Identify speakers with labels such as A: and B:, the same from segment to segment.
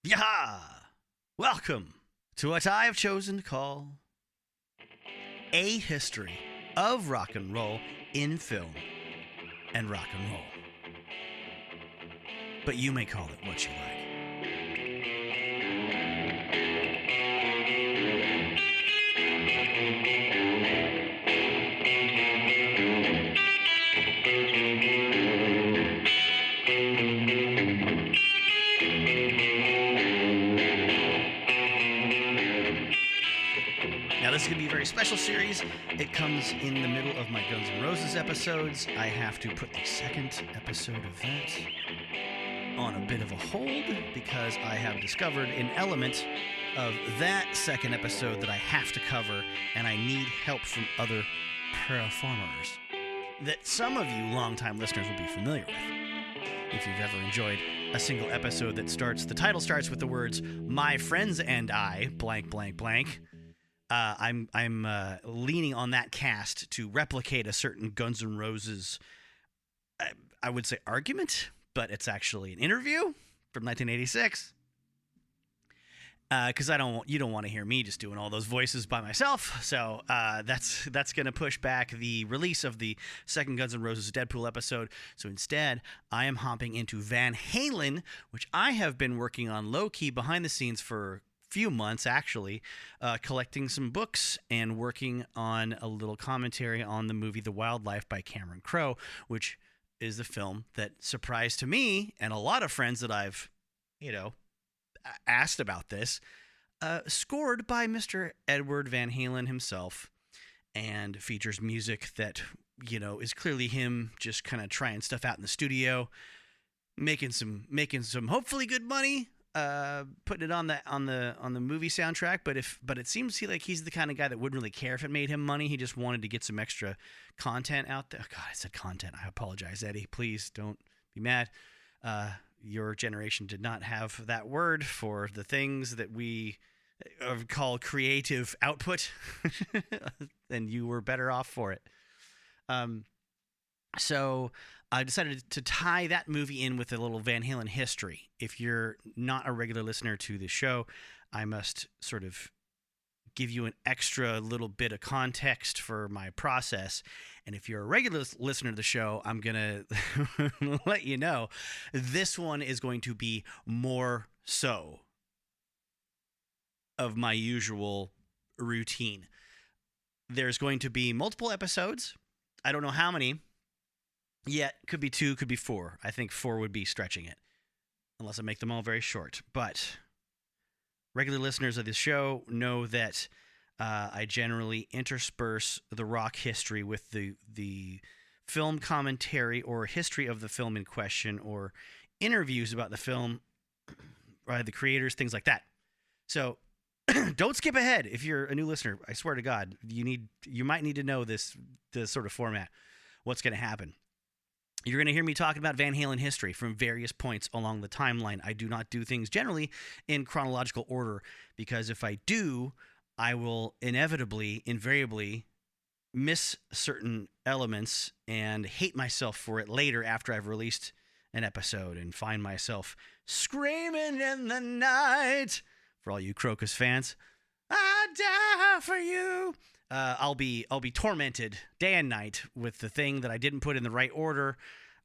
A: Yaha! Welcome to what I have chosen to call a history of rock and roll in film and rock and roll. But you may call it what you like. Now, this is going to be a very special series. It comes in the middle of my Guns N' Roses episodes. I have to put the second episode of that on a bit of a hold because I have discovered an element of that second episode that I have to cover, and I need help from other performers that some of you longtime listeners will be familiar with. If you've ever enjoyed a single episode that the title starts with the words, "My friends and I, blank, blank, blank," I'm leaning on that cast to replicate a certain Guns N' Roses, I would say argument, but it's actually an interview from 1986. Because you don't want to hear me just doing all those voices by myself. So that's going to push back the release of the second Guns N' Roses Deadpool episode. So instead, I am hopping into Van Halen, which I have been working on low-key behind the scenes for few months, actually, collecting some books and working on a little commentary on the movie The Wildlife by Cameron Crowe, which is the film that surprised to me and a lot of friends that I've, asked about this, scored by Mr. Edward Van Halen himself, and features music that, is clearly him just kind of trying stuff out in the studio, making some hopefully good money, putting it on the movie soundtrack, but it seems like he's the kind of guy that wouldn't really care if it made him money. He just wanted to get some extra content out there. Oh, God, I said content. I apologize, Eddie. Please don't be mad. Your generation did not have that word for the things that we call creative output, and you were better off for it. So I decided to tie that movie in with a little Van Halen history. If you're not a regular listener to the show, I must sort of give you an extra little bit of context for my process. And if you're a regular listener to the show, I'm going to let you know this one is going to be more so of my usual routine. There's going to be multiple episodes. I don't know how many. Yeah, could be 2, could be 4. I think 4 would be stretching it, unless I make them all very short. But regular listeners of this show know that I generally intersperse the rock history with the film commentary or history of the film in question, or interviews about the film by the creators, things like that. So don't skip ahead if you're a new listener. I swear to God, you might need to know this sort of format. What's going to happen? You're going to hear me talking about Van Halen history from various points along the timeline. I do not do things generally in chronological order, because if I do, I will invariably miss certain elements and hate myself for it later after I've released an episode and find myself screaming in the night. For all you Crocus fans, I die for you. I'll be tormented day and night with the thing that I didn't put in the right order,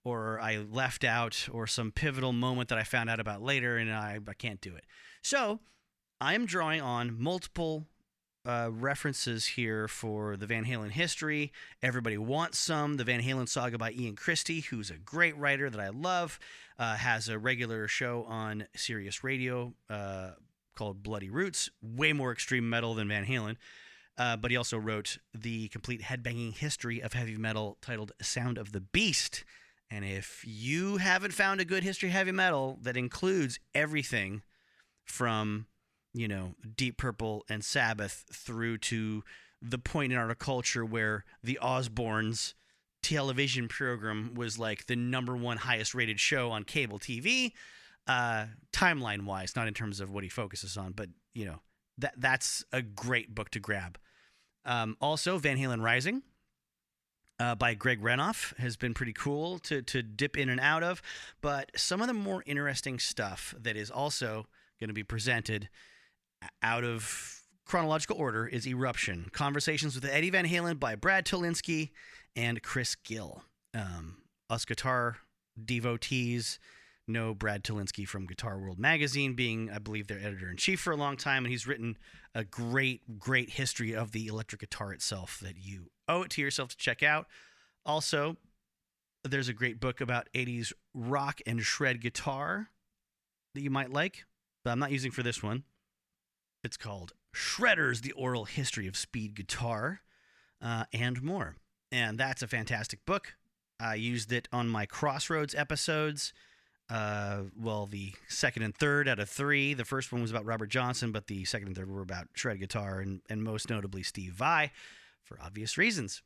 A: or I left out, or some pivotal moment that I found out about later, and I can't do it. So I am drawing on multiple references here for the Van Halen history. Everybody Wants Some, the Van Halen saga by Ian Christie, who's a great writer that I love, has a regular show on Sirius Radio called Bloody Roots, way more extreme metal than Van Halen. But he also wrote the complete headbanging history of heavy metal titled Sound of the Beast. And if you haven't found a good history of heavy metal that includes everything from, Deep Purple and Sabbath through to the point in our culture where the Osbournes television program was like the number one highest rated show on cable TV, timeline wise, not in terms of what he focuses on, but that's a great book to grab. Also, Van Halen Rising by Greg Renoff has been pretty cool to dip in and out of, but some of the more interesting stuff that is also going to be presented out of chronological order is Eruption, Conversations with Eddie Van Halen by Brad Tolinski and Chris Gill. Us guitar devotees know Brad Tolinski from Guitar World magazine, being, I believe, their editor-in-chief for a long time, and he's written a great history of the electric guitar itself that you owe it to yourself to check out. Also, there's a great book about 80s rock and shred guitar that you might like, but I'm not using for this one. It's called Shredders, The Oral History of Speed Guitar, and more. And that's a fantastic book. I used it on my Crossroads episodes. The second and third out of 3. The first one was about Robert Johnson, but the second and third were about shred guitar and most notably Steve Vai, for obvious reasons.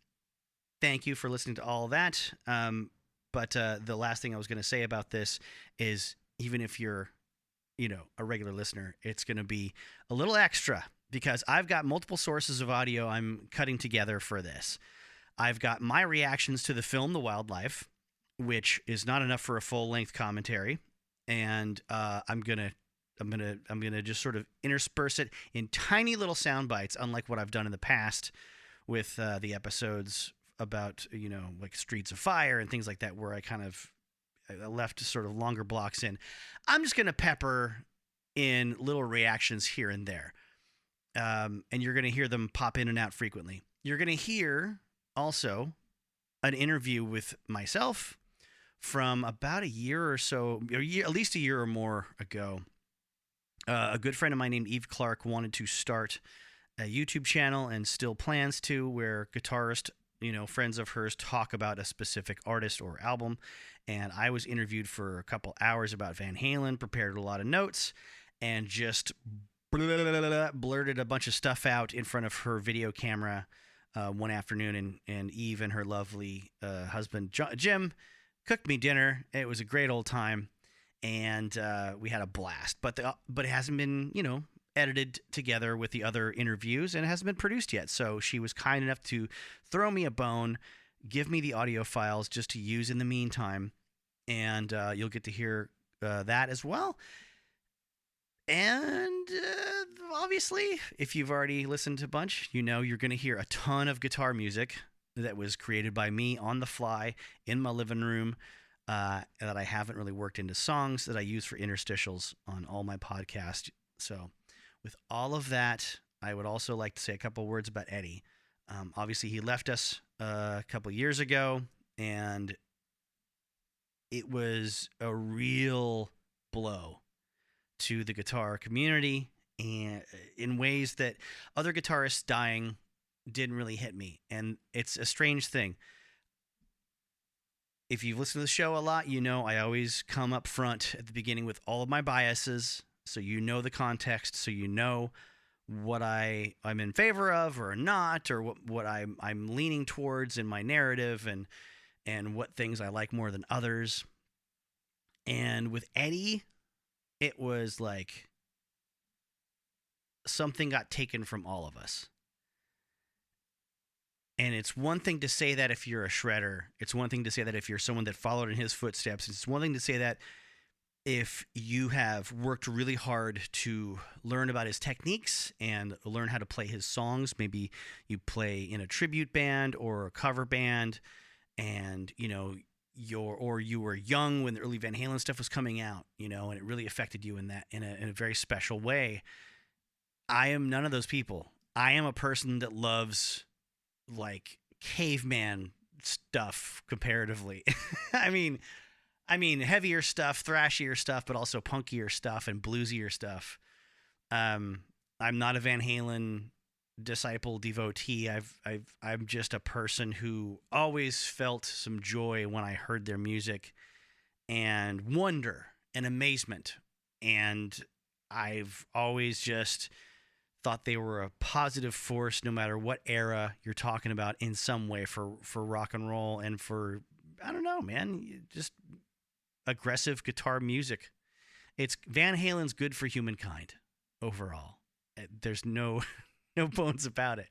A: Thank you for listening to all that. But the last thing I was going to say about this is, even if you're, a regular listener, it's going to be a little extra because I've got multiple sources of audio I'm cutting together for this. I've got my reactions to the film The Wildlife, which is not enough for a full-length commentary, and I'm gonna just sort of intersperse it in tiny little sound bites, unlike what I've done in the past with the episodes about like Streets of Fire and things like that, where I left sort of longer blocks in. I'm just gonna pepper in little reactions here and there, and you're gonna hear them pop in and out frequently. You're gonna hear also an interview with myself from about a year or so, at least a year or more ago. A good friend of mine named Eve Clark wanted to start a YouTube channel and still plans to, where guitarists, friends of hers talk about a specific artist or album. And I was interviewed for a couple hours about Van Halen, prepared a lot of notes, and just blurted a bunch of stuff out in front of her video camera one afternoon. And Eve and her lovely husband, Jim, cooked me dinner. It was a great old time, and we had a blast. But it hasn't been, edited together with the other interviews, and it hasn't been produced yet. So she was kind enough to throw me a bone, give me the audio files just to use in the meantime, and you'll get to hear that as well. And obviously, if you've already listened to a bunch, you're going to hear a ton of guitar music that was created by me on the fly in my living room, that I haven't really worked into songs that I use for interstitials on all my podcasts. So with all of that, I would also like to say a couple words about Eddie. Obviously, he left us a couple years ago, and it was a real blow to the guitar community, and in ways that other guitarists dying didn't really hit me. And it's a strange thing. If you've listened to the show a lot, I always come up front at the beginning with all of my biases, so the context, so what I'm in favor of or not, or what I'm leaning towards in my narrative, and what things I like more than others. And with Eddie, it was like something got taken from all of us. And it's one thing to say that if you're a shredder. It's one thing to say that if you're someone that followed in his footsteps. It's one thing to say that if you have worked really hard to learn about his techniques and learn how to play his songs. Maybe you play in a tribute band or a cover band, and you were young when the early Van Halen stuff was coming out, and it really affected you in a very special way. I am none of those people. I am a person that loves like caveman stuff comparatively. I mean heavier stuff, thrashier stuff, but also punkier stuff and bluesier stuff. I'm not a Van Halen disciple devotee. I'm just a person who always felt some joy when I heard their music, and wonder and amazement. And I've always just thought they were a positive force, no matter what era you're talking about, in some way for rock and roll and for, I don't know, man, just aggressive guitar music. It's Van Halen's good for humankind overall. There's no bones about it.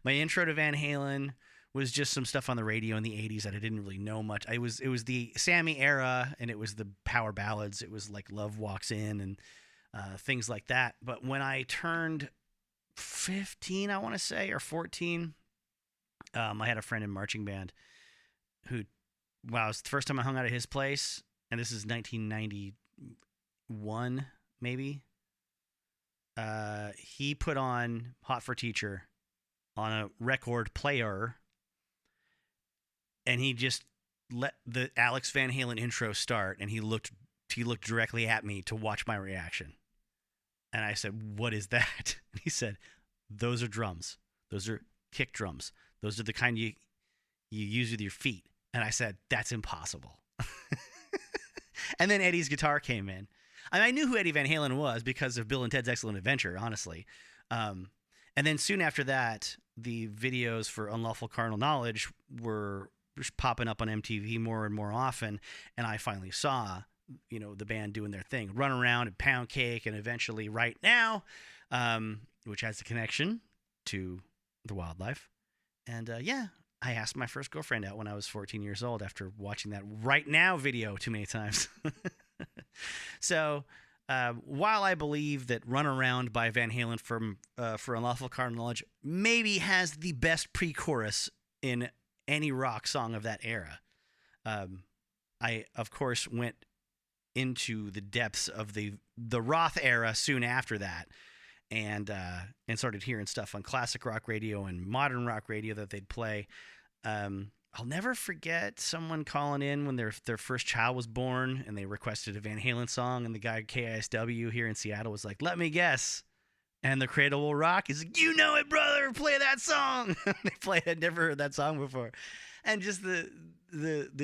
A: My intro to Van Halen was just some stuff on the radio in the 80s that I didn't really know much. It was the Sammy era, and it was the power ballads. It was like Love Walks In and things like that. But when I turned 15, I want to say, or 14, I had a friend in marching band who, wow, it was the first time I hung out at his place, and this is 1991, maybe. He put on Hot for Teacher on a record player, and he just let the Alex Van Halen intro start, and he looked directly at me to watch my reaction. And I said, "What is that?" And he said, "Those are drums. Those are kick drums. Those are the kind you use with your feet." And I said, "That's impossible." And then Eddie's guitar came in. I knew who Eddie Van Halen was because of Bill and Ted's Excellent Adventure, honestly. And then soon after that, the videos for Unlawful Carnal Knowledge were popping up on MTV more and more often, and I finally saw, the band doing their thing, Run Around and Pound Cake, and eventually Right Now, which has a connection to the wildlife. And I asked my first girlfriend out when I was 14 years old after watching that Right Now video too many times. So while I believe that Run Around by Van Halen for Unlawful Carnal Knowledge maybe has the best pre-chorus in any rock song of that era, I, of course, went into the depths of the Roth era soon after that, and started hearing stuff on classic rock radio and modern rock radio that they'd play. I'll never forget someone calling in when their first child was born, and they requested a Van Halen song, and the guy at KISW here in Seattle was like, "Let me guess, and the Cradle Will Rock." He's like, "You know it, brother. Play that song." I'd never heard that song before, and just the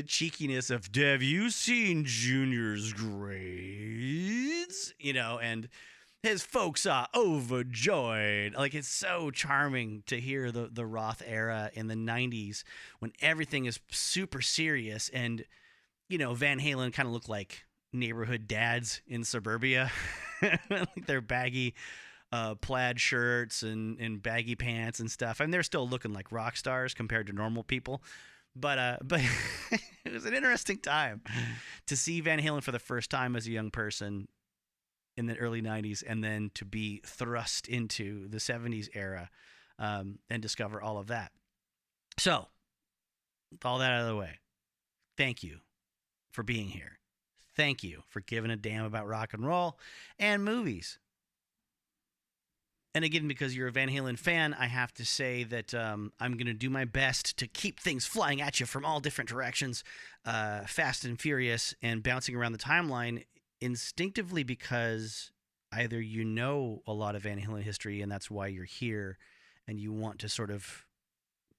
A: cheekiness of, "Have you seen Junior's grades?" And his folks are overjoyed. Like, it's so charming to hear the Roth era in the 90s when everything is super serious. And, Van Halen kind of looked like neighborhood dads in suburbia. Like their baggy plaid shirts and baggy pants and stuff. And they're still looking like rock stars compared to normal people. But it was an interesting time to see Van Halen for the first time as a young person in the early 90s, and then to be thrust into the 70s era and discover all of that. So, with all that out of the way, thank you for being here. Thank you for giving a damn about rock and roll and movies. And again, because you're a Van Halen fan, I have to say that I'm going to do my best to keep things flying at you from all different directions, fast and furious, and bouncing around the timeline instinctively, because either a lot of Van Halen history and that's why you're here and you want to sort of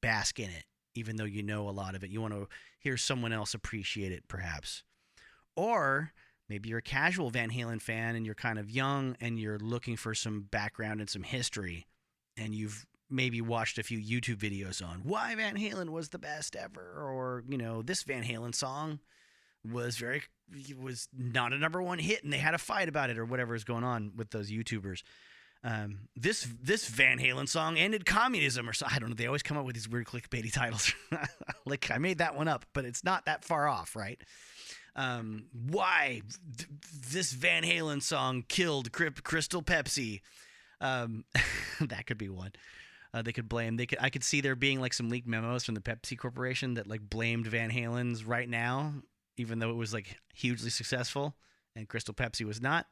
A: bask in it, even though you know a lot of it. You want to hear someone else appreciate it, perhaps. Or maybe you're a casual Van Halen fan and you're kind of young and you're looking for some background and some history, and you've maybe watched a few YouTube videos on why Van Halen was the best ever, or, this Van Halen song was not a number one hit and they had a fight about it, or whatever is going on with those YouTubers. This Van Halen song ended communism, or so. I don't know. They always come up with these weird clickbaity titles. Like, I made that one up, but it's not that far off, right? Why this Van Halen song killed Crystal Pepsi. That could be one. They could blame. I could see there being like some leaked memos from the Pepsi Corporation that like blamed Van Halen's Right Now, even though it was like hugely successful and Crystal Pepsi was not.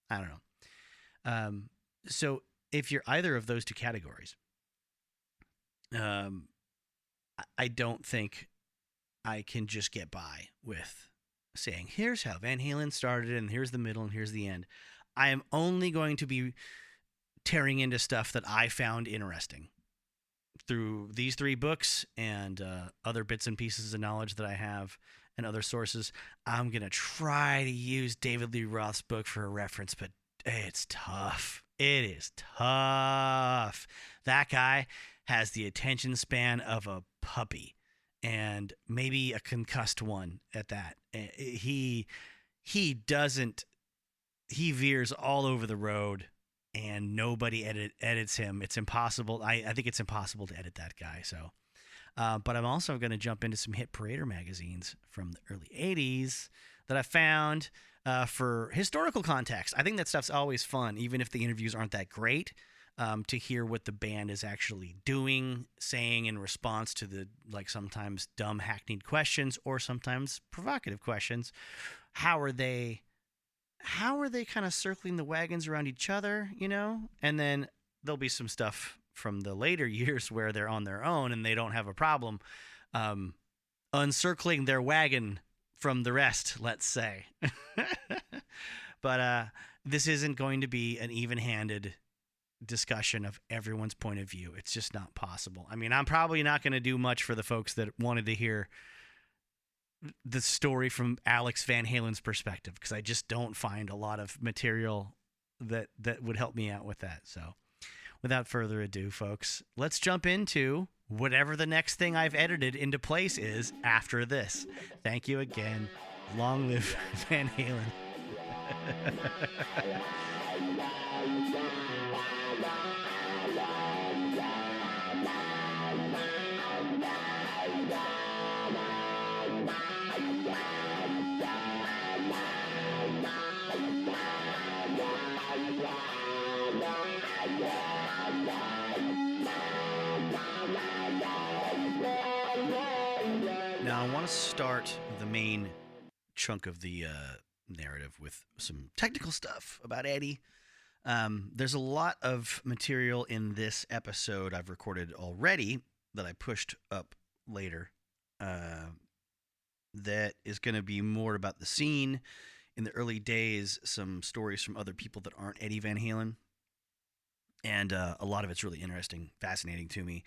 A: I don't know. So if you're either of those two categories, I don't think I can just get by with saying, here's how Van Halen started and here's the middle and here's the end. I am only going to be tearing into stuff that I found interesting through these 3 books and other bits and pieces of knowledge that I have and other sources. I'm going to try to use David Lee Roth's book for a reference, but it's tough. It is tough. That guy has the attention span of a puppy, and maybe a concussed one at that. He veers all over the road, and nobody edits him. It's impossible. I think it's impossible to edit that guy. So, but I'm also going to jump into some hit parader magazines from the early 80s that I found. for historical context. I think that stuff's always fun, even if the interviews aren't that great. To hear what the band is actually doing, saying in response to the sometimes dumb, hackneyed questions or sometimes provocative questions. How are they kind of circling the wagons around each other, And then there'll be some stuff from the later years where they're on their own and they don't have a problem uncircling their wagon from the rest, let's say. But this isn't going to be an even-handed discussion of everyone's point of view. It's just not possible. I mean, I'm probably not going to do much for the folks that wanted to hear the story from Alex Van Halen's perspective, because I just don't find a lot of material that would help me out with that. So without further ado, folks, let's jump into whatever the next thing I've edited into place is after this. Thank you again. Long live Van Halen. Now, I want to start the main chunk of the narrative with some technical stuff about Eddie. There's a lot of material in this episode I've recorded already that I pushed up later that is going to be more about the scene in the early days, some stories from other people that aren't Eddie Van Halen. And a lot of it's really interesting, fascinating to me.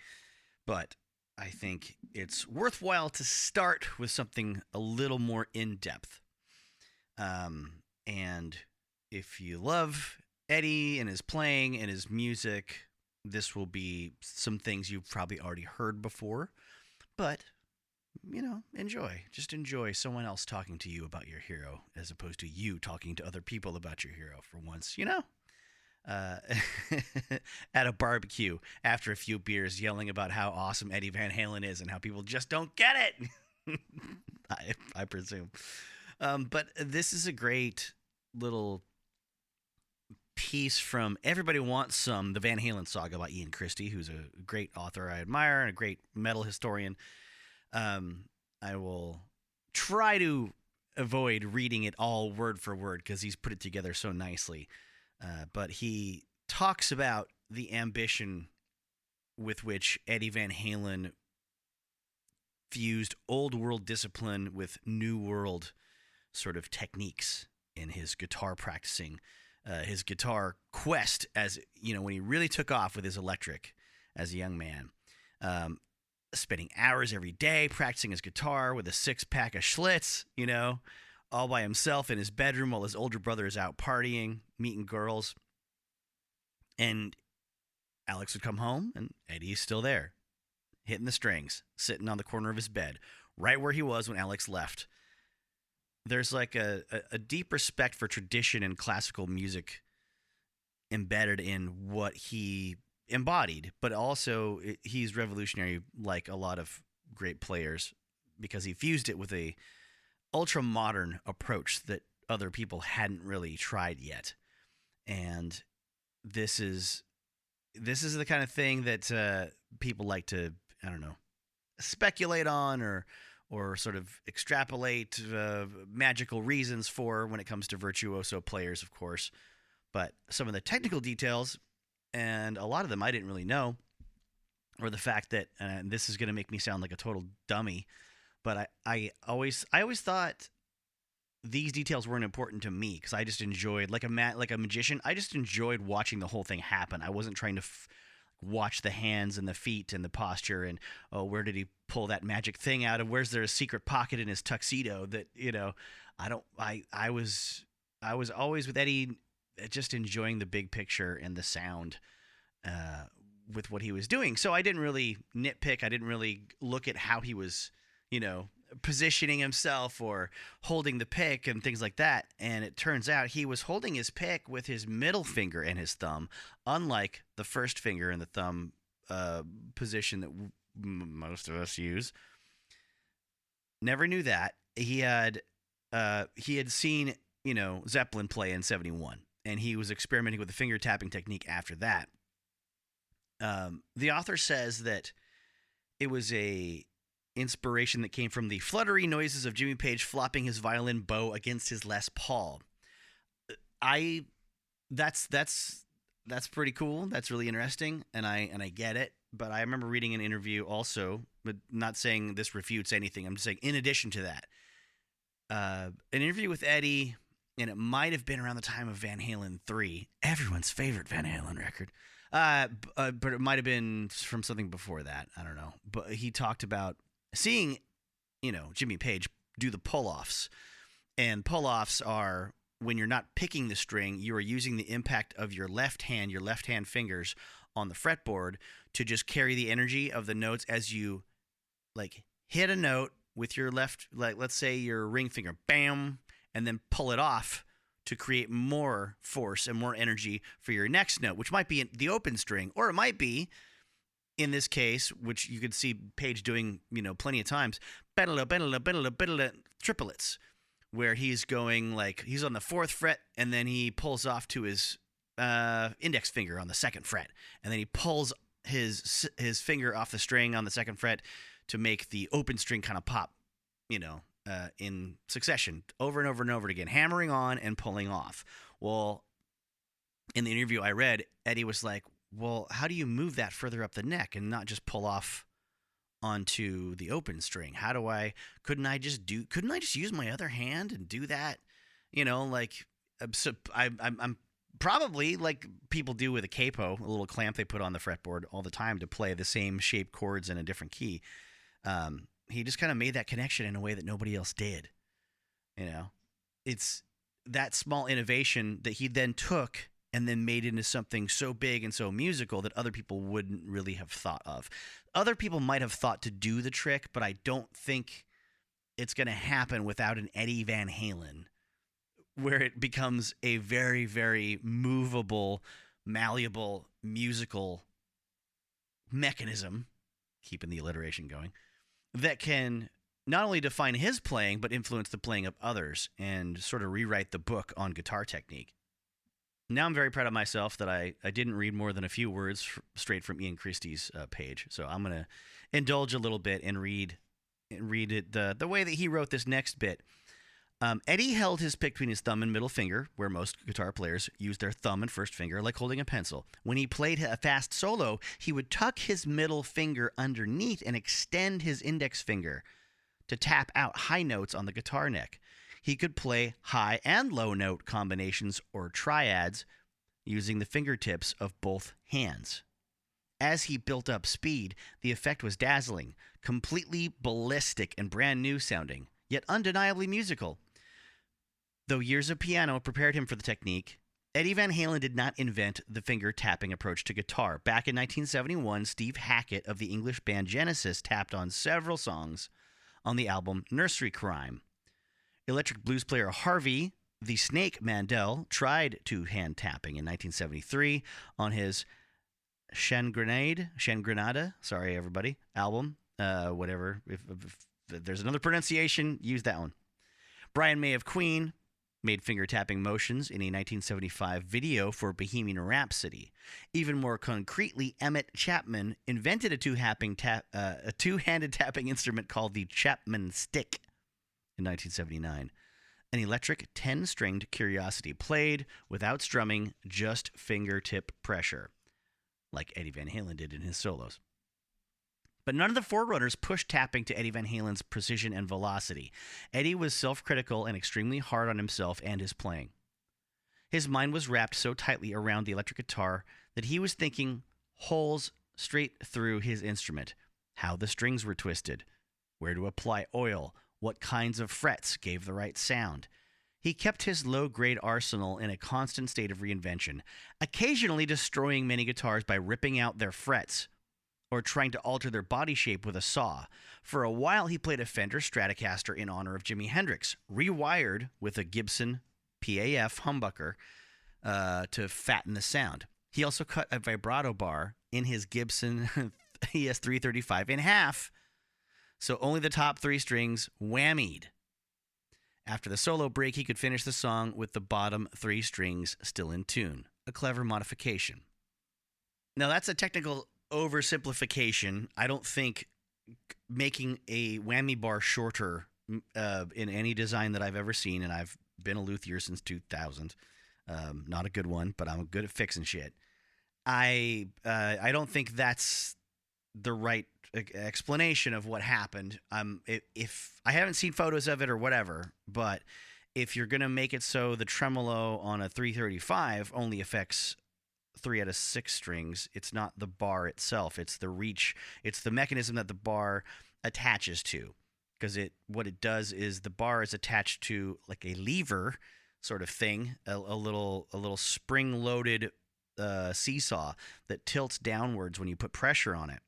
A: But I think it's worthwhile to start with something a little more in-depth. And if you love Eddie and his playing and his music, this will be some things you've probably already heard before. But, enjoy. Just enjoy someone else talking to you about your hero as opposed to you talking to other people about your hero for once, at a barbecue after a few beers, yelling about how awesome Eddie Van Halen is and how people just don't get it. I presume. But this is a great little piece from Everybody Wants Some, the Van Halen saga by Ian Christie, who's a great author I admire and a great metal historian. I will try to avoid reading it all word for word because he's put it together so nicely. But he talks about the ambition with which Eddie Van Halen fused old world discipline with new world sort of techniques in his guitar practicing, his guitar quest as, when he really took off with his electric as a young man, spending hours every day practicing his guitar with a 6-pack of Schlitz, all by himself in his bedroom while his older brother is out partying, meeting girls. And Alex would come home, and Eddie's still there, hitting the strings, sitting on the corner of his bed, right where he was when Alex left. There's like a deep respect for tradition and classical music embedded in what he embodied, but also he's revolutionary like a lot of great players because he fused it with a ultra-modern approach that other people hadn't really tried yet. And this is the kind of thing that people like to, speculate on or sort of extrapolate magical reasons for when it comes to virtuoso players, of course. But some of the technical details, and a lot of them I didn't really know, or the fact that, and this is going to make me sound like a total dummy, but I always thought these details weren't important to me because I just enjoyed, like a magician, I just enjoyed watching the whole thing happen. I wasn't trying to watch the hands and the feet and the posture and, where did he pull that magic thing out of? Where's there a secret pocket in his tuxedo that, I was always with Eddie just enjoying the big picture and the sound with what he was doing. So I didn't really nitpick. I didn't really look at how he was, positioning himself or holding the pick and things like that. And it turns out he was holding his pick with his middle finger and his thumb, unlike the first finger and the thumb position that most of us use. Never knew that. He had seen Zeppelin play in 71. And he was experimenting with the finger tapping technique after that. The author says that it was a inspiration that came from the fluttery noises of Jimmy Page flopping his violin bow against his Les Paul. That's pretty cool. That's really interesting, and I get it. But I remember reading an interview also, but not saying this refutes anything. I'm just saying, in addition to that, an interview with Eddie, and it might have been around the time of Van Halen 3, everyone's favorite Van Halen record. But it might have been from something before that. I don't know. But he talked about seeing, Jimmy Page do the pull-offs. And pull-offs are when you're not picking the string, you are using the impact of your left hand fingers on the fretboard to just carry the energy of the notes as you hit a note with your left, let's say your ring finger, bam, and then pull it off to create more force and more energy for your next note, which might be the open string, or it might be, in this case, which you could see Page doing, plenty of times, triplets, where he's going he's on the 4th fret, and then he pulls off to his index finger on the 2nd fret, and then he pulls his finger off the string on the 2nd fret to make the open string kind of pop, in succession, over and over and over again, hammering on and pulling off. Well, in the interview I read, Eddie was like, well, how do you move that further up the neck and not just pull off onto the open string? Couldn't I just use my other hand and do that? I'm probably like people do with a capo, a little clamp they put on the fretboard all the time to play the same shape chords in a different key. He just kind of made that connection in a way that nobody else did. It's that small innovation that he then took and then made into something so big and so musical that other people wouldn't really have thought of. Other people might have thought to do the trick, but I don't think it's going to happen without an Eddie Van Halen, where it becomes a very, very movable, malleable, musical mechanism, keeping the alliteration going, that can not only define his playing, but influence the playing of others and sort of rewrite the book on guitar technique. Now I'm very proud of myself that I didn't read more than a few words straight from Ian Christie's page. So I'm going to indulge a little bit and read it the way that he wrote this next bit. Eddie held his pick between his thumb and middle finger, where most guitar players use their thumb and first finger like holding a pencil. When he played a fast solo, he would tuck his middle finger underneath and extend his index finger to tap out high notes on the guitar neck. He could play high and low note combinations or triads using the fingertips of both hands. As he built up speed, the effect was dazzling, completely ballistic and brand new sounding, yet undeniably musical. Though years of piano prepared him for the technique, Eddie Van Halen did not invent the finger tapping approach to guitar. Back in 1971, Steve Hackett of the English band Genesis tapped on several songs on the album Nursery Crime. Electric blues player Harvey the Snake Mandel tried two-hand tapping in 1973 on his Shangrenada, sorry everybody, album. Whatever, if there's another pronunciation, use that one. Brian May of Queen made finger-tapping motions in a 1975 video for Bohemian Rhapsody. Even more concretely, Emmett Chapman invented a two-handed tapping instrument called the Chapman Stick in 1979. An electric 10-stringed Curiosity played without strumming, just fingertip pressure, like Eddie Van Halen did in his solos. But none of the forerunners pushed tapping to Eddie Van Halen's precision and velocity. Eddie was self-critical and extremely hard on himself and his playing. His mind was wrapped so tightly around the electric guitar that he was thinking holes straight through his instrument, how the strings were twisted, where to apply oil, what kinds of frets gave the right sound. He kept his low-grade arsenal in a constant state of reinvention, occasionally destroying many guitars by ripping out their frets or trying to alter their body shape with a saw. For a while, he played a Fender Stratocaster in honor of Jimi Hendrix, rewired with a Gibson PAF humbucker to fatten the sound. He also cut a vibrato bar in his Gibson ES335 in half, so only the top three strings whammied. After the solo break, he could finish the song with the bottom 3 strings still in tune. A clever modification. Now, that's a technical oversimplification. I don't think making a whammy bar shorter in any design that I've ever seen, and I've been a luthier since 2000. Not a good one, but I'm good at fixing shit. I don't think that's the right explanation of what happened. If I haven't seen photos of it or whatever, but if you're gonna make it so the tremolo on a 335 only affects 3 out of 6 strings, it's not the bar itself, it's the reach, it's the mechanism that the bar attaches to. Because what it does is the bar is attached to like a lever sort of thing, a little spring-loaded seesaw that tilts downwards when you put pressure on it,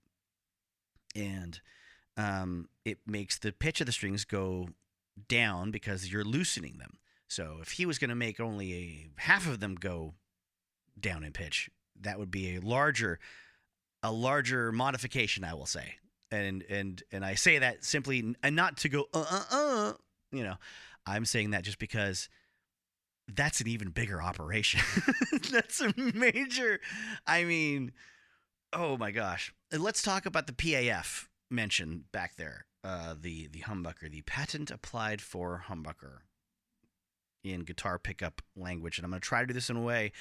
A: and it makes the pitch of the strings go down because you're loosening them. So if he was going to make only half of them go down in pitch, that would be a larger modification, I will say. And I say that simply, and not to go you know, I'm saying that just because that's an even bigger operation. That's a major, I mean, oh my gosh. And let's talk about the PAF mentioned back there, the humbucker, the patent applied for humbucker in guitar pickup language. And I'm going to try to do this in a way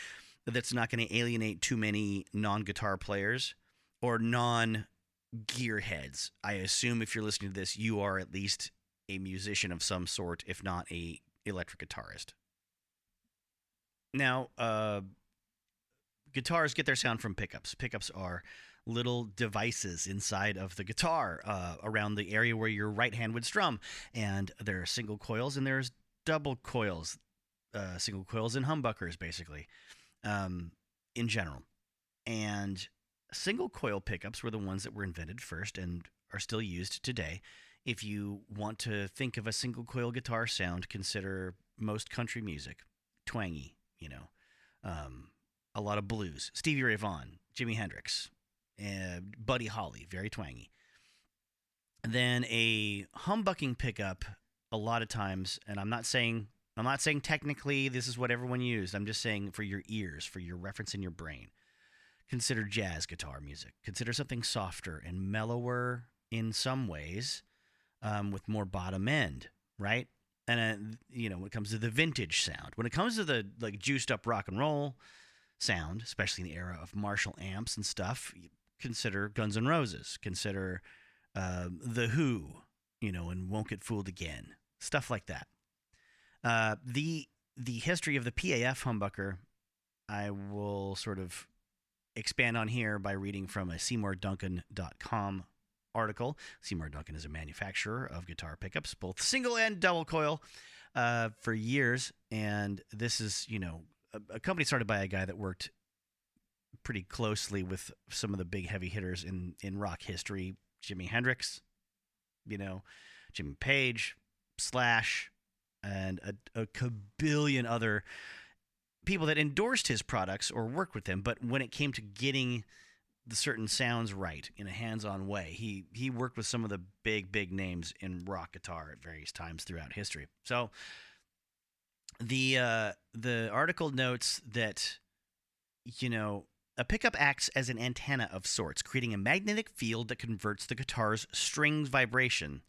A: that's not going to alienate too many non-guitar players or non-gearheads. I assume if you're listening to this, you are at least a musician of some sort, if not a electric guitarist. Now, guitars get their sound from pickups. Pickups are little devices inside of the guitar around the area where your right hand would strum. And there are single coils and there's double coils, single coils and humbuckers, basically, in general. And single coil pickups were the ones that were invented first and are still used today. If you want to think of a single coil guitar sound, consider most country music, twangy, you know, a lot of blues, Stevie Ray Vaughan, Jimi Hendrix, Buddy Holly, very twangy. Then a humbucking pickup, a lot of times, and I'm not saying technically this is what everyone used. I'm just saying for your ears, for your reference in your brain. Consider jazz guitar music. Consider something softer and mellower in some ways, with more bottom end, right? And you know, when it comes to the vintage sound, when it comes to the like juiced up rock and roll sound, especially in the era of Marshall amps and stuff, consider Guns N' Roses, consider The Who, you know, and Won't Get Fooled Again, stuff like that. The history of the PAF humbucker, I will sort of expand on here by reading from a SeymourDuncan.com article. Seymour Duncan is a manufacturer of guitar pickups, both single and double coil, for years. And this is, you know, a company started by a guy that worked pretty closely with some of the big heavy hitters in rock history. Jimi Hendrix, you know, Jimmy Page, Slash, and a kabillion other people that endorsed his products or worked with him. But when it came to getting the certain sounds right in a hands-on way, he worked with some of the big names in rock guitar at various times throughout history. So the article notes that, you know, a pickup acts as an antenna of sorts, creating a magnetic field that converts the guitar's strings vibration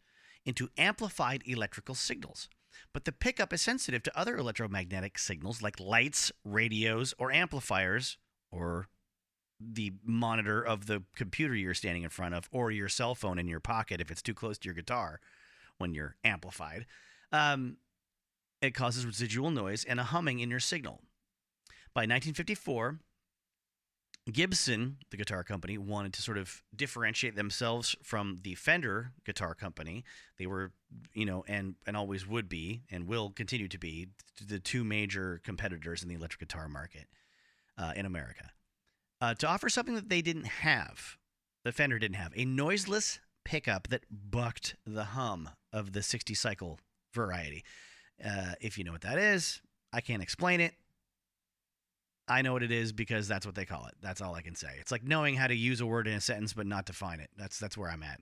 A: into amplified electrical signals. But the pickup is sensitive to other electromagnetic signals like lights, radios, or amplifiers, or the monitor of the computer you're standing in front of, or your cell phone in your pocket if it's too close to your guitar when you're amplified. It causes residual noise and a humming in your signal. By 1954, Gibson, the guitar company, wanted to sort of differentiate themselves from the Fender guitar company. They were, you know, and always would be and will continue to be the two major competitors in the electric guitar market in America. To offer something that they didn't have, the Fender didn't have, a noiseless pickup that bucked the hum of the 60-cycle variety. If you know what that is, I can't explain it. I know what it is because that's what they call it. That's all I can say. It's like knowing how to use a word in a sentence but not define it. That's where I'm at.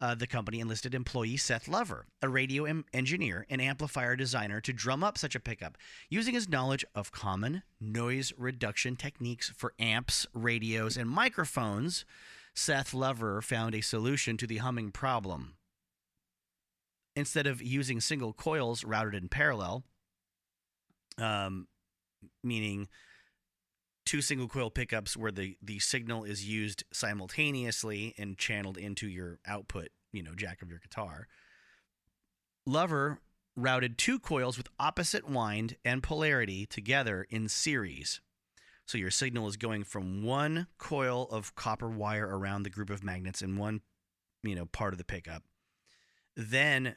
A: the company enlisted employee Seth Lover, a radio engineer and amplifier designer, to drum up such a pickup. Using his knowledge of common noise reduction techniques for amps, radios, and microphones, Seth Lover found a solution to the humming problem. Instead of using single coils routed in parallel, meaning two single coil pickups where the signal is used simultaneously and channeled into your output, jack of your guitar, Lover routed two coils with opposite wind and polarity together in series. So your signal is going from one coil of copper wire around the group of magnets in one, part of the pickup, then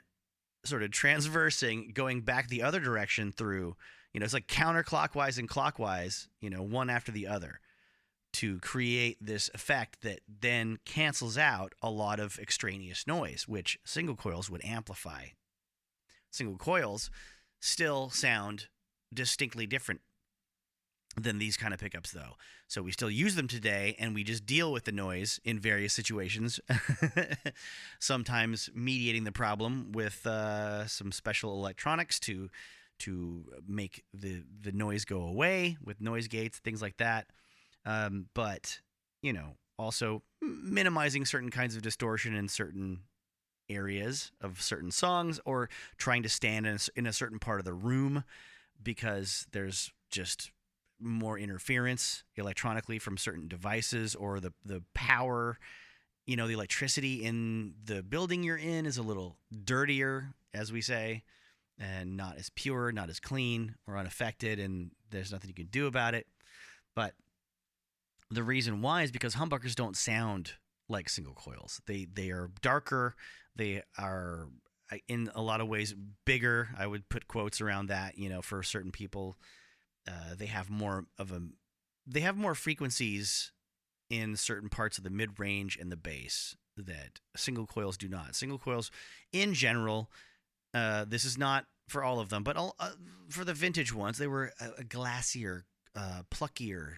A: sort of transversing, going back the other direction through, it's like counterclockwise and clockwise, one after the other, to create this effect that then cancels out a lot of extraneous noise, which single coils would amplify. Single coils still sound distinctly different than these kind of pickups, though. So we still use them today, and we just deal with the noise in various situations, sometimes mediating the problem with some special electronics to make the noise go away with noise gates, things like that. But, also minimizing certain kinds of distortion in certain areas of certain songs, or trying to stand in a certain part of the room because there's just more interference electronically from certain devices, or the power, the electricity in the building you're in is a little dirtier, as we say, and not as pure, not as clean or unaffected, and there's nothing you can do about it. But the reason why is because humbuckers don't sound like single coils. They are darker. They are, in a lot of ways, bigger. I would put quotes around that, for certain people. They have more frequencies in certain parts of the mid-range and the bass that single coils do not. Single coils, in general, this is not for all of them, but for the vintage ones, they were a glassier, pluckier,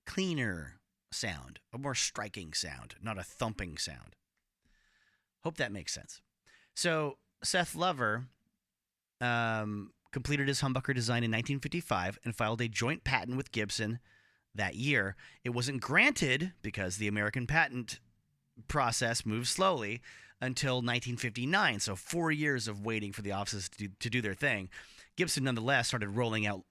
A: cleaner sound, a more striking sound, not a thumping sound. Hope that makes sense. So Seth Lover completed his humbucker design in 1955 and filed a joint patent with Gibson that year. It wasn't granted because the American patent process moves slowly until 1959, so 4 years of waiting for the offices to do their thing. Gibson nonetheless started rolling out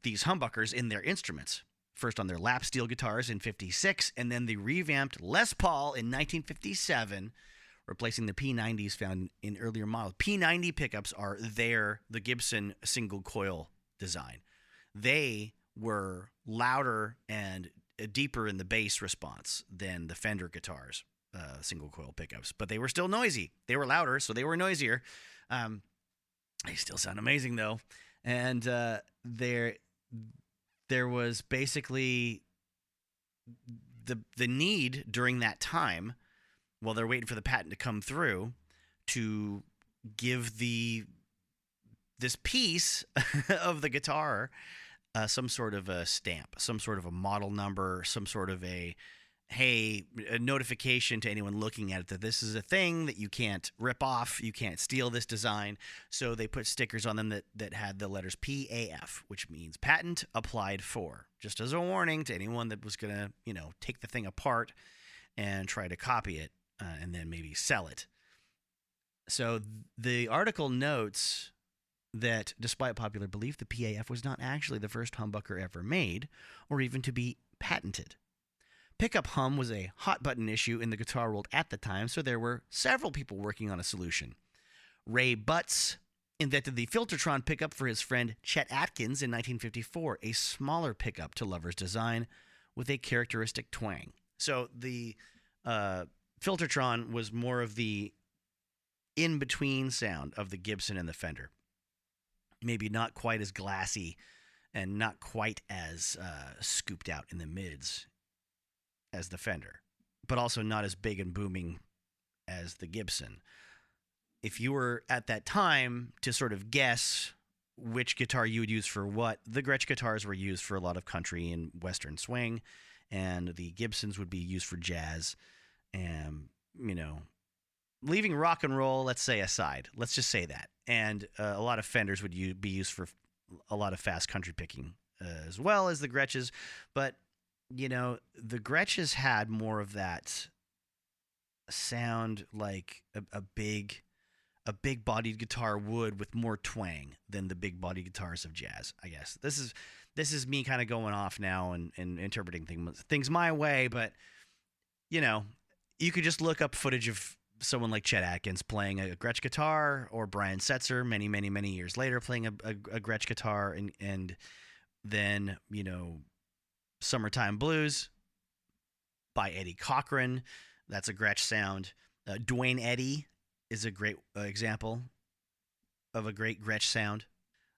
A: these humbuckers in their instruments, first on their lap steel guitars in 56, and then the revamped Les Paul in 1957, replacing the P90s found in earlier models. P90 pickups are the Gibson single coil design. They were louder and deeper in the bass response than the Fender guitars. Single coil pickups, but they were still noisy. They were louder, so they were noisier. They still sound amazing though. And there was basically the need during that time, while they're waiting for the patent to come through, to give this piece of the guitar some sort of a stamp, some sort of a model number, some sort of a notification to anyone looking at it that this is a thing that you can't rip off, you can't steal this design. So they put stickers on them that had the letters PAF, which means patent applied for, just as a warning to anyone that was going to, take the thing apart and try to copy it and then maybe sell it. So the article notes that despite popular belief, the PAF was not actually the first humbucker ever made or even to be patented. Pickup hum was a hot-button issue in the guitar world at the time, so there were several people working on a solution. Ray Butts invented the Filtertron pickup for his friend Chet Atkins in 1954, a smaller pickup to Lover's design with a characteristic twang. So the Filtertron was more of the in-between sound of the Gibson and the Fender. Maybe not quite as glassy and not quite as scooped out in the mids as the Fender, but also not as big and booming as the Gibson. If you were at that time to sort of guess which guitar you would use for what, the Gretsch guitars were used for a lot of country and western swing, and the Gibsons would be used for jazz and, leaving rock and roll, let's say, aside, let's just say that. And a lot of Fenders would be used for a lot of fast country picking as well as the Gretches. But, the Gretches had more of that sound like a big bodied guitar would, with more twang than the big bodied guitars of jazz, I guess. This is me kind of going off now and interpreting things my way, but you could just look up footage of someone like Chet Atkins playing a Gretsch guitar, or Brian Setzer many, many, many years later playing a Gretsch guitar, and then, Summertime Blues by Eddie Cochran. That's a Gretsch sound. Duane Eddy is a great example of a great Gretsch sound.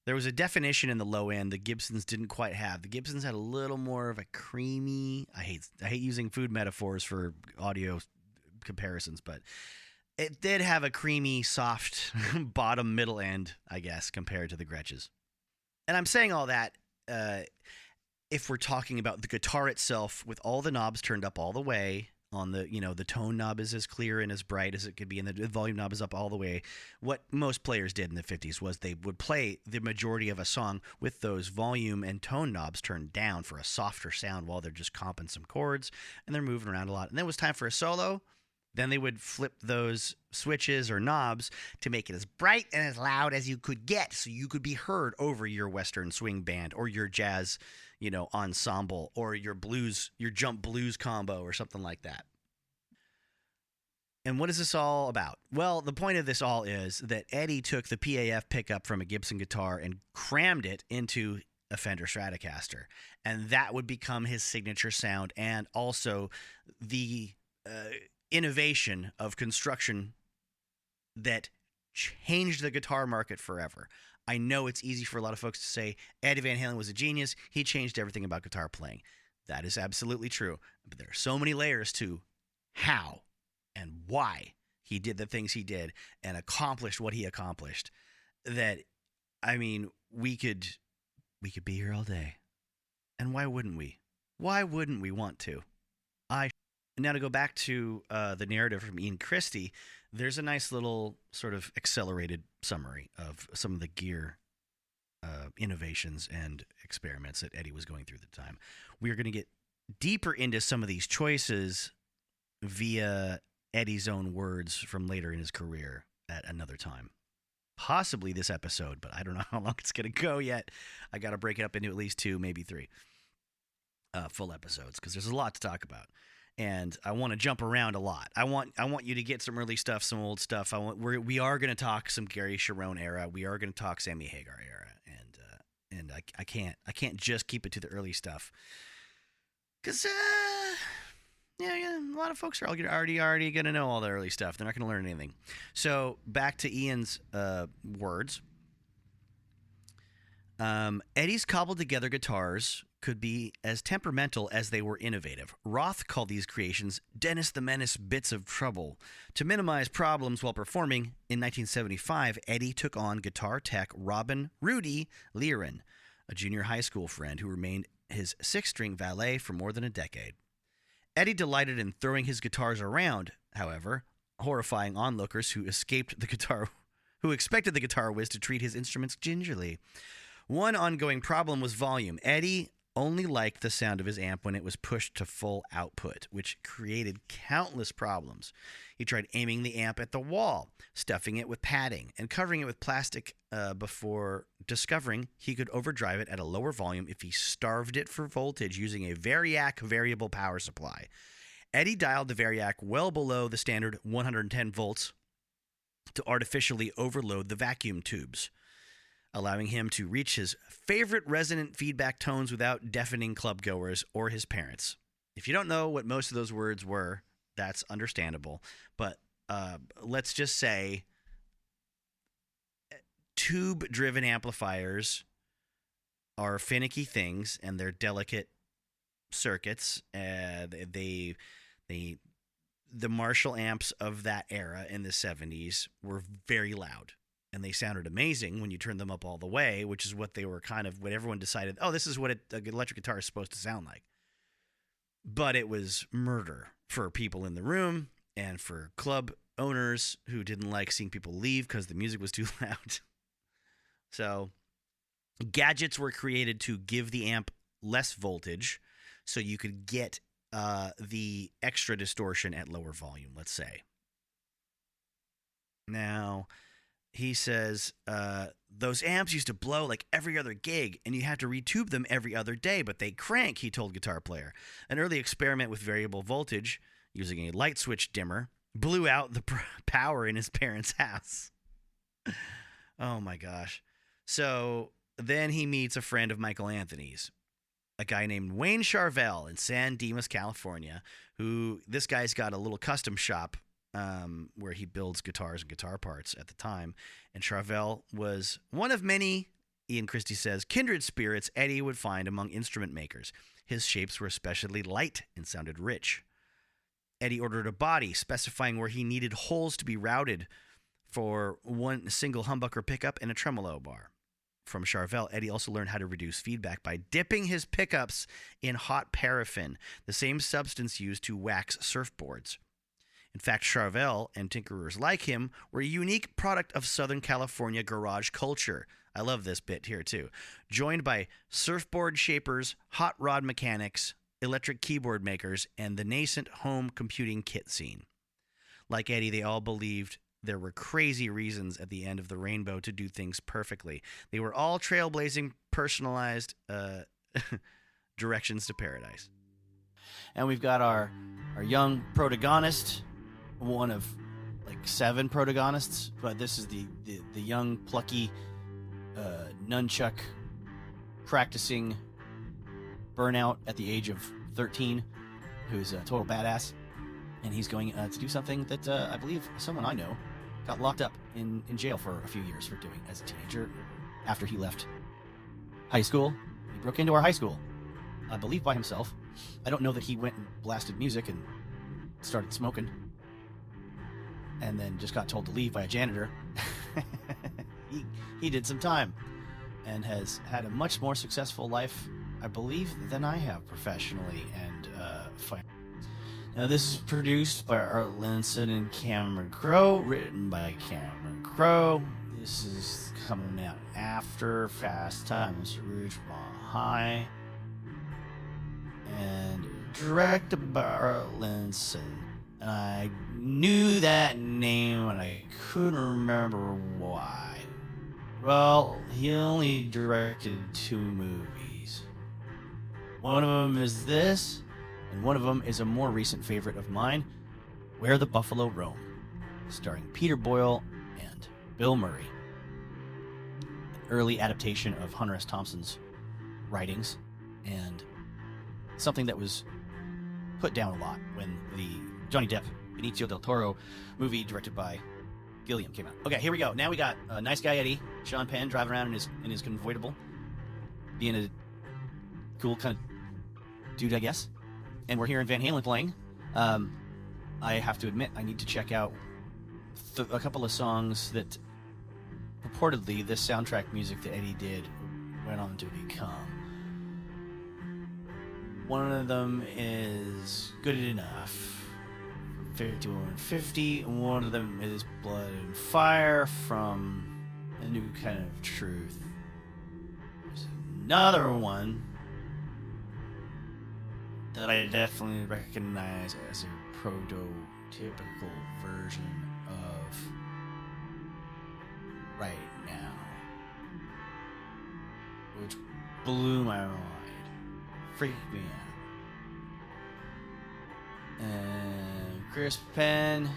A: There was a definition in the low end the Gibsons didn't quite have. The Gibsons had a little more of a creamy. I hate using food metaphors for audio comparisons, but it did have a creamy, soft bottom middle end, I guess, compared to the Gretches. And I'm saying all that if we're talking about the guitar itself, with all the knobs turned up all the way. On the, the tone knob is as clear and as bright as it could be, and the volume knob is up all the way. What most players did in the 50s was they would play the majority of a song with those volume and tone knobs turned down for a softer sound while they're just comping some chords, and they're moving around a lot. And then it was time for a solo. Then they would flip those switches or knobs to make it as bright and as loud as you could get, so you could be heard over your Western swing band or your jazz ensemble, or your jump blues combo or something like that. And what is this all about? Well, the point of this all is that Eddie took the PAF pickup from a Gibson guitar and crammed it into a Fender Stratocaster. And that would become his signature sound, and also the innovation of construction that changed the guitar market forever. I know it's easy for a lot of folks to say Eddie Van Halen was a genius. He changed everything about guitar playing. That is absolutely true. But there are so many layers to how and why he did the things he did and accomplished what he accomplished that, we could be here all day. And why wouldn't we? Why wouldn't we want to? Now to go back to the narrative from Ian Christie, there's a nice little sort of accelerated summary of some of the gear innovations and experiments that Eddie was going through at the time. We are going to get deeper into some of these choices via Eddie's own words from later in his career at another time. Possibly this episode, but I don't know how long it's going to go yet. I got to break it up into at least 2, maybe 3 full episodes, because there's a lot to talk about. And I want to jump around a lot. I want you to get some early stuff, some old stuff. We are going to talk some Gary Sharon era. We are going to talk Sammy Hagar era, and I can't just keep it to the early stuff, because a lot of folks are already going to know all the early stuff. They're not going to learn anything. So back to Ian's words. Eddie's cobbled together guitars could be as temperamental as they were innovative. Roth called these creations Dennis the Menace bits of trouble. To minimize problems while performing, in 1975, Eddie took on guitar tech Rudy Learin, a junior high school friend who remained his 6-string valet for more than a decade. Eddie delighted in throwing his guitars around, however, horrifying onlookers who expected the guitar whiz to treat his instruments gingerly. One ongoing problem was volume. Eddie only liked the sound of his amp when it was pushed to full output, which created countless problems. He tried aiming the amp at the wall, stuffing it with padding, and covering it with plastic before discovering he could overdrive it at a lower volume if he starved it for voltage using a Variac variable power supply. Eddie dialed the Variac well below the standard 110 volts to artificially overload the vacuum tubes, allowing him to reach his favorite resonant feedback tones without deafening clubgoers or his parents. If you don't know what most of those words were, that's understandable. But let's just say tube-driven amplifiers are finicky things, and they're delicate circuits. The Marshall amps of that era in the 70s were very loud. And they sounded amazing when you turned them up all the way, which is what they were what everyone decided, this is what an electric guitar is supposed to sound like. But it was murder for people in the room and for club owners who didn't like seeing people leave because the music was too loud. So gadgets were created to give the amp less voltage so you could get the extra distortion at lower volume, let's say. Now, he says, those amps used to blow like every other gig, and you had to retube them every other day, but they crank, he told Guitar Player. An early experiment with variable voltage, using a light switch dimmer, blew out the power in his parents' house. Oh my gosh. So then he meets a friend of Michael Anthony's, a guy named Wayne Charvel in San Dimas, California, who this guy's got a little custom shop where he builds guitars and guitar parts at the time. And Charvel was one of many, Ian Christie says, kindred spirits Eddie would find among instrument makers. His shapes were especially light and sounded rich. Eddie ordered a body specifying where he needed holes to be routed for one single humbucker pickup and a tremolo bar. From Charvel, Eddie also learned how to reduce feedback by dipping his pickups in hot paraffin, the same substance used to wax surfboards. In fact, Charvel and tinkerers like him were a unique product of Southern California garage culture. I love this bit here, too. Joined by surfboard shapers, hot rod mechanics, electric keyboard makers, and the nascent home computing kit scene. Like Eddie, they all believed there were crazy reasons at the end of the rainbow to do things perfectly. They were all trailblazing, personalized directions to paradise. And we've got our young protagonist, one of like 7 protagonists, but this is the young, plucky, nunchuck practicing burnout at the age of 13, who's a total badass. And he's going to do something that I believe someone I know got locked up in jail for a few years for doing as a teenager after he left high school. He broke into our high school, I believe by himself. I don't know that he went and blasted music and started smoking and then just got told to leave by a janitor. He did some time and has had a much more successful life, I believe, than I have professionally and financially. Now, this is produced by Art Linson and Cameron Crowe, written by Cameron Crowe. This is coming out after Fast Times at Ridgemont High, and directed by Art Linson. And I knew that name, and I couldn't remember why. Well, he only directed 2 movies. One of them is this, and one of them is a more recent favorite of mine, Where the Buffalo Roam, starring Peter Boyle and Bill Murray. An early adaptation of Hunter S. Thompson's writings, and something that was put down a lot when the Johnny Depp, Benicio del Toro movie directed by Gilliam came out. Okay, here we go. Now we got Nice Guy Eddie, Sean Penn, driving around in his convertible, being a cool kind of dude, I guess. And we're hearing Van Halen playing. I have to admit, I need to check out a couple of songs that purportedly this soundtrack music that Eddie did went on to become. One of them is Good Enough, 5150. One of them is Blood and Fire from A New Kind of Truth. There's another one that I definitely recognize as a prototypical version of Right Now, which blew my mind, freaked me out. And Chris Penn,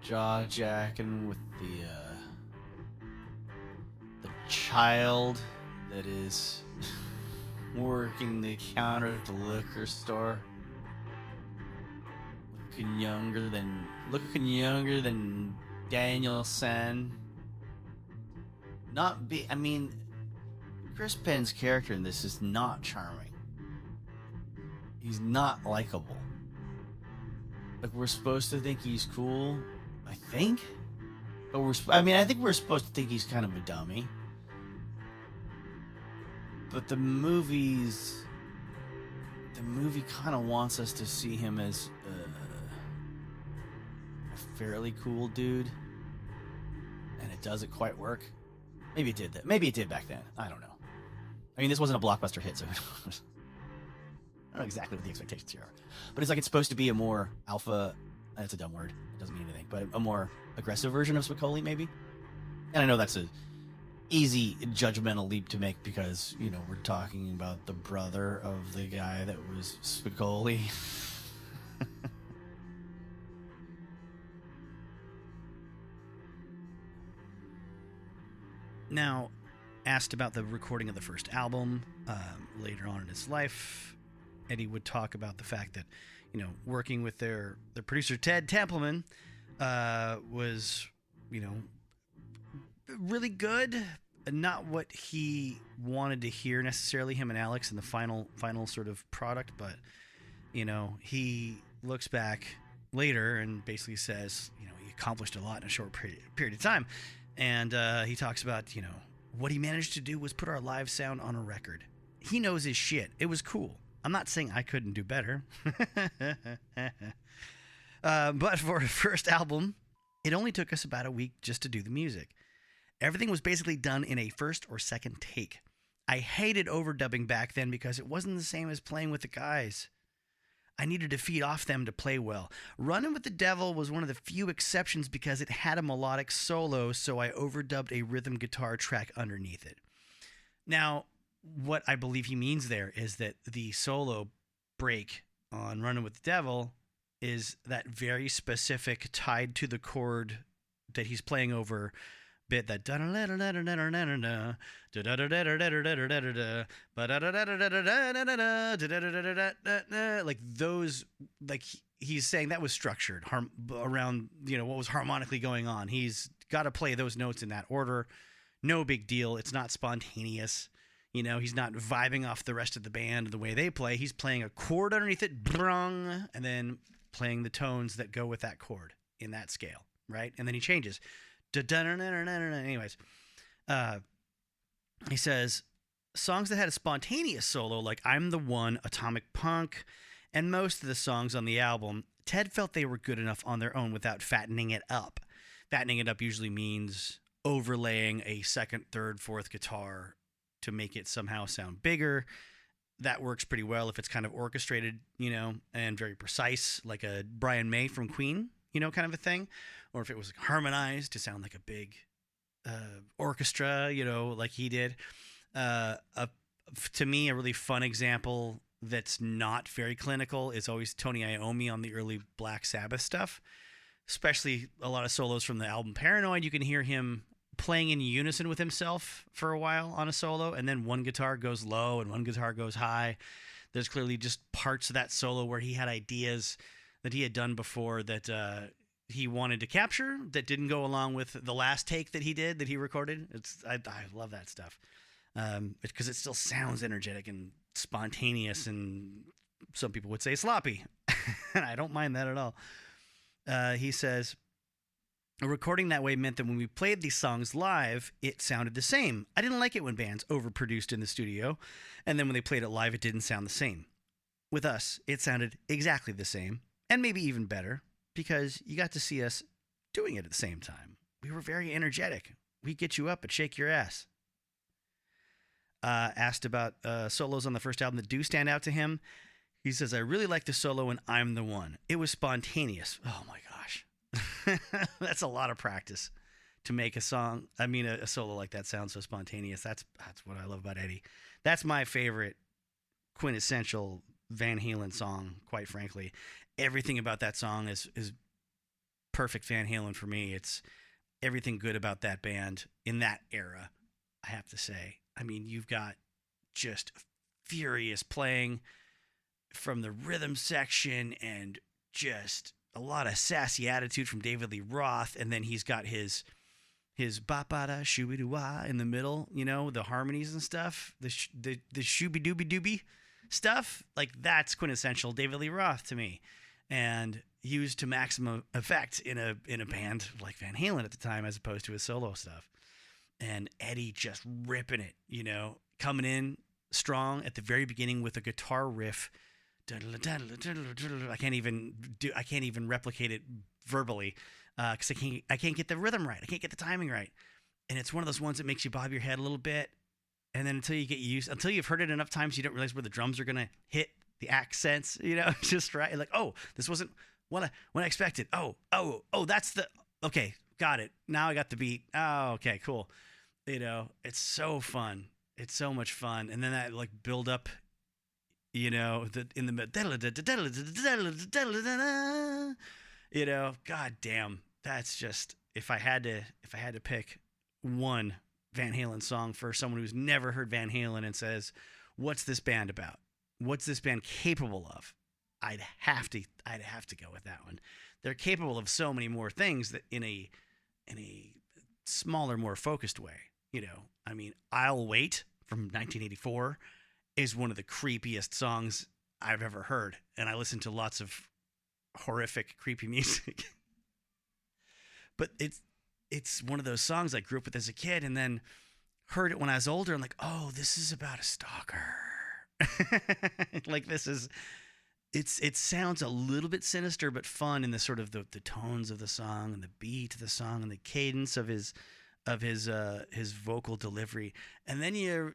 A: jaw-jacking with the child that is working the counter at the liquor store, looking younger than Danielson. Chris Penn's character in this is not charming. He's not likable. Like, we're supposed to think he's cool, I think. But I think we're supposed to think he's kind of a dummy.
B: But the movie kind of wants us to see him as a fairly cool dude, and it doesn't quite work. Maybe it did that. Maybe it did back then. I don't know. I mean, this wasn't a blockbuster hit, so I don't know exactly what the expectations here are. But it's like it's supposed to be a more alpha. That's a dumb word. It doesn't mean anything. But a more aggressive version of Spicoli, maybe. And I know that's a easy judgmental leap to make because, you know, we're talking about the brother of the guy that was Spicoli.
A: Now, asked about the recording of the first album later on in his life, Eddie would talk about the fact that, you know, working with their producer Ted Templeman was, you know, really good. Not what he wanted to hear necessarily, him and Alex, in the final sort of product, but, you know, he looks back later and basically says, you know, he accomplished a lot in a short period of time. And he talks about, you know, what he managed to do was put our live sound on a record. He knows his shit. It was cool. I'm not saying I couldn't do better. But for a first album, it only took us about a week just to do the music. Everything was basically done in a first or second take. I hated overdubbing back then because it wasn't the same as playing with the guys. I needed to feed off them to play well. Runnin' with the Devil was one of the few exceptions because it had a melodic solo, so I overdubbed a rhythm guitar track underneath it. Now, what I believe he means there is that the solo break on Runnin' with the Devil is that very specific, tied to the chord that he's playing over bit, that like those, like he's saying that was structured around, you know, what was harmonically going on. He's got to play those notes in that order. No big deal. It's not spontaneous. You know, he's not vibing off the rest of the band the way they play. He's playing a chord underneath it, and then playing the tones that go with that chord in that scale, right? And then he changes. Anyways, he says, songs that had a spontaneous solo, like I'm the One, Atomic Punk, and most of the songs on the album, Ted felt they were good enough on their own without fattening it up. Fattening it up usually means overlaying a second, third, fourth guitar to make it somehow sound bigger. That works pretty well if it's kind of orchestrated, you know, and very precise, like a Brian May from Queen, you know, kind of a thing. Or if it was harmonized to sound like a big orchestra, you know, like he did. To me, a really fun example that's not very clinical is always Tony Iommi on the early Black Sabbath stuff, especially a lot of solos from the album Paranoid. You can hear him playing in unison with himself for a while on a solo, and then one guitar goes low and one guitar goes high. There's clearly just parts of that solo where he had ideas that he had done before that he wanted to capture that didn't go along with the last take that he recorded. I love that stuff because it still sounds energetic and spontaneous, and some people would say sloppy. And I don't mind that at all. He says, recording that way meant that when we played these songs live, it sounded the same. I didn't like it when bands overproduced in the studio, and then when they played it live, it didn't sound the same. With us, it sounded exactly the same, and maybe even better, because you got to see us doing it at the same time. We were very energetic. We get you up and shake your ass. Asked about solos on the first album that do stand out to him. He says, I really like the solo in I'm the One. It was spontaneous. Oh my gosh. That's a lot of practice to make a song. I mean, a solo like that sounds so spontaneous. That's what I love about Eddie. That's my favorite quintessential Van Halen song, quite frankly. Everything about that song is perfect Van Halen for me. It's everything good about that band in that era, I have to say. I mean, you've got just furious playing from the rhythm section and just a lot of sassy attitude from David Lee Roth, and then he's got his ba-ba-da shooby-doo-wah in the middle, you know, the harmonies and stuff, the shooby-dooby-dooby stuff. Like, that's quintessential David Lee Roth to me, and used to maximum effect in a band like Van Halen at the time, as opposed to his solo stuff. And Eddie just ripping it, you know, coming in strong at the very beginning with a guitar riff. I can't even replicate it verbally because I can't get the rhythm right. I can't get the timing right. And it's one of those ones that makes you bob your head a little bit. And then until you've heard it enough times, you don't realize where the drums are going to hit the accents, just right. Like, oh, this wasn't what I expected. Oh, that's okay. Got it. Now I got the beat. Oh, okay, cool. It's so fun. It's so much fun. And then that like build up, in the god damn. That's just, if I had to pick one Van Halen song for someone who's never heard Van Halen and says, what's this band about? What's this band capable of? I'd have to go with that one. They're capable of so many more things that in a smaller, more focused way. I mean, I'll Wait from 1984 is one of the creepiest songs I've ever heard. And I listen to lots of horrific, creepy music. But it's one of those songs I grew up with as a kid and then heard it when I was older. I'm like, oh, this is about a stalker. Like it sounds a little bit sinister, but fun in the sort of the tones of the song and the beat of the song and the cadence of his vocal delivery. And then you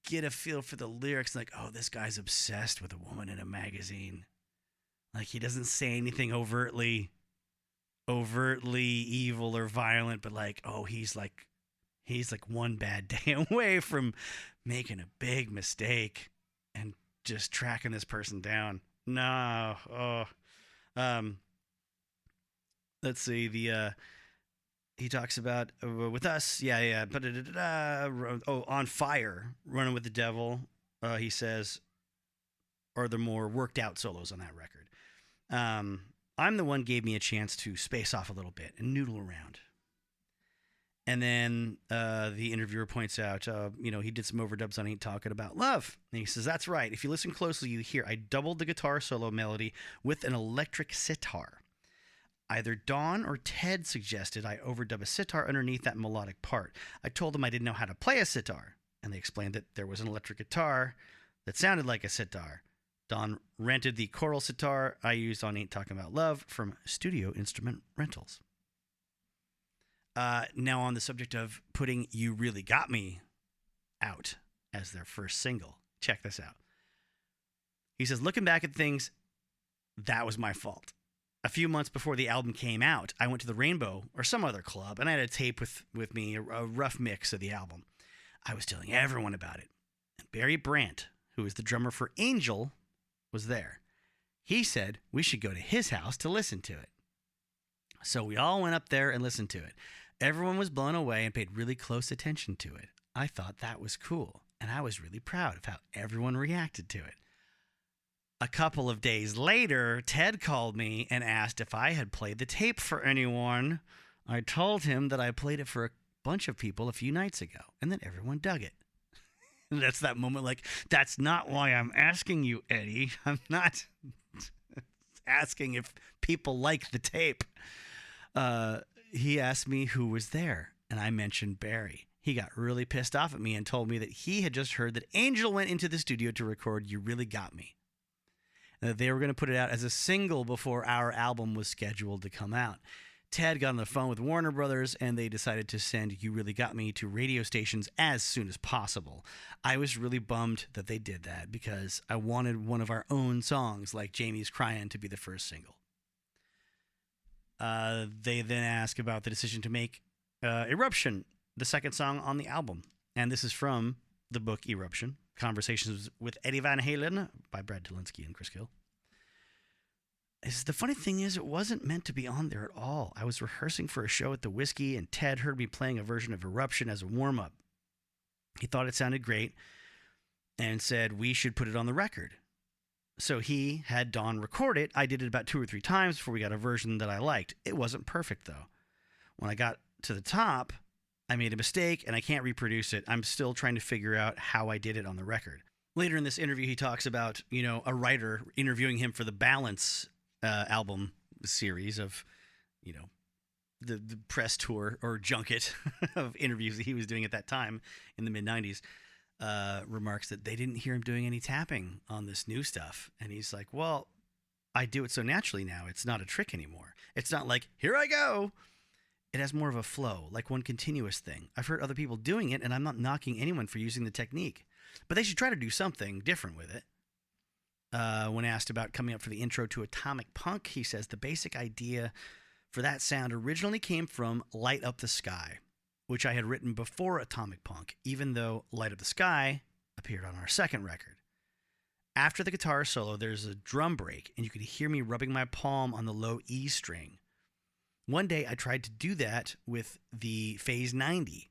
A: get a feel for the lyrics, like, oh, this guy's obsessed with a woman in a magazine. Like, he doesn't say anything overtly evil or violent, but like, oh, he's like one bad day away from making a big mistake and just tracking this person down. No. Let's see. He talks about with us. Yeah. On Fire, Running with the Devil. He says, are the more worked out solos on that record. I'm the one gave me a chance to space off a little bit and noodle around. And then the interviewer points out, he did some overdubs on Ain't Talking About Love. And he says, that's right. If you listen closely, you hear I doubled the guitar solo melody with an electric sitar. Either Don or Ted suggested I overdub a sitar underneath that melodic part. I told them I didn't know how to play a sitar, and they explained that there was an electric guitar that sounded like a sitar. Don rented the choral sitar I used on Ain't Talking About Love from Studio Instrument Rentals. Now on the subject of putting You Really Got Me out as their first single. Check this out. He says, looking back at things, that was my fault. A few months before the album came out, I went to the Rainbow or some other club, and I had a tape with me, a rough mix of the album. I was telling everyone about it. And Barry Brandt, who is the drummer for Angel, was there. He said we should go to his house to listen to it. So we all went up there and listened to it. Everyone was blown away and paid really close attention to it. I thought that was cool, and I was really proud of how everyone reacted to it. A couple of days later, Ted called me and asked if I had played the tape for anyone. I told him that I played it for a bunch of people a few nights ago, and then everyone dug it. And that's that moment like, that's not why I'm asking you, Eddie. I'm not asking if people like the tape. He asked me who was there, and I mentioned Barry. He got really pissed off at me and told me that he had just heard that Angel went into the studio to record You Really Got Me. And that they were going to put it out as a single before our album was scheduled to come out. Ted got on the phone with Warner Brothers, and they decided to send You Really Got Me to radio stations as soon as possible. I was really bummed that they did that because I wanted one of our own songs, like Jamie's Cryin', to be the first single. They then ask about the decision to make Eruption the second song on the album. And this is from the book Eruption, Conversations with Eddie Van Halen by Brad Dolinsky and Chris Gill. The funny thing is, it wasn't meant to be on there at all. I was rehearsing for a show at the Whiskey, and Ted heard me playing a version of Eruption as a warm-up. He thought it sounded great and said we should put it on the record. So he had Don record it. I did it about 2 or 3 times before we got a version that I liked. It wasn't perfect, though. When I got to the top, I made a mistake, and I can't reproduce it. I'm still trying to figure out how I did it on the record. Later in this interview, he talks about, a writer interviewing him for the Balance album series of, the press tour or junket of interviews that he was doing at that time in the mid-90s. remarks that they didn't hear him doing any tapping on this new stuff. And he's like, well, I do it so naturally now. It's not a trick anymore. It's not like, here I go. It has more of a flow, like one continuous thing. I've heard other people doing it, and I'm not knocking anyone for using the technique. But they should try to do something different with it. When asked about coming up for the intro to Atomic Punk, he says the basic idea for that sound originally came from Light Up the Sky, which I had written before Atomic Punk, even though Light Up the Sky appeared on our second record. After the guitar solo, there's a drum break, and you could hear me rubbing my palm on the low E string. One day, I tried to do that with the Phase 90.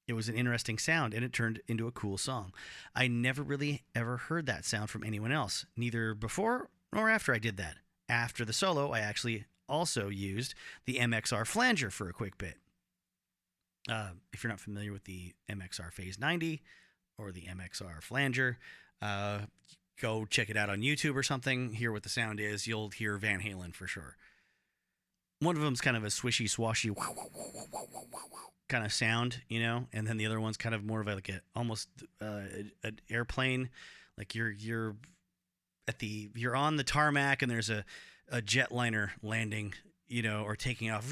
A: It was an interesting sound, and it turned into a cool song. I never really ever heard that sound from anyone else, neither before nor after I did that. After the solo, I actually also used the MXR flanger for a quick bit. If you're not familiar with the MXR Phase 90 or the MXR flanger, go check it out on YouTube or something, hear what the sound is. You'll hear Van Halen for sure. One of them's kind of a swishy, swashy kind of sound, you know, and then the other one's kind of more of like a almost an airplane, like you're on the tarmac and there's a jetliner landing, you know, or taking off,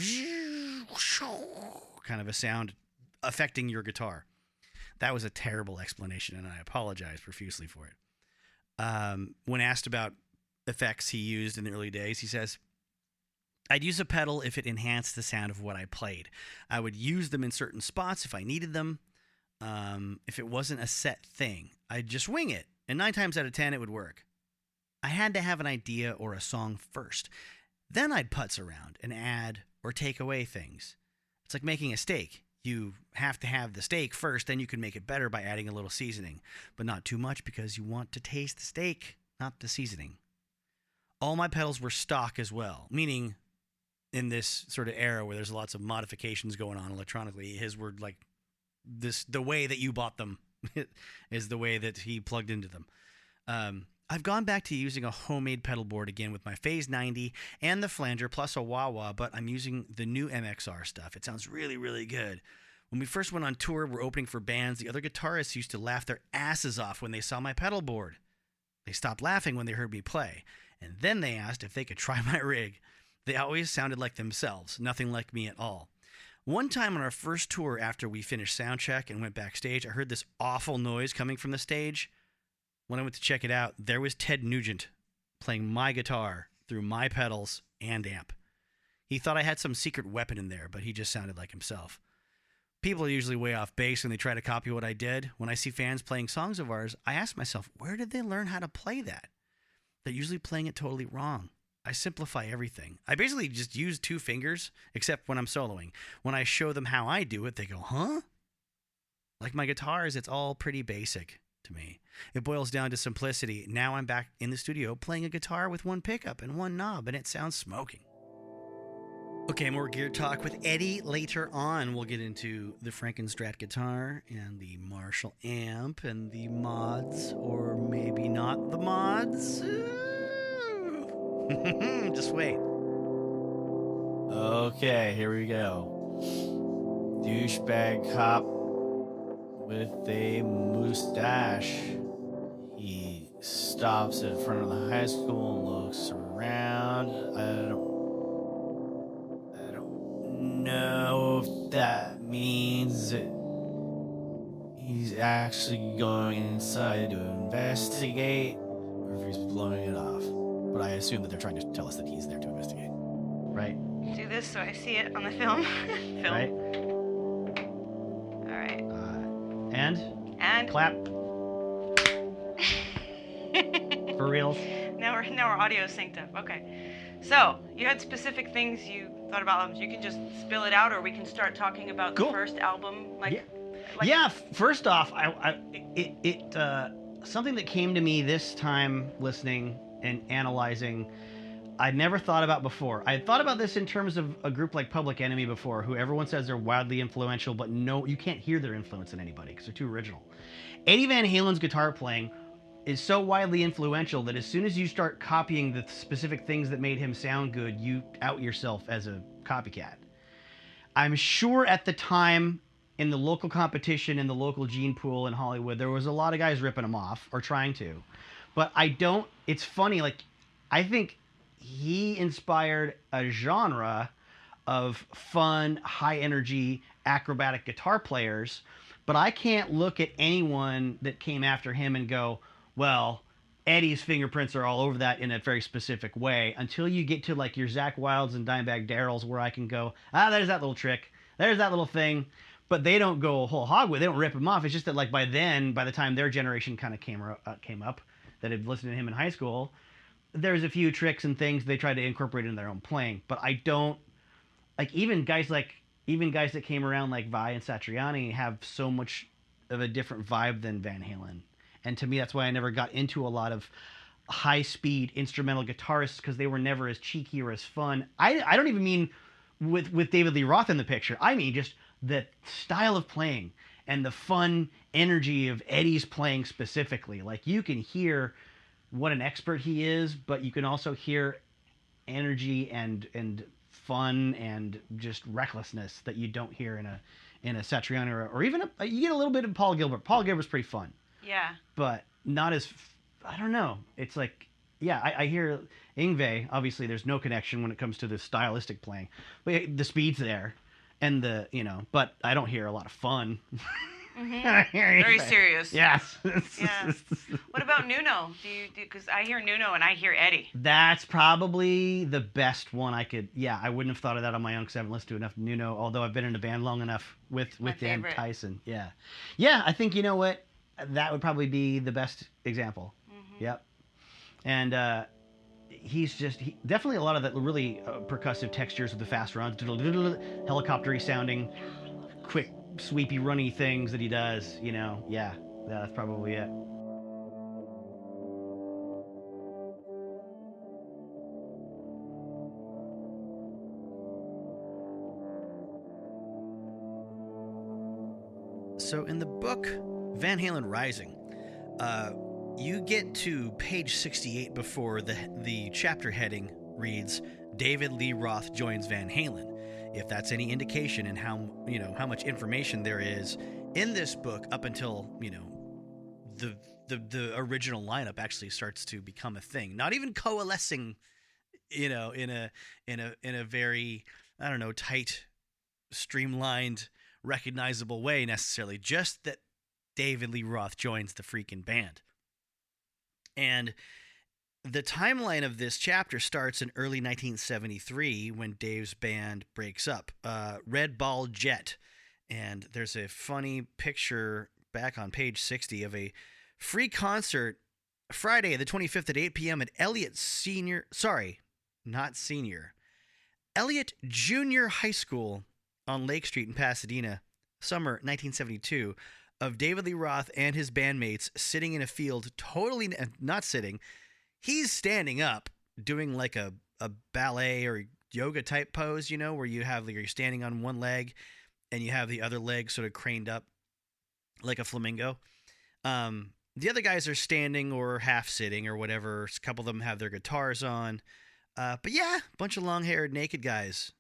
A: kind of a sound affecting your guitar. That was a terrible explanation, and I apologize profusely for it. When asked about effects he used in the early days, he says, I'd use a pedal if it enhanced the sound of what I played. I would use them in certain spots if I needed them. If it wasn't a set thing, I'd just wing it, and 9 times out of 10 it would work. I had to have an idea or a song first. Then I'd putz around and add or take away things. It's like making a steak. You have to have the steak first, then you can make it better by adding a little seasoning, but not too much because you want to taste the steak, not the seasoning. All my pedals were stock as well, meaning in this sort of era where there's lots of modifications going on electronically, his were like this, the way that you bought them is the way that he plugged into them. I've gone back to using a homemade pedal board again with my Phase 90 and the flanger plus a wah-wah, but I'm using the new MXR stuff. It sounds really, really good. When we first went on tour, we're opening for bands. The other guitarists used to laugh their asses off when they saw my pedal board. They stopped laughing when they heard me play, and then they asked if they could try my rig. They always sounded like themselves, nothing like me at all. One time on our first tour after we finished soundcheck and went backstage, I heard this awful noise coming from the stage. When I went to check it out, there was Ted Nugent playing my guitar through my pedals and amp. He thought I had some secret weapon in there, but he just sounded like himself. People are usually way off base when they try to copy what I did. When I see fans playing songs of ours, I ask myself, where did they learn how to play that? They're usually playing it totally wrong. I simplify everything. I basically just use 2 fingers, except when I'm soloing. When I show them how I do it, they go, huh? Like my guitars, it's all pretty basic to me. It boils down to simplicity. Now I'm back in the studio playing a guitar with 1 pickup and 1 knob, and it sounds smoking. Okay, more gear talk with Eddie later on. We'll get into the Frankenstrat guitar and the Marshall amp and the mods, or maybe not the mods. Just wait.
B: Okay, here we go. Douchebag cop with a mustache. He stops in front of the high school, looks around. I don't know if that means that he's actually going inside to investigate or if he's blowing it off. But I assume that they're trying to tell us that he's there to investigate. Right?
C: Do this so I see it on the film.
A: Right?
C: All right.
A: And? Clap. For reals.
C: Now our audio is synced up. Okay. So you had specific things you thought about albums. You can just spill it out, or we can start talking about the first album.
A: First off, something that came to me this time listening and analyzing, I'd never thought about before. I had thought about this in terms of a group like Public Enemy before, who everyone says they're wildly influential, but no, you can't hear their influence in anybody because they're too original. Eddie Van Halen's guitar playing is so widely influential that as soon as you start copying the specific things that made him sound good, you out yourself as a copycat. I'm sure at the time in the local competition in the local gene pool in Hollywood, there was a lot of guys ripping him off or trying to. But I don't. It's funny. Like, I think he inspired a genre of fun, high energy, acrobatic guitar players. But I can't look at anyone that came after him and go, well, Eddie's fingerprints are all over that in a very specific way, until you get to like your Zach Wilds and Dimebag Darrells, where I can go, there's that little trick, there's that little thing. But they don't go whole hog with it. They don't rip him off. It's just that like by the time their generation kind of came up, that had listened to him in high school, there's a few tricks and things they tried to incorporate in their own playing. But I don't like even guys that came around like Vi and Satriani have so much of a different vibe than Van Halen. And to me, that's why I never got into a lot of high-speed instrumental guitarists, because they were never as cheeky or as fun. I don't even mean with David Lee Roth in the picture. I mean just the style of playing and the fun energy of Eddie's playing specifically. Like, you can hear what an expert he is, but you can also hear energy and fun and just recklessness that you don't hear in a Satriani or even you get a little bit of Paul Gilbert. Paul Gilbert's pretty fun.
C: Yeah.
A: But not as, I don't know. It's like, yeah, I hear Yngwie, obviously there's no connection when it comes to the stylistic playing, but the speed's there and but I don't hear a lot of fun.
C: Mm-hmm. Very serious.
A: Yes.
C: Yeah. What about Nuno? Because I hear Nuno and I hear Eddie.
A: That's probably the best one I could. Yeah, I wouldn't have thought of that on my own because I haven't listened to enough Nuno. Although I've been in a band long enough with Dan Tyson. Yeah, I think you know what, that would probably be the best example. Mm-hmm. Yep. And he's definitely a lot of that really percussive textures with the fast runs, helicopter-y sounding, quick, sweepy, runny things that he does, yeah, that's probably it. So in the book Van Halen Rising, you get to page 68 before the chapter heading reads, David Lee Roth joins Van Halen. If that's any indication in how much information there is in this book up until, the original lineup actually starts to become a thing. Not even coalescing, in a very, I don't know, tight, streamlined, recognizable way necessarily. Just that David Lee Roth joins the freaking band. And the timeline of this chapter starts in early 1973 when Dave's band breaks up. Red Ball Jet. And there's a funny picture back on page 60 of a free concert Friday the 25th at 8 p.m. at Elliott Junior High School on Lake Street in Pasadena, summer 1972, of David Lee Roth and his bandmates sitting in a field, totally not sitting. He's standing up, doing like a ballet or yoga type pose, where you're standing on one leg and you have the other leg sort of craned up like a flamingo. The other guys are standing or half sitting or whatever. A couple of them have their guitars on. But yeah, a bunch of long-haired naked guys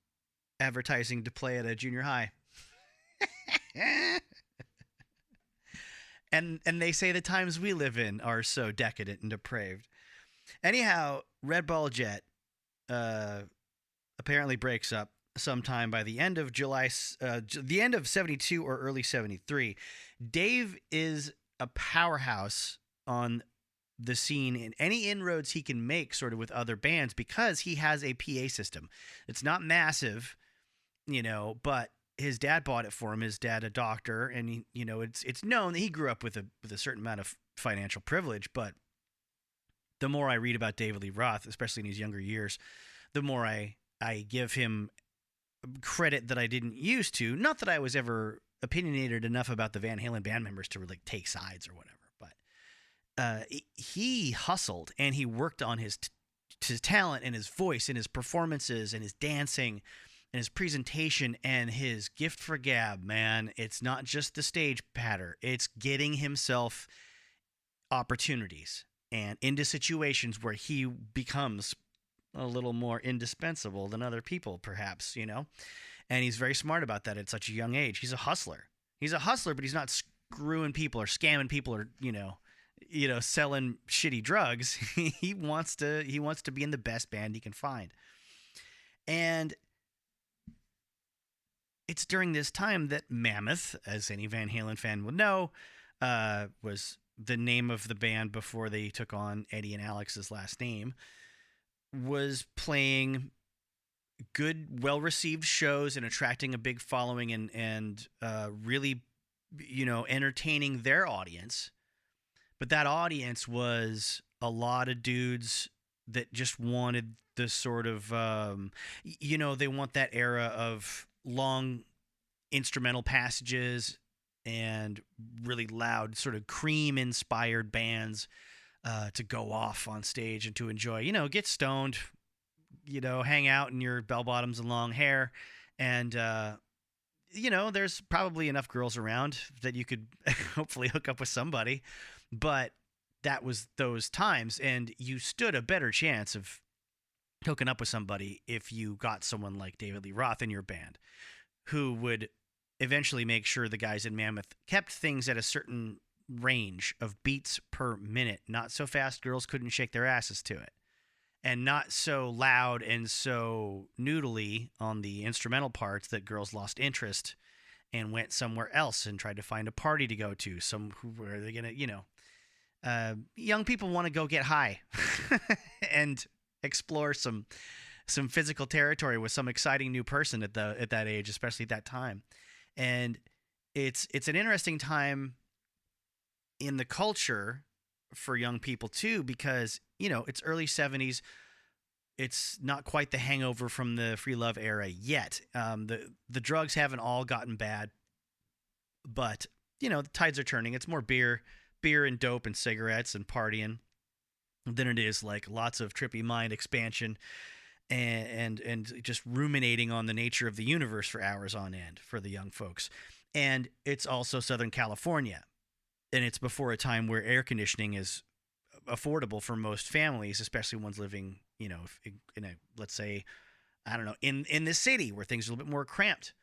A: advertising to play at a junior high. And they say the times we live in are so decadent and depraved. Anyhow, Red Ball Jet apparently breaks up sometime by the end of the end of 72 or early 73. Dave is a powerhouse on the scene in any inroads he can make sort of with other bands because he has a PA system. It's not massive, but his dad bought it for him. His dad, a doctor, and it's known that he grew up with a certain amount of financial privilege. But the more I read about David Lee Roth, especially in his younger years, the more I give him credit that I didn't used to. Not that I was ever opinionated enough about the Van Halen band members to really take sides or whatever, but he hustled and he worked on his talent and his voice and his performances and his dancing and his presentation and his gift for gab, man. It's not just the stage patter. It's getting himself opportunities and into situations where he becomes a little more indispensable than other people, perhaps, And he's very smart about that at such a young age. He's a hustler. He's a hustler, but he's not screwing people or scamming people or, selling shitty drugs. He wants to be in the best band he can find. And it's during this time that Mammoth, as any Van Halen fan would know, was the name of the band before they took on Eddie and Alex's last name, was playing good, well-received shows and attracting a big following and really, entertaining their audience. But that audience was a lot of dudes that just wanted the sort of, they want that era of long instrumental passages and really loud sort of Cream-inspired bands to go off on stage and to enjoy, get stoned, hang out in your bell-bottoms and long hair. And, there's probably enough girls around that you could hopefully hook up with somebody. But that was those times, and you stood a better chance of hooking up with somebody if you got someone like David Lee Roth in your band, who would eventually make sure the guys in Mammoth kept things at a certain range of beats per minute, not so fast girls couldn't shake their asses to it, and not so loud and so noodly on the instrumental parts that girls lost interest and went somewhere else and tried to find a party to go to. Where they're gonna, young people want to go get high and explore some physical territory with some exciting new person at that age, especially at that time. And it's an interesting time in the culture for young people too, because it's early 70s. It's not quite the hangover from the free love era yet. The drugs haven't all gotten bad, but the tides are turning. It's more beer and dope and cigarettes and partying than it is like lots of trippy mind expansion and just ruminating on the nature of the universe for hours on end for the young folks. And it's also Southern California, and it's before a time where air conditioning is affordable for most families, especially ones living, in a, let's say, I don't know, in the city where things are a little bit more cramped.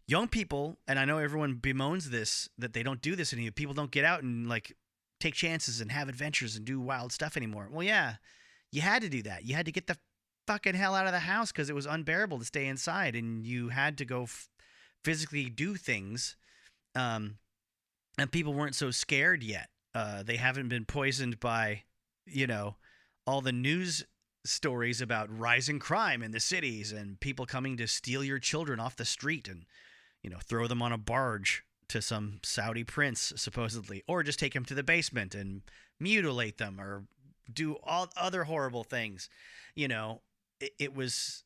A: Young people, and I know everyone bemoans this, that they don't do this anymore. People don't get out and like take chances and have adventures and do wild stuff anymore. Well, yeah, you had to do that. You had to get the fucking hell out of the house because it was unbearable to stay inside, and you had to go physically do things. And people weren't so scared yet. They haven't been poisoned by, all the news stories about rising crime in the cities and people coming to steal your children off the street and, throw them on a barge to some Saudi prince, supposedly, or just take them to the basement and mutilate them or do all other horrible things. It was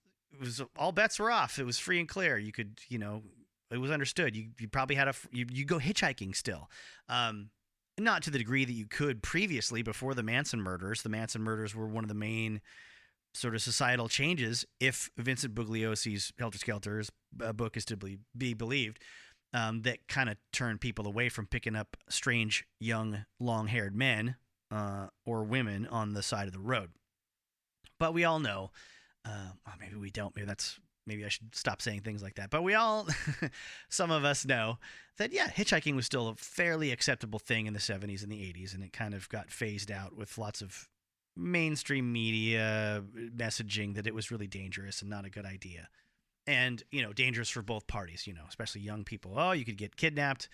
A: all bets were off. It was free and clear. You could, it was understood. You probably had you go hitchhiking still. Not to the degree that you could previously before the Manson murders. The Manson murders were one of the main sort of societal changes, if Vincent Bugliosi's Helter Skelter's book is to be believed, that kind of turned people away from picking up strange, young, long-haired men or women on the side of the road. But we all know, maybe we don't, maybe I should stop saying things like that. But we all, some of us know that, yeah, hitchhiking was still a fairly acceptable thing in the 70s and the 80s, and it kind of got phased out with lots of mainstream media messaging that it was really dangerous and not a good idea. And, dangerous for both parties, especially young people. Oh, you could get kidnapped.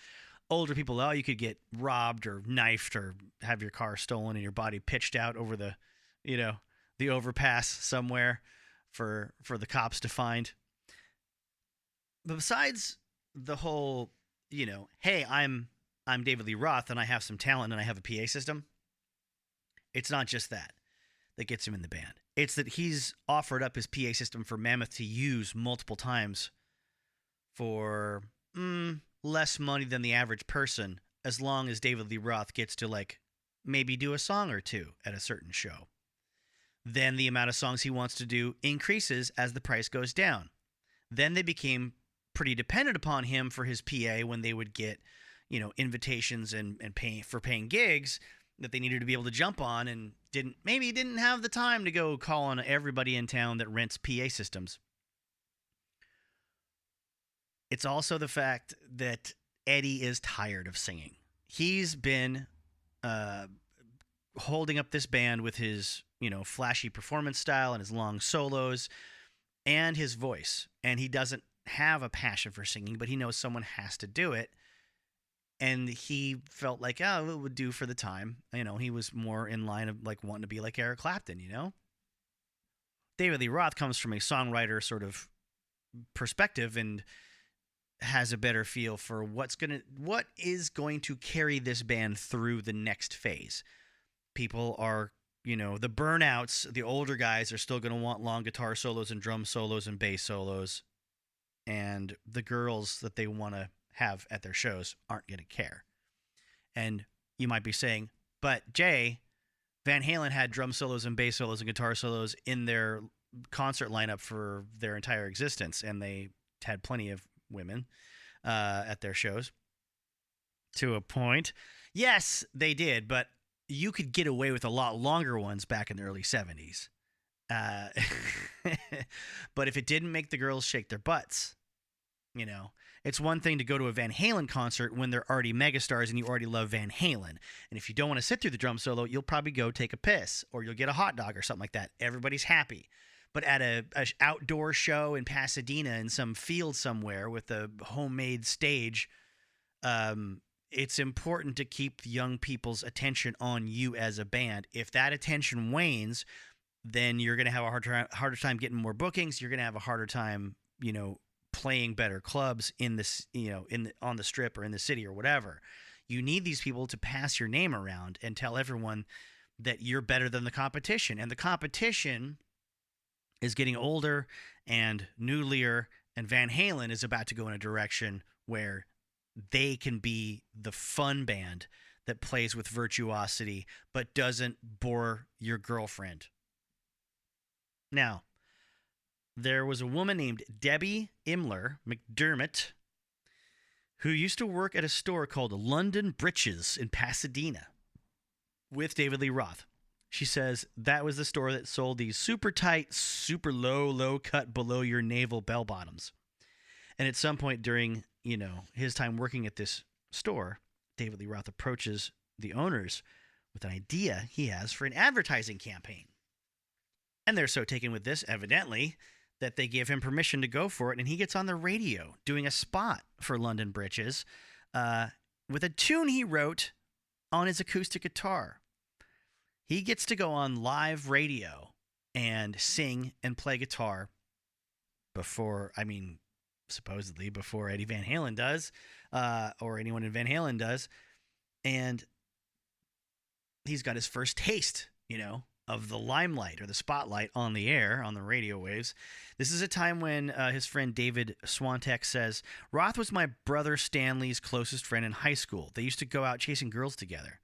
A: Older people, oh, you could get robbed or knifed or have your car stolen and your body pitched out over the, the overpass somewhere for the cops to find. But besides the whole, hey, I'm David Lee Roth and I have some talent and I have a PA system, it's not just that gets him in the band. It's that he's offered up his PA system for Mammoth to use multiple times for less money than the average person, as long as David Lee Roth gets to maybe do a song or two at a certain show. Then the amount of songs he wants to do increases as the price goes down. Then they became pretty dependent upon him for his PA when they would get, invitations and paying gigs that they needed to be able to jump on, and didn't have the time to go call on everybody in town that rents PA systems. It's also the fact that Eddie is tired of singing. He's been holding up this band with his, flashy performance style and his long solos and his voice. And he doesn't have a passion for singing, but he knows someone has to do it. And he felt like, it would do for the time. He was more in line of like wanting to be like Eric Clapton, David Lee Roth comes from a songwriter sort of perspective and has a better feel for what is going to carry this band through the next phase. People are, the burnouts, the older guys are still going to want long guitar solos and drum solos and bass solos. And the girls that they want to have at their shows aren't going to care. And you might be saying, but Jay, Van Halen had drum solos and bass solos and guitar solos in their concert lineup for their entire existence. And they had plenty of women at their shows to a point. Yes, they did, but you could get away with a lot longer ones back in the early 70s. But if it didn't make the girls shake their butts, it's one thing to go to a Van Halen concert when they're already megastars and you already love Van Halen. And if you don't want to sit through the drum solo, you'll probably go take a piss or you'll get a hot dog or something like that. Everybody's happy. But at a outdoor show in Pasadena in some field somewhere with a homemade stage, it's important to keep young people's attention on you as a band. If that attention wanes, then you're going to have a harder time getting more bookings. You're going to have a harder time, playing better clubs in this, on the strip or in the city or whatever. You need these people to pass your name around and tell everyone that you're better than the competition. And the competition is getting older and newlier, and Van Halen is about to go in a direction where they can be the fun band that plays with virtuosity but doesn't bore your girlfriend. Now, there was a woman named Debbie Imler McDermott who used to work at a store called London Breeches in Pasadena with David Lee Roth. She says that was the store that sold these super tight, super low cut below your navel bell bottoms. And at some point during, his time working at this store, David Lee Roth approaches the owners with an idea he has for an advertising campaign. And they're so taken with this, evidently, that they give him permission to go for it. And he gets on the radio doing a spot for London Breeches with a tune he wrote on his acoustic guitar. He gets to go on live radio and sing and play guitar supposedly before Eddie Van Halen does, or anyone in Van Halen does. And he's got his first taste, of the limelight or the spotlight on the air, on the radio waves. This is a time when his friend David Swantek says, Roth was my brother Stanley's closest friend in high school. They used to go out chasing girls together.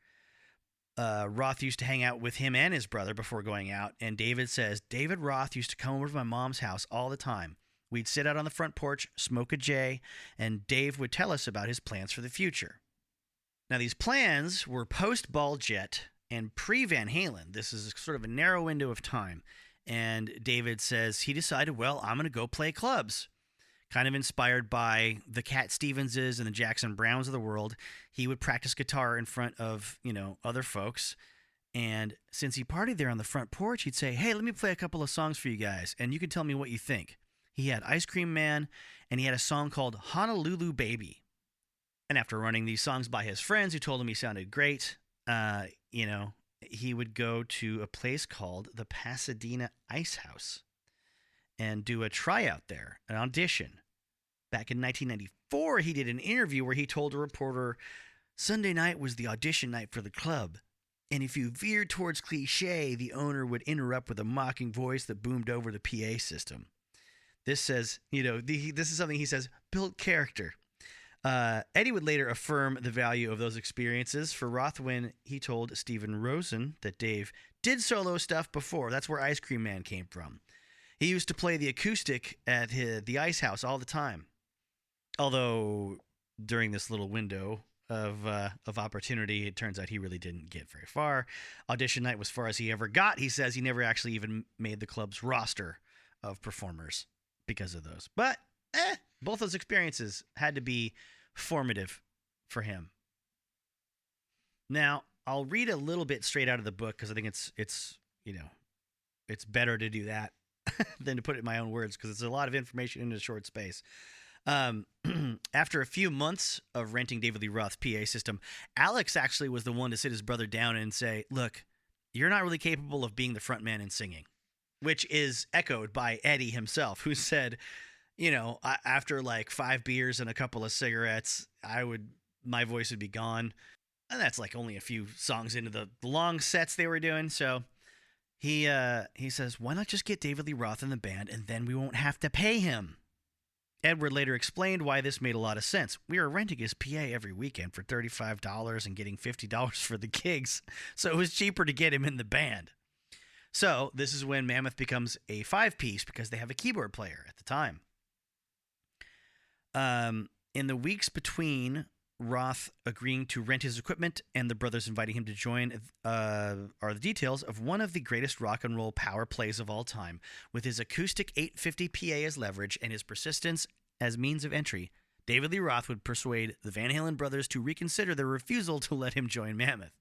A: Roth used to hang out with him and his brother before going out, and David says, David Roth used to come over to my mom's house all the time. We'd sit out on the front porch, smoke a J, and Dave would tell us about his plans for the future. Now, these plans were post-Ball Jet and pre-Van Halen. This is sort of a narrow window of time, and David says he decided, well, I'm going to go play clubs. Kind of inspired by the Cat Stevenses and the Jackson Browns of the world, he would practice guitar in front of, other folks. And since he partied there on the front porch, he'd say, hey, let me play a couple of songs for you guys, and you can tell me what you think. He had Ice Cream Man, and he had a song called Honolulu Baby. And after running these songs by his friends who told him he sounded great, he would go to a place called the Pasadena Ice House and do a tryout there, an audition. Back in 1994, he did an interview where he told a reporter, Sunday night was the audition night for the club. And if you veered towards cliche, the owner would interrupt with a mocking voice that boomed over the PA system. This says, this is something he says, built character. Eddie would later affirm the value of those experiences for Roth when he told Steven Rosen that Dave did solo stuff before. That's where Ice Cream Man came from. He used to play the acoustic at the Ice House all the time. Although during this little window of opportunity, it turns out he really didn't get very far. Audition night was far as he ever got. He says he never actually even made the club's roster of performers because of those. But both those experiences had to be formative for him. Now, I'll read a little bit straight out of the book because I think it's better to do that than to put it in my own words because it's a lot of information in a short space. After a few months of renting David Lee Roth's PA system, Alex actually was the one to sit his brother down and say, look, you're not really capable of being the front man and singing, which is echoed by Eddie himself, who said, after like 5 beers and a couple of cigarettes, my voice would be gone. And that's like only a few songs into the long sets they were doing. So he says, why not just get David Lee Roth in the band and then we won't have to pay him? Edward later explained why this made a lot of sense. We were renting his PA every weekend for $35 and getting $50 for the gigs, so it was cheaper to get him in the band. So this is when Mammoth becomes a 5-piece because they have a keyboard player at the time. In the weeks between Roth agreeing to rent his equipment and the brothers inviting him to join are the details of one of the greatest rock and roll power plays of all time. With his acoustic 850 PA as leverage and his persistence as means of entry, David Lee Roth would persuade the Van Halen brothers to reconsider their refusal to let him join Mammoth.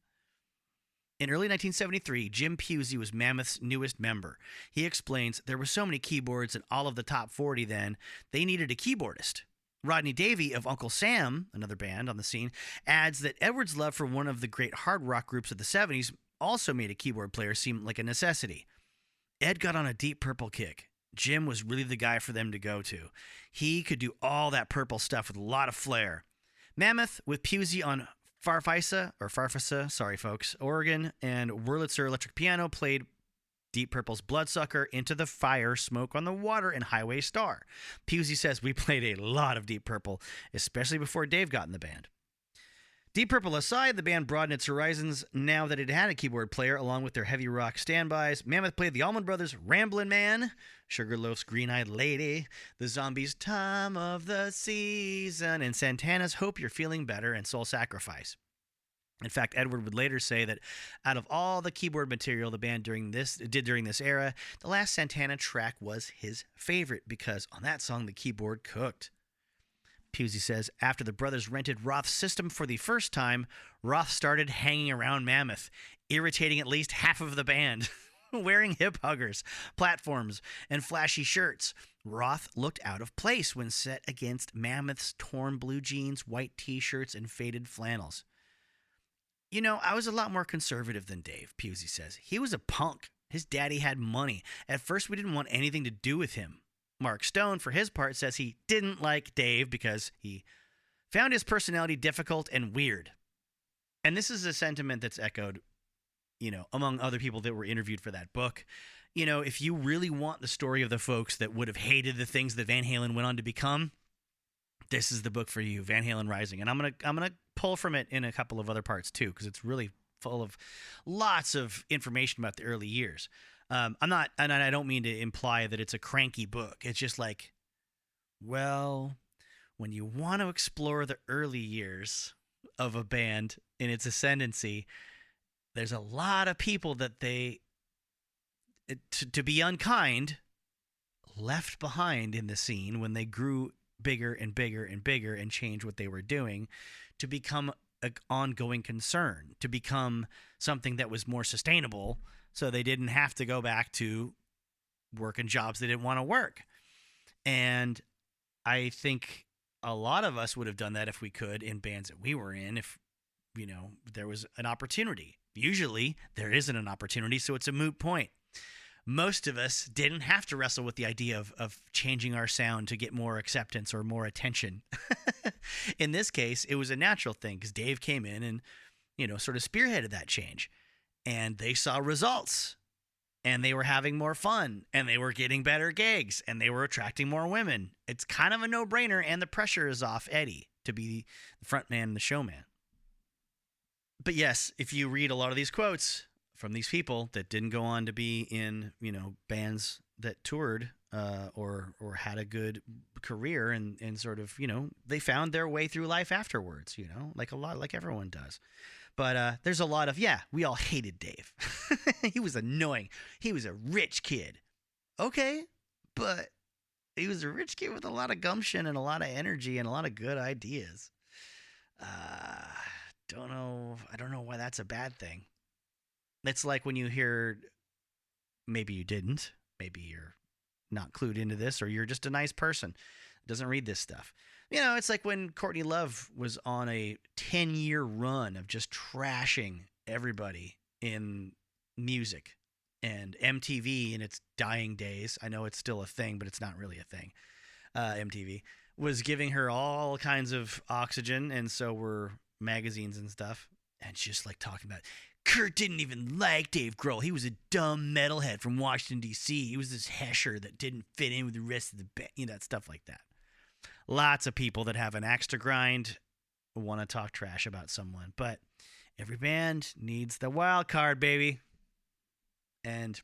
A: In early 1973, Jim Pusey was Mammoth's newest member. He explains, there were so many keyboards in all of the top 40 then, they needed a keyboardist. Rodney Davey of Uncle Sam, another band on the scene, adds that Edward's love for one of the great hard rock groups of the 70s also made a keyboard player seem like a necessity. Ed got on a Deep Purple kick. Jim was really the guy for them to go to. He could do all that Purple stuff with a lot of flair. Mammoth, with Pusey on Farfisa, sorry folks, organ, and Wurlitzer electric piano, played Deep Purple's Bloodsucker, Into the Fire, Smoke on the Water, and Highway Star. Pusey says we played a lot of Deep Purple, especially before Dave got in the band. Deep Purple aside, the band broadened its horizons now that it had a keyboard player along with their heavy rock standbys. Mammoth played the Allman Brothers' Ramblin' Man, Sugarloaf's Green-Eyed Lady, the Zombies' Time of the Season, and Santana's Hope You're Feeling Better and Soul Sacrifice. In fact, Edward would later say that out of all the keyboard material the band during this era, the last Santana track was his favorite because on that song the keyboard cooked. Pusey says, after the brothers rented Roth's system for the first time, Roth started hanging around Mammoth, irritating at least half of the band, wearing hip huggers, platforms, and flashy shirts. Roth looked out of place when set against Mammoth's torn blue jeans, white t-shirts, and faded flannels. I was a lot more conservative than Dave, Pusey says. He was a punk. His daddy had money. At first, we didn't want anything to do with him. Mark Stone, for his part, says he didn't like Dave because he found his personality difficult and weird. And this is a sentiment that's echoed, among other people that were interviewed for that book. If you really want the story of the folks that would have hated the things that Van Halen went on to become, this is the book for you, Van Halen Rising. And I'm gonna pull from it in a couple of other parts too, because it's really full of lots of information about the early years. I don't mean to imply that it's a cranky book. It's just like, well, when you want to explore the early years of a band in its ascendancy, there's a lot of people that to be unkind, left behind in the scene when they grew bigger and bigger and bigger and change what they were doing to become an ongoing concern, to become something that was more sustainable so they didn't have to go back to working jobs they didn't want to work. And I think a lot of us would have done that if we could in bands that we were in, if, there was an opportunity. Usually there isn't an opportunity, so it's a moot point. Most of us didn't have to wrestle with the idea of changing our sound to get more acceptance or more attention. In this case, it was a natural thing because Dave came in and, sort of spearheaded that change. And they saw results. And they were having more fun. And they were getting better gigs. And they were attracting more women. It's kind of a no-brainer, and the pressure is off Eddie to be the front man and the showman. But yes, if you read a lot of these quotes from these people that didn't go on to be in, bands that toured or had a good career and sort of, they found their way through life afterwards, like everyone does. But there's a lot of, we all hated Dave. He was annoying. He was a rich kid. Okay, but he was a rich kid with a lot of gumption and a lot of energy and a lot of good ideas. Don't know. I don't know why that's a bad thing. It's like when you hear, maybe you didn't, maybe you're not clued into this, or you're just a nice person, doesn't read this stuff. It's like when Courtney Love was on a 10-year run of just trashing everybody in music, and MTV in its dying days, I know it's still a thing, but it's not really a thing. MTV was giving her all kinds of oxygen, and so were magazines and stuff. And just like talking about, Kurt didn't even like Dave Grohl. He was a dumb metalhead from Washington, D.C. He was this Hesher that didn't fit in with the rest of the band, that stuff like that. Lots of people that have an axe to grind want to talk trash about someone, but every band needs the wild card, baby. And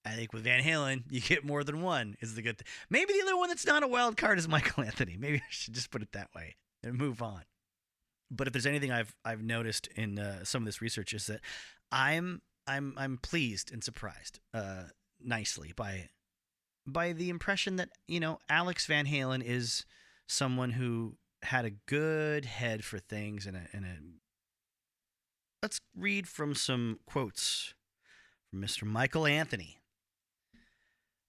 A: I think with Van Halen, you get more than one is the good thing. Maybe the other one that's not a wild card is Michael Anthony. Maybe I should just put it that way and move on. But if there's anything I've noticed in some of this research is that I'm pleased and surprised nicely by the impression that Alex Van Halen is someone who had a good head for things and a. Let's read from some quotes from Mr. Michael Anthony.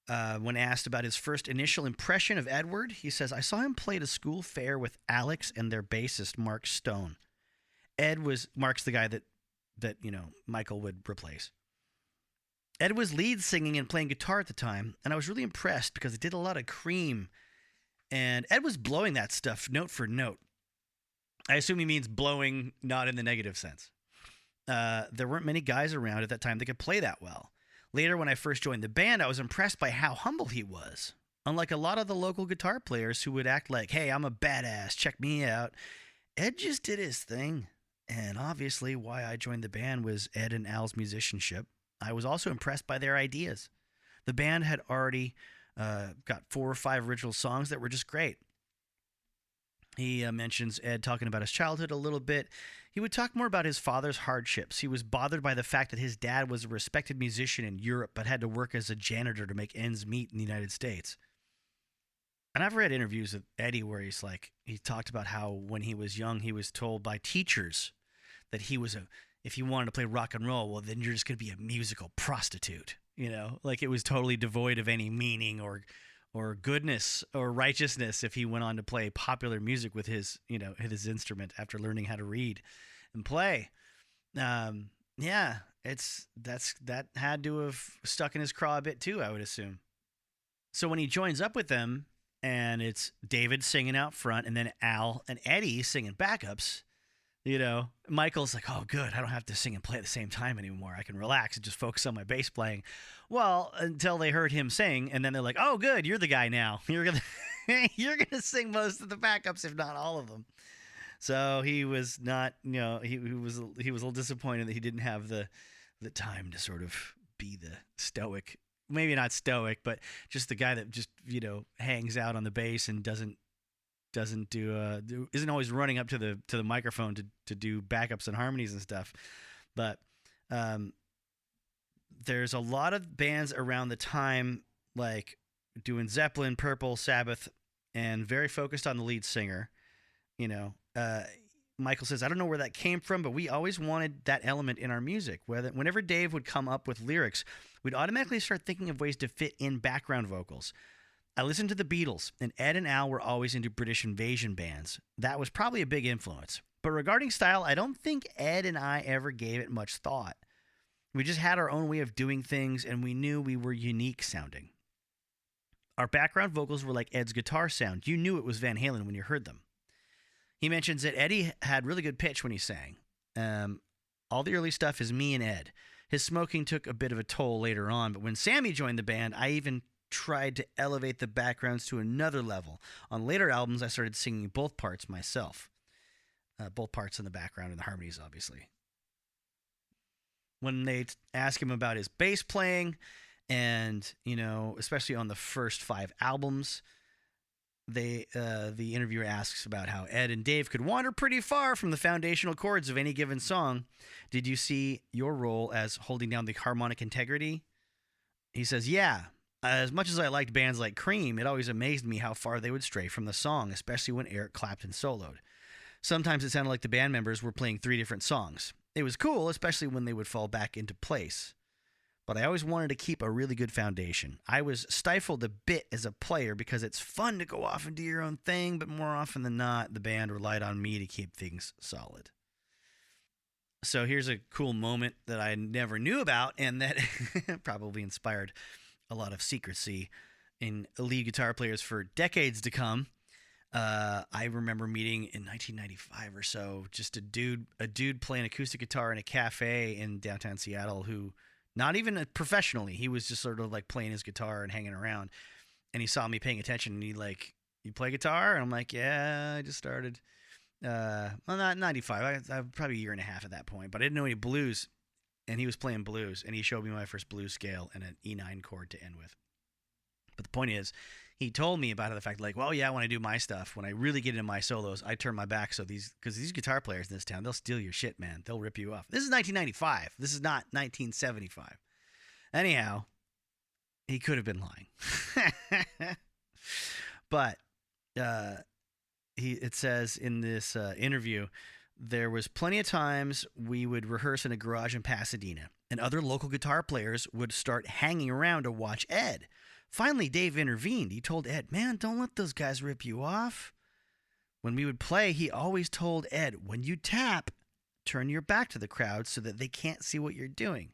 A: When asked about his first initial impression of Edward, he says, "I saw him play at a school fair with Alex and their bassist, Mark Stone. Mark's the guy that Michael would replace. Ed was lead singing and playing guitar at the time, and I was really impressed because it did a lot of Cream, and Ed was blowing that stuff note for note. I assume he means blowing not in the negative sense. There weren't many guys around at that time that could play that well. Later, when I first joined the band, I was impressed by how humble he was. Unlike a lot of the local guitar players who would act like, hey, I'm a badass, check me out, Ed just did his thing. And obviously why I joined the band was Ed and Al's musicianship. I was also impressed by their ideas. The band had already got 4 or 5 original songs that were just great." He mentions Ed talking about his childhood a little bit. He would talk more about his father's hardships. He was bothered by the fact that his dad was a respected musician in Europe but had to work as a janitor to make ends meet in the United States. And I've read interviews with Eddie where he talked about how when he was young, he was told by teachers that if he wanted to play rock and roll, well, then you're just going to be a musical prostitute. Like it was totally devoid of any meaning or goodness or righteousness if he went on to play popular music with his instrument after learning how to read and play. That had to have stuck in his craw a bit too, I would assume. So when he joins up with them and it's David singing out front and then Al and Eddie singing backups, Michael's like, oh, good. I don't have to sing and play at the same time anymore. I can relax and just focus on my bass playing. Well, until they heard him sing, and then they're like, oh, good. You're the guy now. You're gonna sing most of the backups, if not all of them. So he was not, he was a little disappointed that he didn't have the time to sort of be the stoic, maybe not stoic, but just the guy that just hangs out on the bass and isn't always running up to the microphone to do backups and harmonies and stuff. But there's a lot of bands around the time like doing Zeppelin, Purple, Sabbath, and very focused on the lead singer. Michael says, I don't know where that came from, but we always wanted that element in our music. Whenever Dave would come up with lyrics, we'd automatically start thinking of ways to fit in background vocals. I listened to the Beatles, and Ed and Al were always into British invasion bands. That was probably a big influence. But regarding style, I don't think Ed and I ever gave it much thought. We just had our own way of doing things, and we knew we were unique sounding. Our background vocals were like Ed's guitar sound. You knew it was Van Halen when you heard them. He mentions that Eddie had really good pitch when he sang. All the early stuff is me and Ed. His smoking took a bit of a toll later on, but when Sammy joined the band, I even tried to elevate the backgrounds to another level. On later albums, I started singing both parts myself. Both parts in the background and the harmonies, obviously. When they ask him about his bass playing, and, especially on the first 5 albums, the interviewer asks about how Ed and Dave could wander pretty far from the foundational chords of any given song. Did you see your role as holding down the harmonic integrity? He says, yeah. As much as I liked bands like Cream, it always amazed me how far they would stray from the song, especially when Eric clapped and soloed. Sometimes it sounded like the band members were playing 3 different songs. It was cool, especially when they would fall back into place. But I always wanted to keep a really good foundation. I was stifled a bit as a player because it's fun to go off and do your own thing, but more often than not, the band relied on me to keep things solid. So here's a cool moment that I never knew about and that probably inspired a lot of secrecy in lead guitar players for decades to come. I remember meeting in 1995 or so, just a dude playing acoustic guitar in a cafe in downtown Seattle who, not even professionally, he was just sort of like playing his guitar and hanging around. And he saw me paying attention and he like, "You play guitar?" And I'm like, "Yeah, I just started." Well, not 95. I was probably a year and a half at that point, but I didn't know any blues. And he was playing blues and he showed me my first blues scale and an E9 chord to end with. But the point is, he told me about the fact, like, well, yeah, when I do my stuff, when I really get into my solos, I turn my back because these guitar players in this town, they'll steal your shit, man. They'll rip you off. This is 1995. This is not 1975. Anyhow, he could have been lying. But it says in this interview, there was plenty of times we would rehearse in a garage in Pasadena, and other local guitar players would start hanging around to watch Ed. Finally, Dave intervened. He told Ed, "Man, don't let those guys rip you off." When we would play, he always told Ed, "When you tap, turn your back to the crowd so that they can't see what you're doing."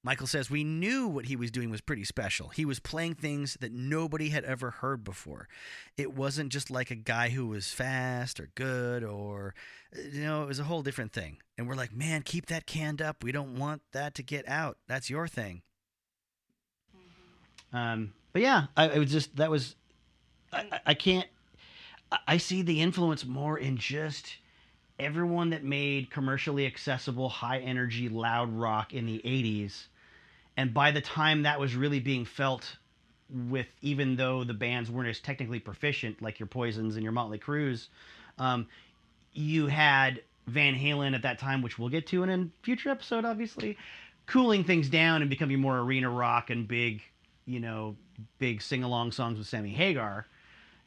A: Michael says, "We knew what he was doing was pretty special. He was playing things that nobody had ever heard before. It wasn't just like a guy who was fast or good or, it was a whole different thing." And we're like, "Man, keep that canned up. We don't want that to get out. That's your thing." But yeah, I see the influence more in just everyone that made commercially accessible, high energy, loud rock in the 80s. And by the time that was really being felt with, even though the bands weren't as technically proficient, like your Poisons and your Motley Crues, you had Van Halen at that time, which we'll get to in a future episode, obviously, cooling things down and becoming more arena rock and big sing-along songs with Sammy Hagar.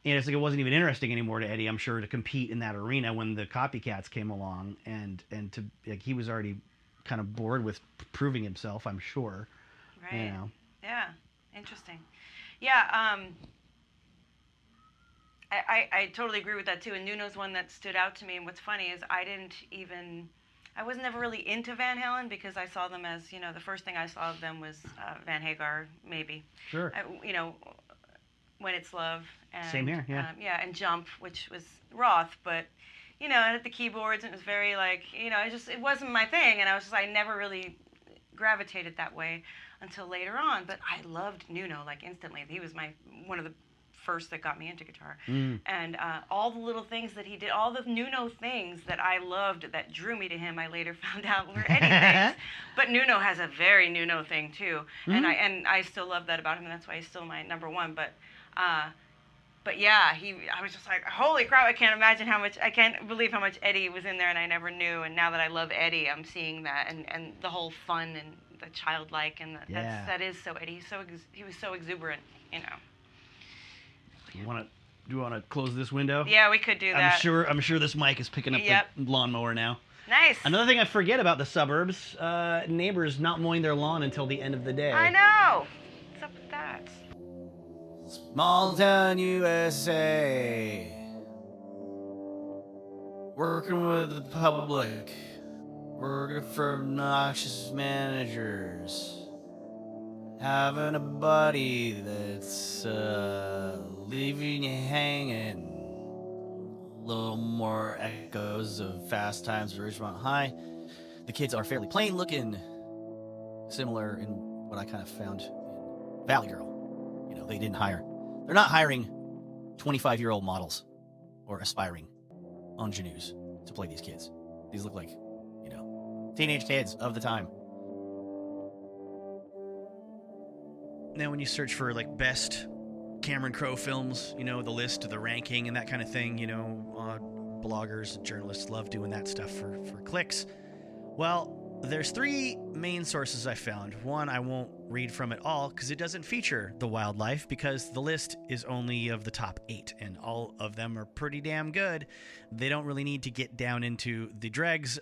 A: And it's like it wasn't even interesting anymore to Eddie, I'm sure, to compete in that arena when the copycats came along, and to like he was already kind of bored with proving himself, I'm sure.
C: Right. Yeah. Interesting. Yeah. I totally agree with that too. And Nuno's one that stood out to me. And what's funny is I was never really into Van Halen because I saw them as, the first thing I saw of them was Van Hagar, maybe.
A: Sure.
C: When It's Love. And,
A: same here, yeah.
C: And Jump, which was Roth, but, it had the keyboards and it was very like, it wasn't my thing. And I never really gravitated that way until later on. But I loved Nuno, like instantly. He was one of the first that got me into guitar. And all the little things that he did, all the Nuno things that I loved that drew me to him, I later found out were Eddie things. But Nuno has a very Nuno thing too. And I still love that about him, and that's why he's still my number one. But yeah, I was just like, holy crap, I can't believe how much Eddie was in there, and I never knew. And now that I love Eddie, I'm seeing that, and the whole fun and the childlike, and that is so Eddie. He was so exuberant,
A: Do you want to close this window?
C: Yeah, we could do that.
A: I'm sure this mic is picking up the lawnmower now.
C: Nice.
A: Another thing I forget about the suburbs, neighbors not mowing their lawn until the end of the day.
C: I know. What's up with that?
B: Small town USA. Working with the public. Working for obnoxious managers. Having a buddy that's leaving you hanging. A little more echoes of Fast Times at Ridgemont High. The kids are fairly plain looking. Similar in what I kind of found in Valley Girl. They're not hiring 25-year-old models or aspiring ingenues to play these kids. These look like, teenage kids of the time.
A: Now, when you search for like best Cameron Crowe films, the list, the ranking, and that kind of thing, bloggers, journalists love doing that stuff for clicks. Well, There's three main sources I found. One I won't read from at all because it doesn't feature the wildlife, because the list is only of the top 8 and all of them are pretty damn good. They don't really need to get down into the dregs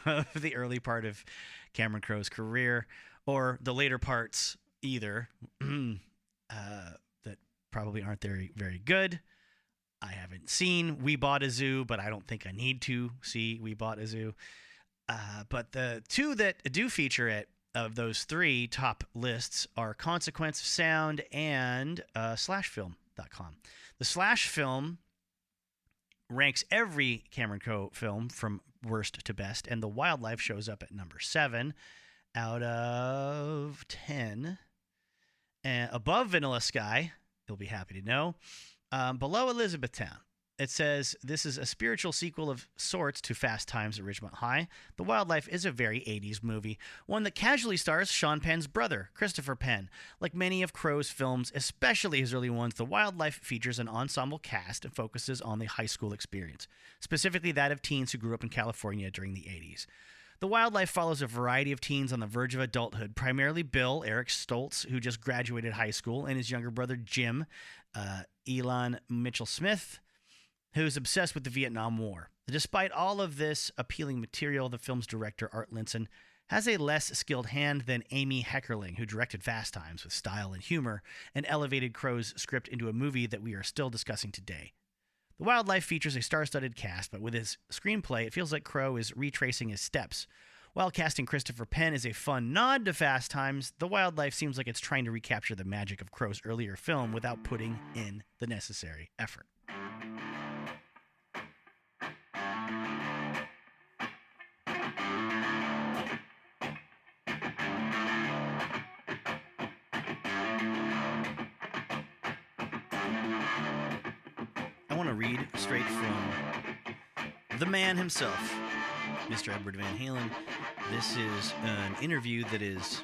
A: of the early part of Cameron Crowe's career or the later parts either, that probably aren't very, very good. I haven't seen We Bought a Zoo, but I don't think I need to see We Bought a Zoo. But the two that do feature it, of those three top lists, are Consequence of Sound and slashfilm.com. The Slash Film ranks every Cameron Crowe film from worst to best, and The Wildlife shows up at number 7 out of 10. And above Vanilla Sky, you'll be happy to know, below Elizabethtown. It says, this is a spiritual sequel of sorts to Fast Times at Ridgemont High. The Wildlife is a very 80s movie, one that casually stars Sean Penn's brother, Christopher Penn. Like many of Crowe's films, especially his early ones, The Wildlife features an ensemble cast and focuses on the high school experience, specifically that of teens who grew up in California during the 80s. The Wildlife follows a variety of teens on the verge of adulthood, primarily Bill, Eric Stoltz, who just graduated high school, and his younger brother, Jim, Elon Mitchell-Smith, who's obsessed with the Vietnam War. Despite all of this appealing material, the film's director, Art Linson, has a less skilled hand than Amy Heckerling, who directed Fast Times with style and humor and elevated Crowe's script into a movie that we are still discussing today. The Wildlife features a star-studded cast, but with his screenplay, it feels like Crowe is retracing his steps. While casting Christopher Penn is a fun nod to Fast Times, The Wildlife seems like it's trying to recapture the magic of Crowe's earlier film without putting in the necessary effort. I want to read straight from the man himself, Mr. Edward Van Halen. This is an interview that is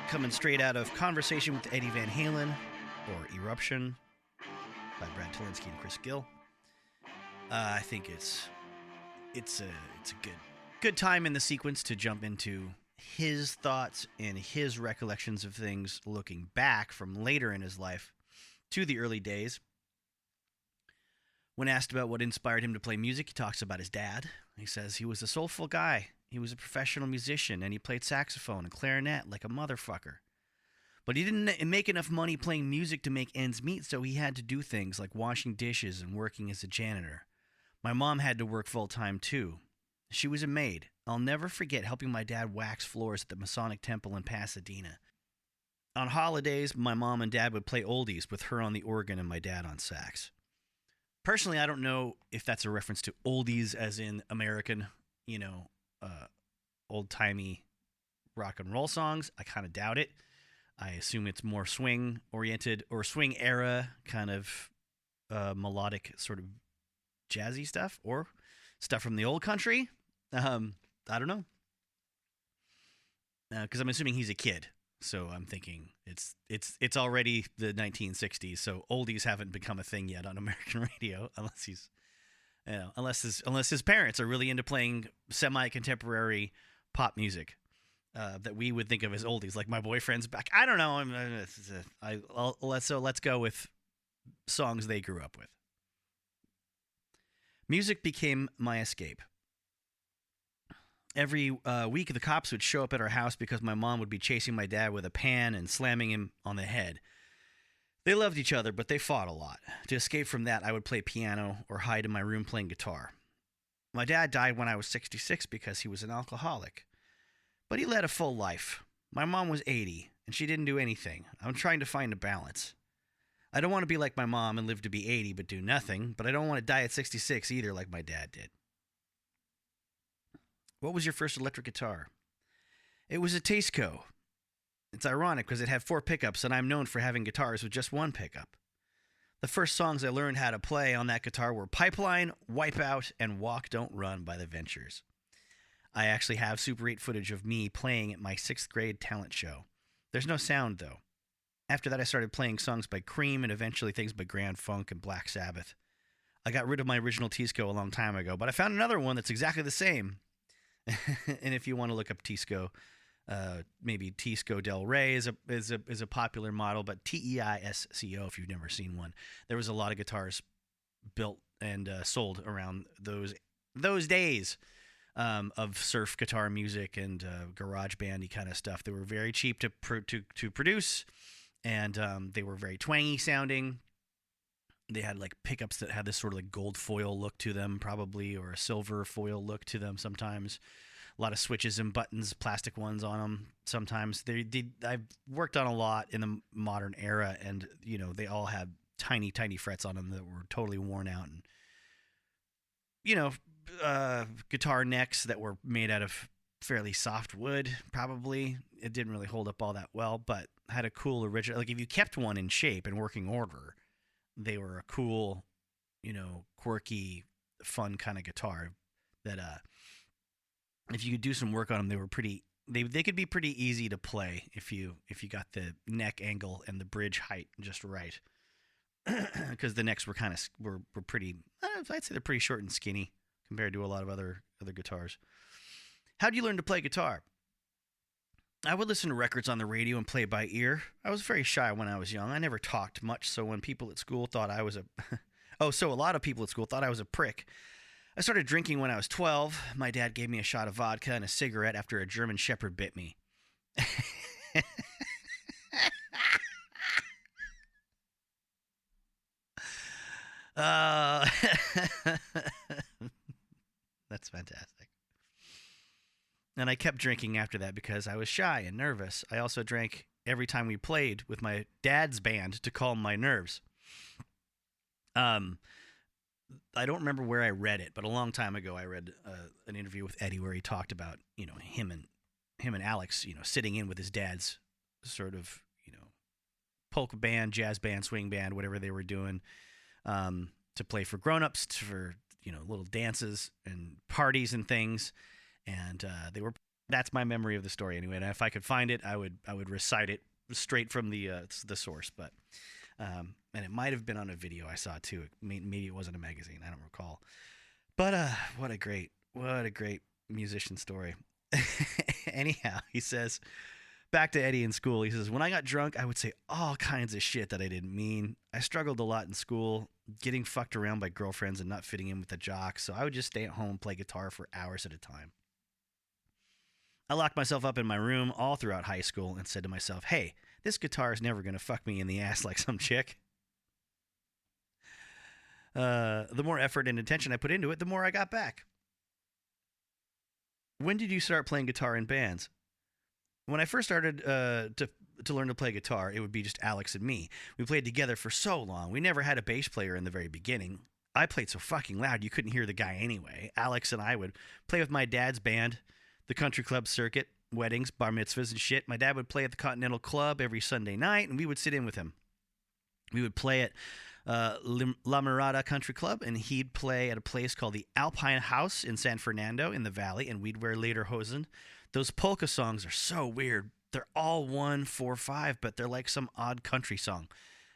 A: coming straight out of Conversation with Eddie Van Halen, or Eruption, by Brad Talinsky and Chris Gill. I think it's a good time in the sequence to jump into his thoughts and his recollections of things looking back from later in his life to the early days. When asked about what inspired him to play music, he talks about his dad. He says he was a soulful guy. He was a professional musician, and he played saxophone and clarinet like a motherfucker. But he didn't make enough money playing music to make ends meet, so he had to do things like washing dishes and working as a janitor. My mom had to work full-time, too. She was a maid. I'll never forget helping my dad wax floors at the Masonic Temple in Pasadena. On holidays, my mom and dad would play oldies with her on the organ and my dad on sax. Personally, I don't know if that's a reference to oldies as in American, old-timey rock and roll songs. I kind of doubt it. I assume it's more swing-oriented or swing-era kind of melodic sort of jazzy stuff or stuff from the old country. I don't know. Because I'm assuming he's a kid. So I'm thinking it's already the 1960s, so oldies haven't become a thing yet on American radio, unless his parents are really into playing semi-contemporary pop music that we would think of as oldies, like My Boyfriend's Back. I don't know. Let's go with songs they grew up with. Music became my escape. Every week, the cops would show up at our house because my mom would be chasing my dad with a pan and slamming him on the head. They loved each other, but they fought a lot. To escape from that, I would play piano or hide in my room playing guitar. My dad died when I was 66 because he was an alcoholic. But he led a full life. My mom was 80, and she didn't do anything. I'm trying to find a balance. I don't want to be like my mom and live to be 80 but do nothing, but I don't want to die at 66 either like my dad did. What was your first electric guitar? It was a Tasco. It's ironic because it had 4 pickups, and I'm known for having guitars with just 1 pickup. The first songs I learned how to play on that guitar were Pipeline, Wipeout, and Walk Don't Run by The Ventures. I actually have Super 8 footage of me playing at my 6th grade talent show. There's no sound, though. After that, I started playing songs by Cream and eventually things by Grand Funk and Black Sabbath. I got rid of my original Tasco a long time ago, but I found another one that's exactly the same. And if you want to look up Tisco, maybe Tisco Del Rey is a popular model, but Teisco if you've never seen one. There was a lot of guitars built and sold around those days of surf guitar music and garage bandy kind of stuff. They were very cheap to produce, and they were very twangy sounding. They had like pickups that had this sort of like gold foil look to them, probably, or a silver foil look to them sometimes. A lot of switches and buttons, plastic ones on them. Sometimes I've worked on a lot in the modern era, and they all had tiny frets on them that were totally worn out, and guitar necks that were made out of fairly soft wood. Probably it didn't really hold up all that well, but had a cool original. Like if you kept one in shape and working order, they were a cool, quirky, fun kind of guitar that if you could do some work on them, they were pretty. They could be pretty easy to play if you got the neck angle and the bridge height just right. Because the necks were were pretty. I'd say they're pretty short and skinny compared to a lot of other guitars. How'd you learn to play guitar? I would listen to records on the radio and play by ear. I was very shy when I was young. I never talked much, so when people at school thought I was a lot of people at school thought I was a prick. I started drinking when I was 12. My dad gave me a shot of vodka and a cigarette after a German Shepherd bit me. That's fantastic. And I kept drinking after that because I was shy and nervous. I also drank every time we played with my dad's band to calm my nerves. I don't remember where I read it, but a long time ago I read an interview with Eddie where he talked about, him and Alex, sitting in with his dad's sort of, polka band, jazz band, swing band, whatever they were doing, to play for grown-ups, for, little dances and parties and things. And that's my memory of the story anyway. And if I could find it, I would recite it straight from the source. But and it might have been on a video I saw too. Maybe it wasn't a magazine. I don't recall. But what a great musician story. Anyhow, he says, back to Eddie in school. He says, when I got drunk, I would say all kinds of shit that I didn't mean. I struggled a lot in school, getting fucked around by girlfriends and not fitting in with the jocks. So I would just stay at home and play guitar for hours at a time. I locked myself up in my room all throughout high school and said to myself, hey, this guitar is never going to fuck me in the ass like some chick. The more effort and attention I put into it, the more I got back. When did you start playing guitar in bands? When I first started to learn to play guitar, it would be just Alex and me. We played together for so long. We never had a bass player in the very beginning. I played so fucking loud you couldn't hear the guy anyway. Alex and I would play with my dad's band, the country club circuit, weddings, bar mitzvahs and shit. My dad would play at the Continental Club every Sunday night, and we would sit in with him. We would play at La Mirada Country Club, and he'd play at a place called the Alpine House in San Fernando in the Valley, and we'd wear lederhosen. Those polka songs are so weird. They're all 1-4-5, but they're like some odd country song.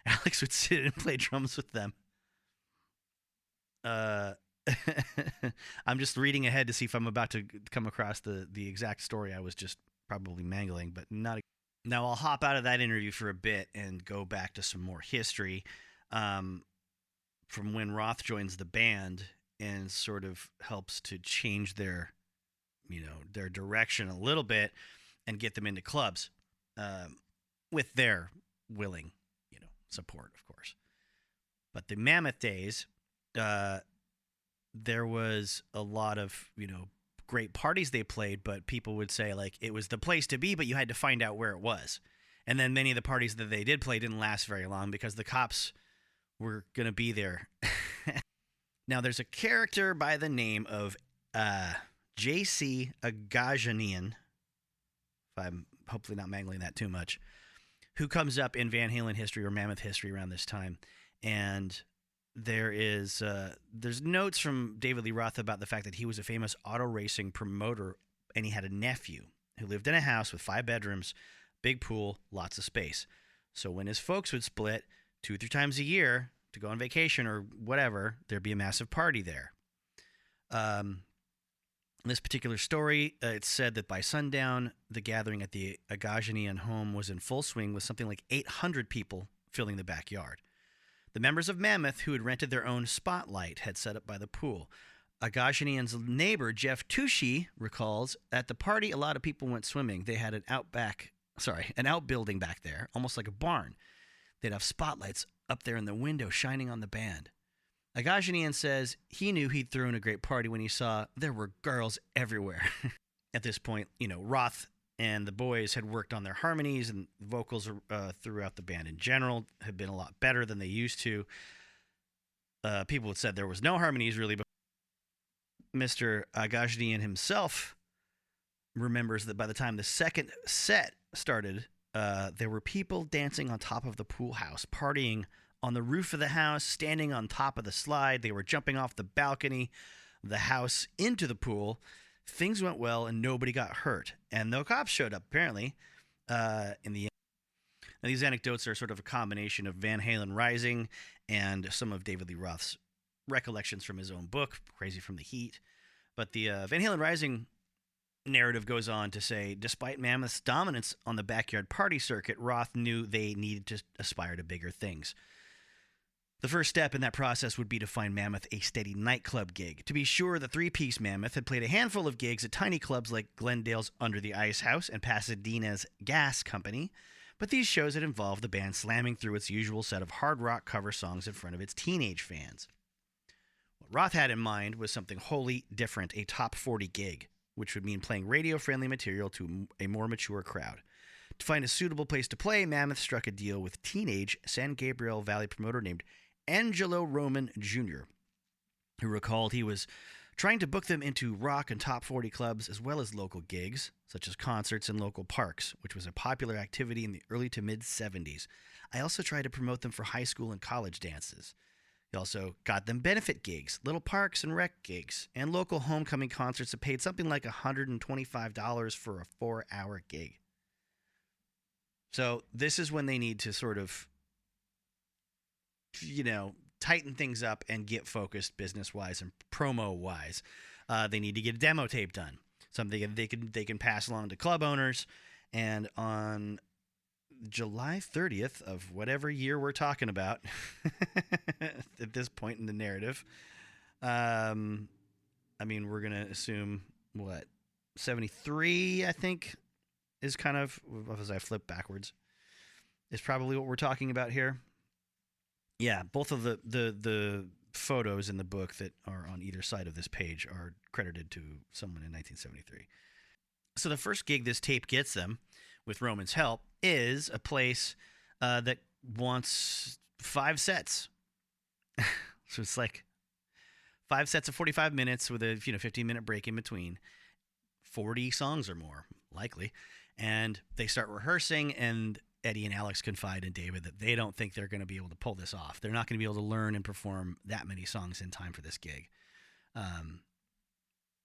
A: Alex would sit and play drums with them. I'm just reading ahead to see if I'm about to come across the exact story I was just probably mangling, but not. Now I'll hop out of that interview for a bit and go back to some more history from when Roth joins the band and sort of helps to change their direction a little bit and get them into clubs with their willing, support, of course. But the Mammoth days, there was a lot of, great parties they played, but people would say, like, it was the place to be, but you had to find out where it was. And then many of the parties that they did play didn't last very long because the cops were going to be there. Now, there's a character by the name of J.C. Agajanian, if I'm hopefully not mangling that too much, who comes up in Van Halen history or Mammoth history around this time. And there's notes from David Lee Roth about the fact that he was a famous auto racing promoter, and he had a nephew who lived in a house with 5 bedrooms, big pool, lots of space. So when his folks would split 2 or 3 times a year to go on vacation or whatever, there'd be a massive party there. In this particular story, it's said that by sundown, the gathering at the Agajanian home was in full swing with something like 800 people filling the backyard. The members of Mammoth, who had rented their own spotlight, had set up by the pool. Agajanian's neighbor, Jeff Tushy, recalls, at the party, a lot of people went swimming. They had an outbuilding back there, almost like a barn. They'd have spotlights up there in the window shining on the band. Agajanian says he knew he'd thrown a great party when he saw there were girls everywhere. At this point, Roth and the boys had worked on their harmonies, and vocals throughout the band in general had been a lot better than they used to. People had said there was no harmonies really, but Mr. Agajanian himself remembers that by the time the second set started, there were people dancing on top of the pool house, partying on the roof of the house, standing on top of the slide. They were jumping off the balcony of the house into the pool. Things went well, and nobody got hurt. And no cops showed up, apparently, in the end. Now, these anecdotes are sort of a combination of Van Halen Rising and some of David Lee Roth's recollections from his own book, Crazy from the Heat. But the Van Halen Rising narrative goes on to say, despite Mammoth's dominance on the backyard party circuit, Roth knew they needed to aspire to bigger things. The first step in that process would be to find Mammoth a steady nightclub gig. To be sure, the three-piece Mammoth had played a handful of gigs at tiny clubs like Glendale's Under the Ice House and Pasadena's Gas Company, but these shows had involved the band slamming through its usual set of hard rock cover songs in front of its teenage fans. What Roth had in mind was something wholly different, a top 40 gig, which would mean playing radio-friendly material to a more mature crowd. To find a suitable place to play, Mammoth struck a deal with teenage San Gabriel Valley promoter named Angelo Roman Jr., who recalled he was trying to book them into rock and top 40 clubs as well as local gigs, such as concerts in local parks, which was a popular activity in the early to mid-'70s. I also tried to promote them for high school and college dances. He also got them benefit gigs, little parks and rec gigs, and local homecoming concerts that paid something like $125 for a 4-hour gig. So this is when they need to sort of, tighten things up and get focused business-wise and promo-wise. They need to get a demo tape done, something they can pass along to club owners. And on July 30th of whatever year we're talking about at this point in the narrative, we're going to assume, 73, I think, is kind of, as I flip backwards, is probably what we're talking about here. Yeah, both of the photos in the book that are on either side of this page are credited to someone in 1973. So the first gig this tape gets them, with Roman's help, is a place that wants 5 sets. So it's like 5 sets of 45 minutes with a 15-minute break in between. 40 songs or more, likely. And they start rehearsing, and Eddie and Alex confide in David that they don't think they're going to be able to pull this off. They're not going to be able to learn and perform that many songs in time for this gig.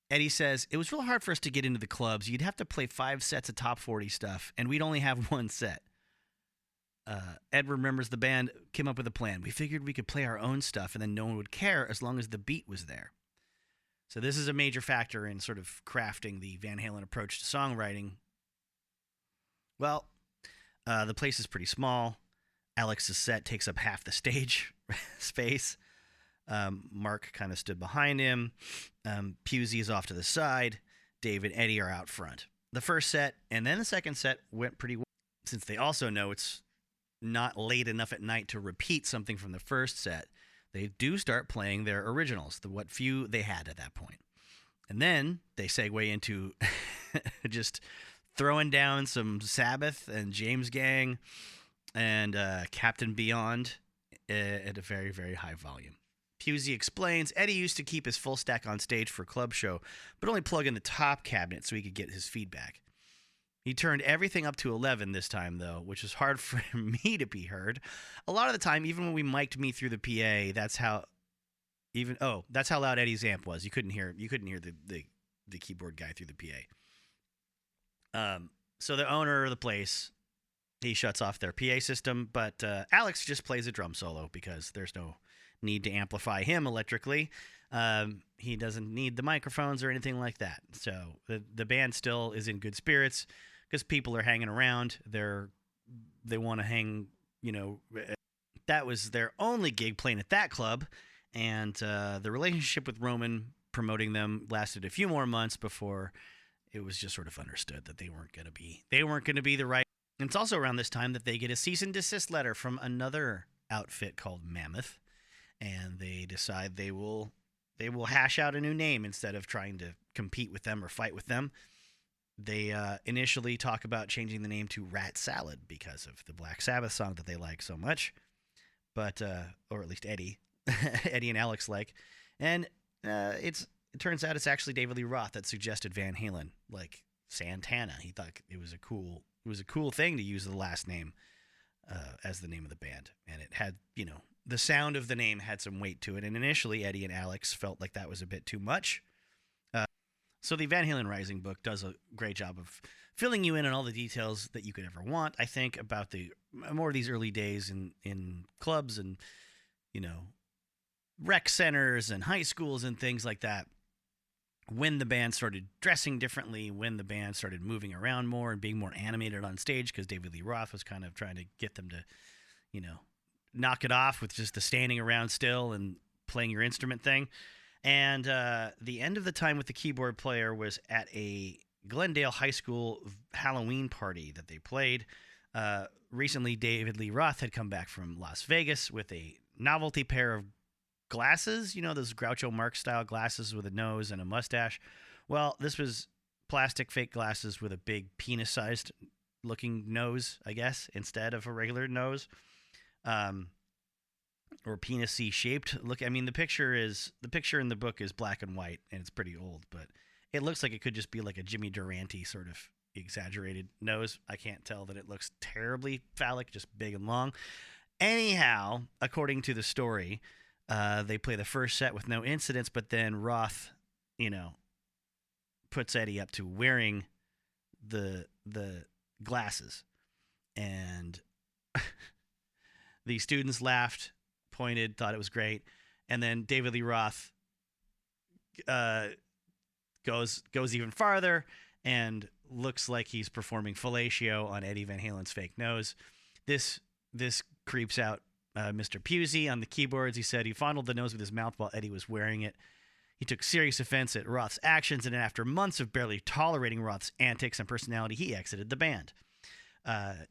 A: Eddie says, it was real hard for us to get into the clubs. You'd have to play 5 sets of top 40 stuff, and we'd only have 1 set. Ed remembers the band came up with a plan. We figured we could play our own stuff, and then no one would care as long as the beat was there. So this is a major factor in sort of crafting the Van Halen approach to songwriting. Well, the place is pretty small. Alex's set takes up half the stage space. Mark kind of stood behind him. Pusey is off to the side. Dave and Eddie are out front. The first set and then the second set went pretty well, since they also know it's not late enough at night to repeat something from the first set. They do start playing their originals, what few they had at that point. And then they segue into just throwing down some Sabbath and James Gang and Captain Beyond at a very, very high volume. Pusey explains Eddie used to keep his full stack on stage for a club show, but only plug in the top cabinet so he could get his feedback. He turned everything up to 11 this time, though, which is hard for me to be heard. A lot of the time, even when we mic'd me through the PA, that's how loud Eddie's amp was. You couldn't hear the keyboard guy through the PA. So the owner of the place, he shuts off their PA system, but Alex just plays a drum solo because there's no need to amplify him electrically. He doesn't need the microphones or anything like that. So the band still is in good spirits because people are hanging around. They want to hang, that was their only gig playing at that club. And the relationship with Roman promoting them lasted a few more months before it was just sort of understood that they weren't going to be the right. And it's also around this time that they get a cease and desist letter from another outfit called Mammoth, and they decide they will hash out a new name instead of trying to compete with them or fight with them. They initially talk about changing the name to Rat Salad because of the Black Sabbath song that they like so much, but or at least Eddie and Alex like, and it turns out it's actually David Lee Roth that suggested Van Halen, like Santana. He thought it was a cool thing to use the last name as the name of the band, and it had, the sound of the name had some weight to it. And initially, Eddie and Alex felt like that was a bit too much. So the Van Halen Rising book does a great job of filling you in on all the details that you could ever want, I think, about the more of these early days in clubs and, rec centers and high schools and things like that. When the band started dressing differently, when the band started moving around more and being more animated on stage, because David Lee Roth was kind of trying to get them to, knock it off with just the standing around still and playing your instrument thing. And the end of the time with the keyboard player was at a Glendale High School Halloween party that they played. Recently, David Lee Roth had come back from Las Vegas with a novelty pair of glasses, those Groucho Marx style glasses with a nose and a mustache. Well, this was plastic fake glasses with a big penis-sized looking nose, I guess, instead of a regular nose. Or penis-y shaped look. I mean, the picture in the book is black and white, and it's pretty old, but it looks like it could just be like a Jimmy Durante sort of exaggerated nose. I can't tell that it looks terribly phallic, just big and long. Anyhow, according to the story, they play the first set with no incidents, but then Roth, puts Eddie up to wearing the glasses, and the students laughed, pointed, thought it was great, and then David Lee Roth goes even farther and looks like he's performing fellatio on Eddie Van Halen's fake nose. This creeps out Mr. Pusey on the keyboards. He said he fondled the nose with his mouth while Eddie was wearing it. He took serious offense at Roth's actions, and after months of barely tolerating Roth's antics and personality, he exited the band.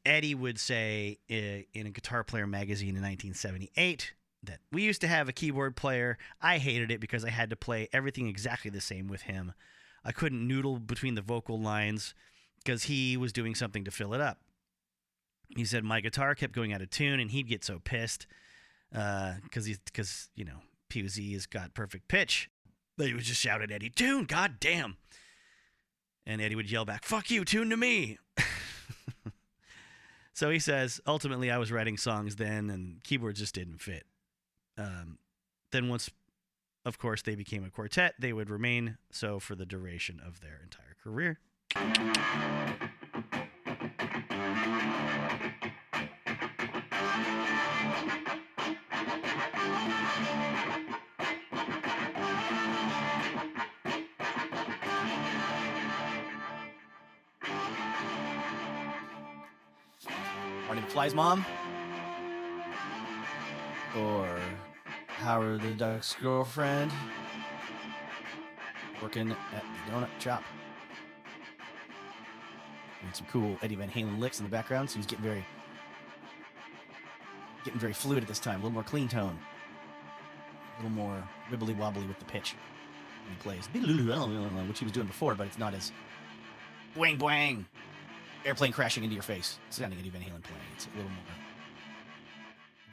A: Eddie would say in a Guitar Player magazine in 1978 that we used to have a keyboard player. I hated it because I had to play everything exactly the same with him. I couldn't noodle between the vocal lines because he was doing something to fill it up. He said my guitar kept going out of tune, and he'd get so pissed because Pusey has got perfect pitch that he would just shout at Eddie, "Tune, god damn!" And Eddie would yell back, "Fuck you, tune to me!" So he says, ultimately, I was writing songs then, and keyboards just didn't fit. Then once, of course, they became a quartet, they would remain so for the duration of their entire career.
B: Marty McFly's mom, or Howard the Duck's girlfriend, working at the donut shop. And some cool Eddie Van Halen licks in the background, so he's getting very fluid at this time, a little more clean tone, a little more wibbly wobbly with the pitch when he plays. Which he was doing before, but it's not as boing boing. Airplane crashing into your face. Sounding Eddie Van Halen playing. It's a little more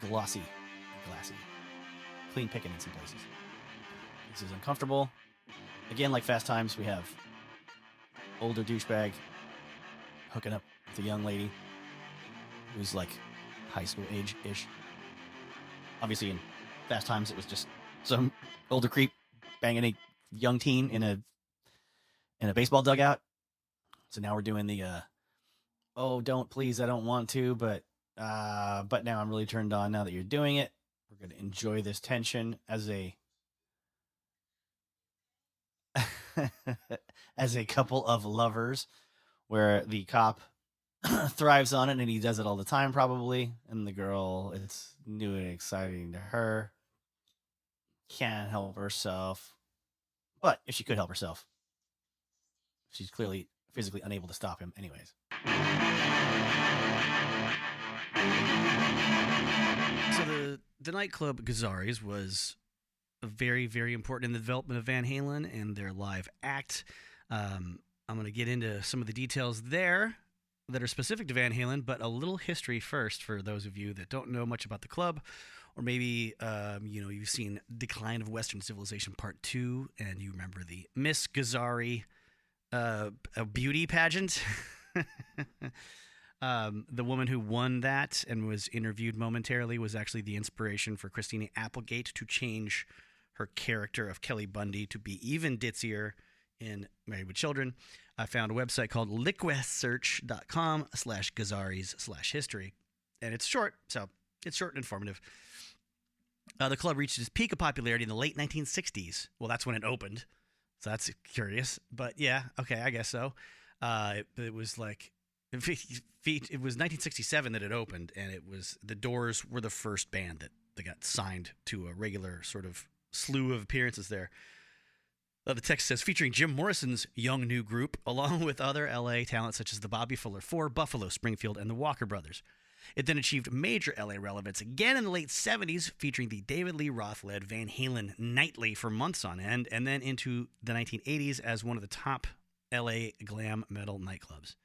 B: glossy, clean picking in some places. This is uncomfortable. Again, like Fast Times, we have older douchebag hooking up with a young lady who's like high school age-ish. Obviously, in Fast Times, it was just some older creep banging a young teen in a baseball dugout. So now we're doing the oh, don't, please, I don't want to, but now I'm really turned on now that you're doing it. We're going to enjoy this tension as a as a couple of lovers, where the cop thrives on it and he does it all the time probably, and the girl, it's new and exciting to her, can't help herself. But if she could help herself, she's clearly physically unable to stop him anyways.
A: So the nightclub Gazzari's was very, very important in the development of Van Halen and their live act. I'm going to get into some of the details there that are specific to Van Halen, but a little history first for those of you that don't know much about the club, or maybe you've seen Decline of Western Civilization Part 2, and you remember the Miss Gazzari beauty pageant. The woman who won that and was interviewed momentarily was actually the inspiration for Christina Applegate to change her character of Kelly Bundy to be even ditzier in Married with Children. I found a website called liquidsearch.com/Gazzaris/history, and it's short, so it's short and informative. The club reached its peak of popularity in the late 1960s. Well, that's when it opened, so that's curious. But yeah, okay, I guess so. It was like it was 1967 that it opened, and the Doors were the first band that got signed to a regular sort of slew of appearances there. The text says, featuring Jim Morrison's young new group, along with other L.A. talents such as the Bobby Fuller Four, Buffalo Springfield, and the Walker Brothers. It then achieved major L.A. relevance again in the late 70s, featuring the David Lee Roth-led Van Halen nightly for months on end, and then into the 1980s as one of the top L.A. glam metal nightclubs.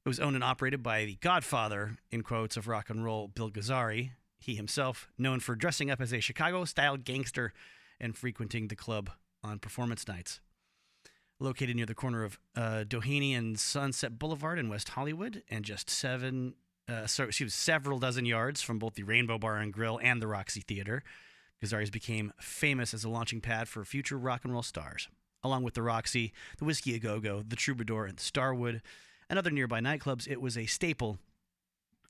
A: It was owned and operated by the godfather, in quotes, of rock and roll, Bill Gazzari. He himself, known for dressing up as a Chicago-style gangster and frequenting the club on performance nights. Located near the corner of Doheny and Sunset Boulevard in West Hollywood, and just several dozen yards from both the Rainbow Bar and Grill and the Roxy Theater, Gazzari's became famous as a launching pad for future rock and roll stars. Along with the Roxy, the Whiskey A Go-Go, the Troubadour, and the Starwood, and other nearby nightclubs, it was a staple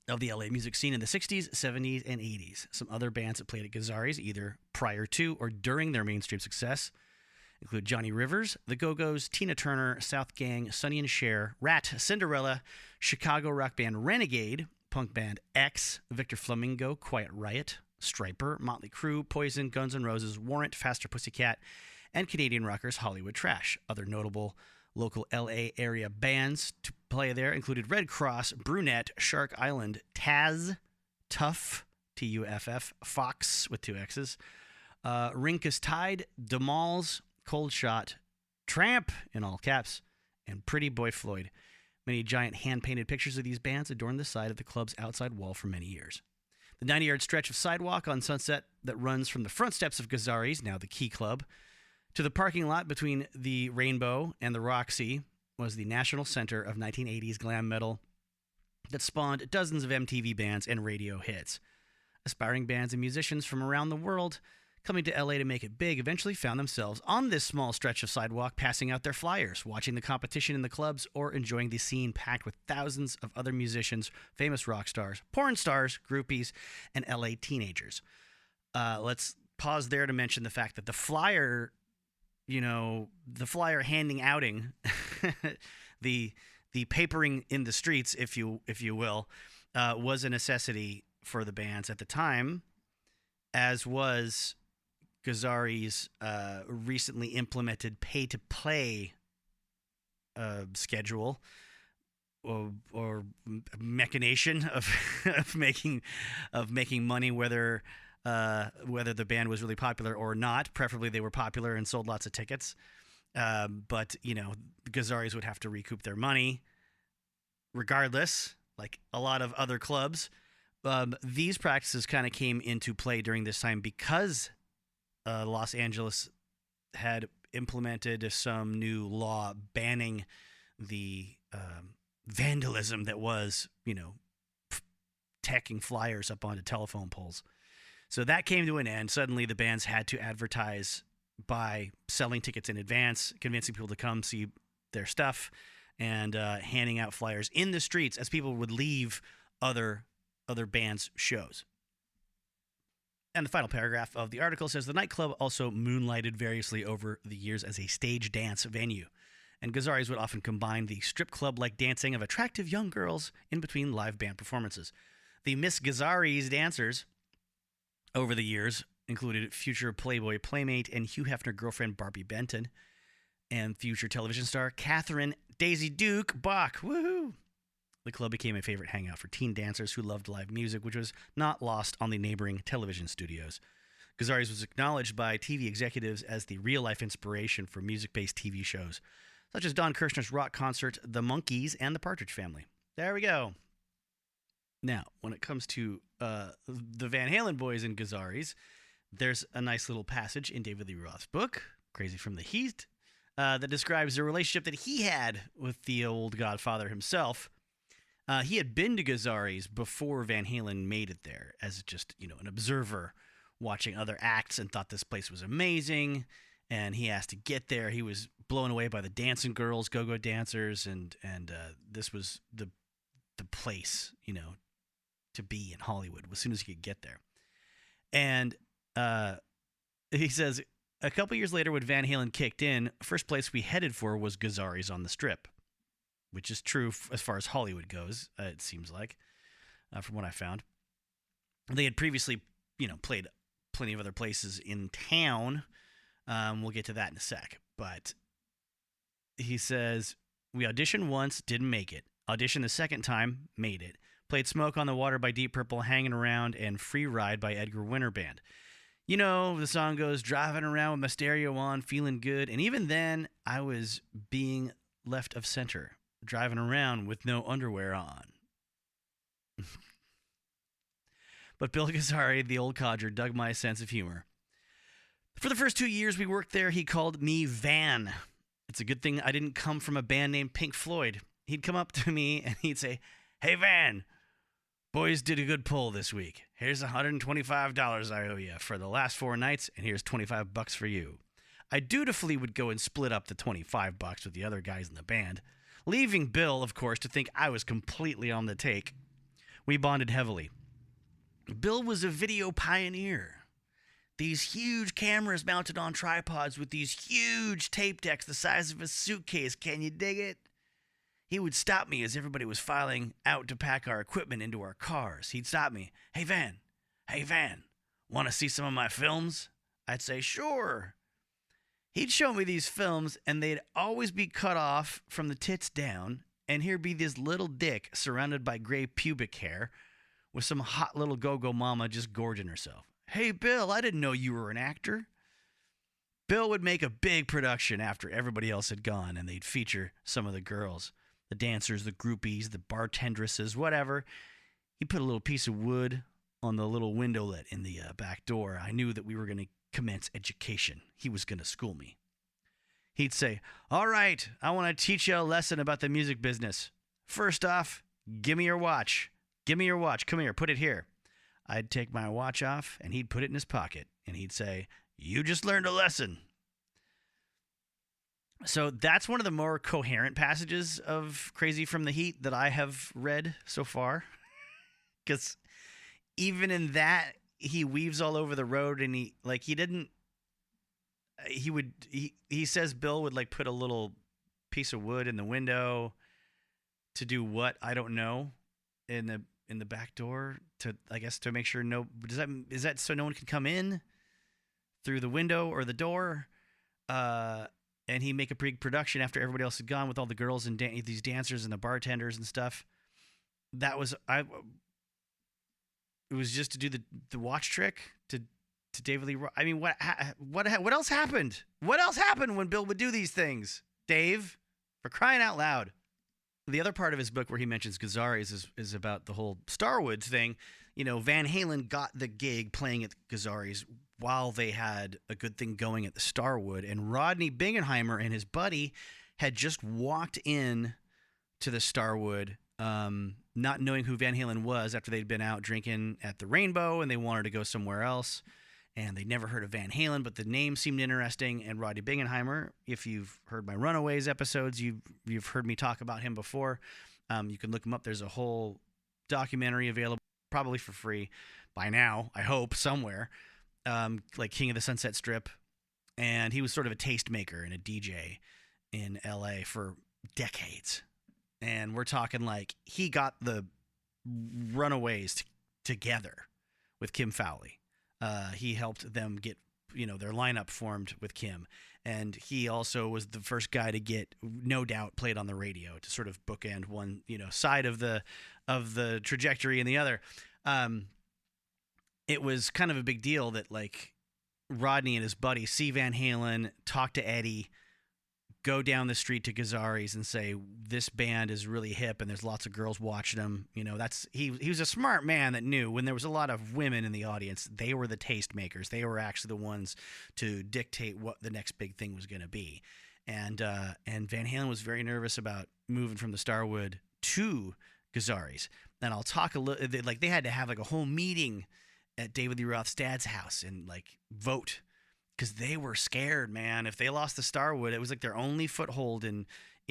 A: of the LA music scene in the 60s, 70s, and 80s. Some other bands that played at Gazzari's either prior to or during their mainstream success include Johnny Rivers, the Go-Go's, Tina Turner, South Gang, Sonny and Cher, Rat, Cinderella, Chicago rock band Renegade, punk band X, Victor Flamingo, Quiet Riot, Stryper, Motley Crue, Poison, Guns N' Roses, Warrant, Faster Pussycat, and Canadian rockers Hollywood Trash. Other notable local LA area bands to play there included Red Cross, Brunette, Shark Island, Taz, Tuff, Tuff, Fox with 2 X's, Rinkus Tide, Demal's, Cold Shot, Tramp, in all caps, and Pretty Boy Floyd. Many giant hand-painted pictures of these bands adorned the side of the club's outside wall for many years. The 90-yard stretch of sidewalk on Sunset that runs from the front steps of Gazzari's, now the Key Club, to the parking lot between the Rainbow and the Roxy was the national center of 1980s glam metal that spawned dozens of MTV bands and radio hits. Aspiring bands and musicians from around the world coming to LA to make it big eventually found themselves on this small stretch of sidewalk, passing out their flyers, watching the competition in the clubs, or enjoying the scene packed with thousands of other musicians, famous rock stars, porn stars, groupies, and LA teenagers. Let's pause there to mention the fact that the flyer handing outing, the papering in the streets, if you will, was a necessity for the bands at the time, as was Gazzari's recently implemented pay-to-play schedule or machination of making money, whether the band was really popular or not. Preferably they were popular and sold lots of tickets. But Gazzari's would have to recoup their money regardless, like a lot of other clubs. These practices kind of came into play during this time because Los Angeles had implemented some new law banning the vandalism that was, tacking flyers up onto telephone poles. So that came to an end. Suddenly the bands had to advertise by selling tickets in advance, convincing people to come see their stuff, and handing out flyers in the streets as people would leave other bands' shows. And the final paragraph of the article says the nightclub also moonlighted variously over the years as a stage dance venue. And Gazzari's would often combine the strip club-like dancing of attractive young girls in between live band performances. The Miss Gazzari's dancers over the years included future Playboy playmate and Hugh Hefner girlfriend Barbie Benton and future television star Catherine Daisy Duke Bach. Woohoo! The club became a favorite hangout for teen dancers who loved live music, which was not lost on the neighboring television studios. Gazzari's was acknowledged by TV executives as the real-life inspiration for music-based TV shows, such as Don Kirshner's rock concert, The Monkees, and The Partridge Family. There we go. Now, when it comes to the Van Halen boys and Gazzari's, there's a nice little passage in David Lee Roth's book, Crazy from the Heat, that describes the relationship that he had with the old Godfather himself. He had been to Gazzari's before Van Halen made it there as just, an observer watching other acts and thought this place was amazing. And he asked to get there. He was blown away by the dancing girls, go-go dancers, and this was the place, to be in Hollywood as soon as he could get there. And he says, a couple years later when Van Halen kicked in, first place we headed for was Gazzari's on the Strip, which is true as far as Hollywood goes, it seems like, from what I found. They had previously, played plenty of other places in town. We'll get to that in a sec. But he says, we auditioned once, didn't make it. Auditioned the second time, made it. Played Smoke on the Water by Deep Purple, Hanging Around, and Free Ride by Edgar Winter Band. The song goes, driving around with my stereo on, feeling good. And even then, I was being left of center, driving around with no underwear on. But Bill Gazzari, the old codger, dug my sense of humor. For the first 2 years we worked there, he called me Van. It's a good thing I didn't come from a band named Pink Floyd. He'd come up to me and he'd say, hey, Van, boys did a good pull this week. Here's $125 I owe you for the last 4 nights, and here's $25 for you. I dutifully would go and split up the $25 with the other guys in the band, leaving Bill, of course, to think I was completely on the take. We bonded heavily. Bill was a video pioneer. These huge cameras mounted on tripods with these huge tape decks the size of a suitcase. Can you dig it? He would stop me as everybody was filing out to pack our equipment into our cars. He'd stop me. Hey, Van, want to see some of my films? I'd say, sure. He'd show me these films, and they'd always be cut off from the tits down, and here'd be this little dick surrounded by gray pubic hair with some hot little go-go mama just gorging herself. Hey, Bill, I didn't know you were an actor. Bill would make a big production after everybody else had gone, and they'd feature some of the girls. The dancers, the groupies, the bartendresses, whatever. He put a little piece of wood on the little windowlet in the back door. I knew that we were going to commence education. He was going to school me. He'd say, all right, I want to teach you a lesson about the music business. First off, give me your watch. Give me your watch. Come here, put it here. I'd take my watch off, and he'd put it in his pocket, and he'd say, you just learned a lesson. So that's one of the more coherent passages of Crazy from the Heat that I have read so far. Because even in that, he weaves all over the road, and he says Bill would put a little piece of wood in the window to do what? I don't know. In the back door to make sure is that so no one can come in through the window or the door? And he'd make a pre-production after everybody else had gone with all the girls and these dancers and the bartenders and stuff. It was just to do the watch trick to David Lee Roth. I mean, what else happened? What else happened when Bill would do these things? Dave, for crying out loud. The other part of his book where he mentions Gazzari's is about the whole Starwood thing. Van Halen got the gig playing at Gazzari's while they had a good thing going at the Starwood, and Rodney Bingenheimer and his buddy had just walked in to the Starwood, not knowing who Van Halen was after they'd been out drinking at the Rainbow, and they wanted to go somewhere else, and they'd never heard of Van Halen, but the name seemed interesting. And Rodney Bingenheimer, if you've heard my Runaways episodes, you've heard me talk about him before. You can look him up. There's a whole documentary available probably for free by now, I hope, somewhere, like King of the Sunset Strip. And he was sort of a tastemaker and a DJ in LA for decades. And we're talking like he got the Runaways together with Kim Fowley. He helped them get, their lineup formed with Kim. And he also was the first guy to get No Doubt played on the radio to sort of bookend one, side of the trajectory and the other. It was kind of a big deal that like Rodney and his buddy see Van Halen, talk to Eddie, go down the street to Gazzarri's and say, this band is really hip and there's lots of girls watching them. He was a smart man that knew when there was a lot of women in the audience, they were the tastemakers. They were actually the ones to dictate what the next big thing was going to be. And Van Halen was very nervous about moving from the Starwood to Gazzarri's. And I'll talk a little, like they had to have like a whole meeting at David Lee Roth's dad's house and like vote, because they were scared, man. If they lost the Starwood, it was like their only foothold in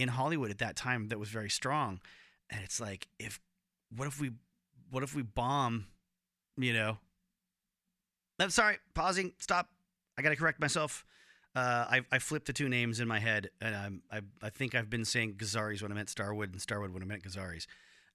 A: Hollywood at that time that was very strong. And it's like, what if we bomb, I'm sorry, pausing, stop. I got to correct myself. I flipped the two names in my head, and I think I've been saying Gazzarri's when I meant Starwood and Starwood when I meant Gazzarri's.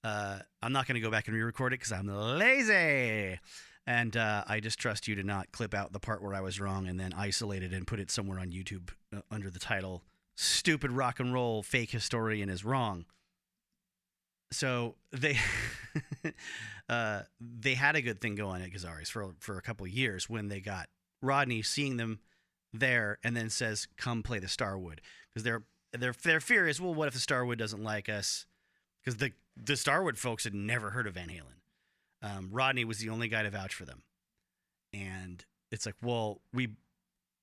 A: I'm not going to go back and re-record it because I'm lazy. And I just trust you to not clip out the part where I was wrong and then isolate it and put it somewhere on YouTube under the title, Stupid Rock and Roll Fake Historian is Wrong. So they they had a good thing going at Gazzarri's for a couple of years when they got Rodney seeing them there and then says, come play the Starwood. Because their fear is, well, what if the Starwood doesn't like us? Because the Starwood folks had never heard of Van Halen. Rodney was the only guy to vouch for them. And it's like, well,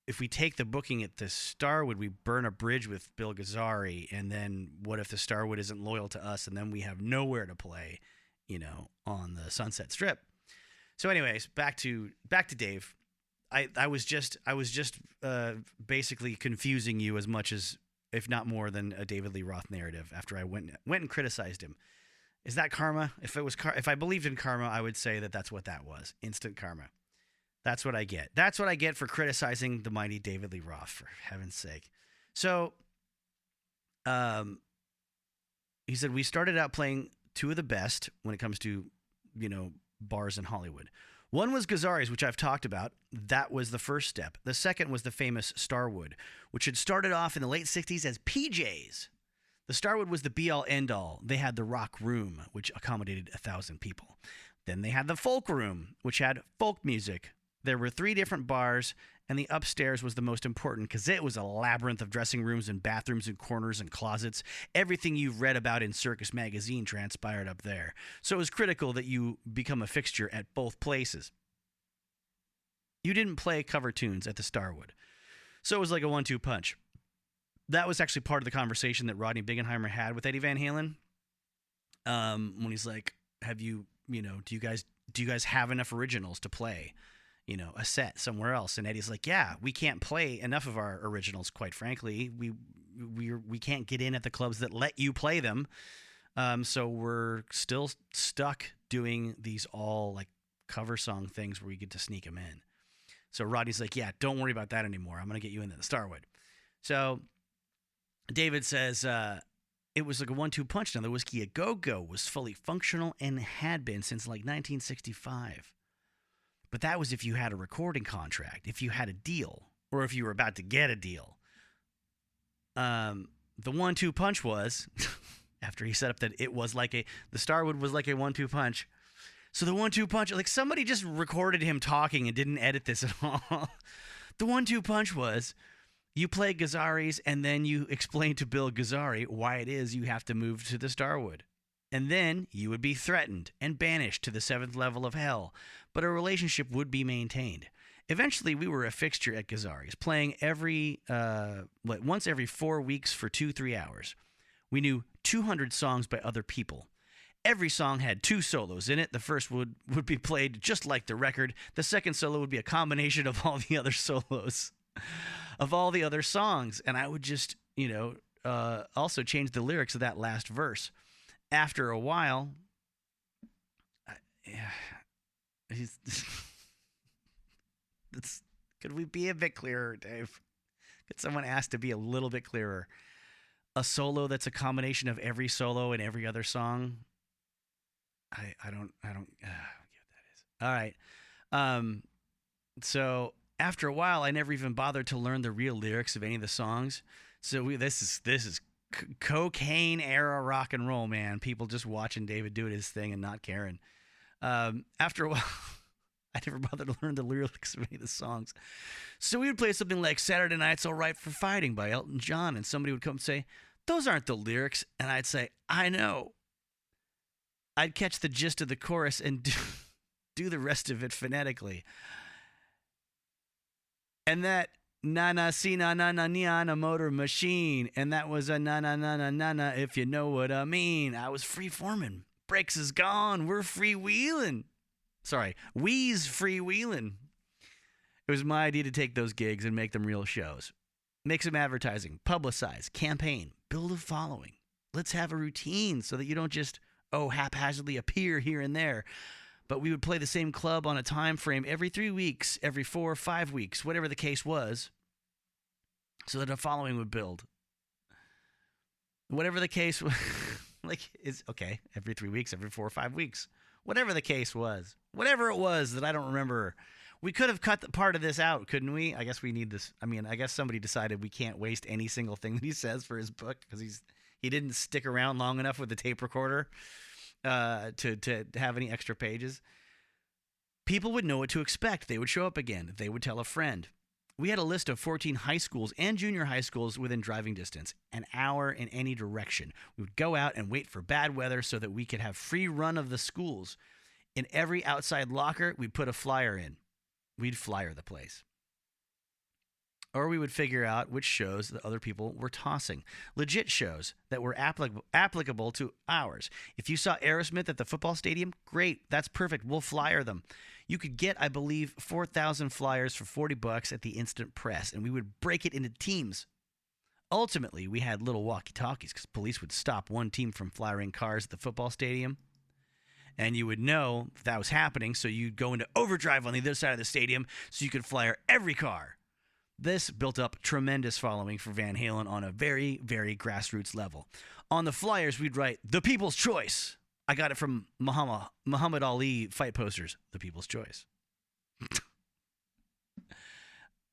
A: if we take the booking at the Starwood, we burn a bridge with Bill Gazzarri. And then what if the Starwood isn't loyal to us? And then we have nowhere to play, on the Sunset Strip. So anyways, back to Dave. I was just basically confusing you as much as, if not more than, a David Lee Roth narrative after I went and criticized him. Is that karma? If I believed in karma, I would say that that's what that was. Instant karma. That's what I get. That's what I get for criticizing the mighty David Lee Roth, for heaven's sake. So, he said, we started out playing two of the best when it comes to, bars in Hollywood. One was Gazzarri's, which I've talked about. That was the first step. The second was the famous Starwood, which had started off in the late 60s as PJs. The Starwood was the be-all, end-all. They had the Rock Room, which accommodated 1,000 people. Then they had the Folk Room, which had folk music. There were 3 different bars, and the upstairs was the most important because it was a labyrinth of dressing rooms and bathrooms and corners and closets. Everything you've read about in Circus Magazine transpired up there. So it was critical that you become a fixture at both places. You didn't play cover tunes at the Starwood. So it was like a 1-2 punch. That was actually part of the conversation that Rodney Bingenheimer had with Eddie Van Halen. When he's like, do you guys have enough originals to play, a set somewhere else? And Eddie's like, yeah, we can't play enough of our originals, quite frankly. We can't get in at the clubs that let you play them. So we're still stuck doing these all like cover song things where we get to sneak them in. So Rodney's like, yeah, don't worry about that anymore. I'm going to get you into the Starwood. So David says it was like a 1-2 punch. Now, the Whiskey A Go-Go was fully functional and had been since like 1965. But that was if you had a recording contract, if you had a deal, or if you were about to get a deal. The 1-2 punch was, after he set up that it was like the Starwood was like a 1-2 punch. So the 1-2 punch, like somebody just recorded him talking and didn't edit this at all. The 1-2 punch was, you play Gazzarri's, and then you explain to Bill Gazzarri why it is you have to move to the Starwood. And then you would be threatened and banished to the 7th level of hell, but a relationship would be maintained. Eventually, we were a fixture at Gazzarri's, playing once every 4 weeks for 2-3 hours. We knew 200 songs by other people. Every song had 2 solos in it. The first would be played just like the record. The second solo would be a combination of all the other solos of all the other songs. And I would just, also change the lyrics of that last verse. After a while, He's. Could we be a bit clearer, Dave? Could someone ask to be a little bit clearer? A solo that's a combination of every solo and every other song. I don't get what that is. All right. So after a while, I never even bothered to learn the real lyrics of any of the songs. So this is cocaine era rock and roll, man. People just watching David do his thing and not caring. After a while, I never bothered to learn the lyrics of any of the songs. So we would play something like Saturday Night's All Right for Fighting by Elton John, and somebody would come and say, those aren't the lyrics. And I'd say, I know. I'd catch the gist of the chorus and do the rest of it phonetically. And that na-na, see-na, na-na, neon, a motor machine. And that was a na-na, na-na, na-na, if you know what I mean. I was free-forming. Brakes is gone. We're freewheeling. Sorry, we's freewheeling. It was my idea to take those gigs and make them real shows. Make some advertising, publicize, campaign, build a following. Let's have a routine so that you don't just, haphazardly appear here and there. But we would play the same club on a time frame every 3 weeks, every 4 or 5 weeks, whatever the case was, so that a following would build. Whatever the case was, every 3 weeks, every 4 or 5 weeks. Whatever the case was. Whatever it was that I don't remember. We could have cut the part of this out, couldn't we? I guess we need this. I mean, I guess somebody decided we can't waste any single thing that he says for his book because he didn't stick around long enough with the tape recorder to have any extra pages. People would know what to expect. They would show up again. They would tell a friend. We had a list of 14 high schools and junior high schools within driving distance, an hour in any direction. We would go out and wait for bad weather so that we could have free run of the schools. In every outside locker, we'd put a flyer in. We'd flyer the place. Or we would figure out which shows that other people were tossing. Legit shows that were applicable to ours. If you saw Aerosmith at the football stadium, great. That's perfect. We'll flyer them. You could get, I believe, 4,000 flyers for $40 at the Instant Press, and we would break it into teams. Ultimately, we had little walkie-talkies because police would stop one team from flyering cars at the football stadium. And you would know that was happening, so you'd go into overdrive on the other side of the stadium so you could flyer every car. This built up tremendous following for Van Halen on a very, very grassroots level. On the flyers, we'd write, "The People's Choice." I got it from Muhammad Ali fight posters. The People's Choice.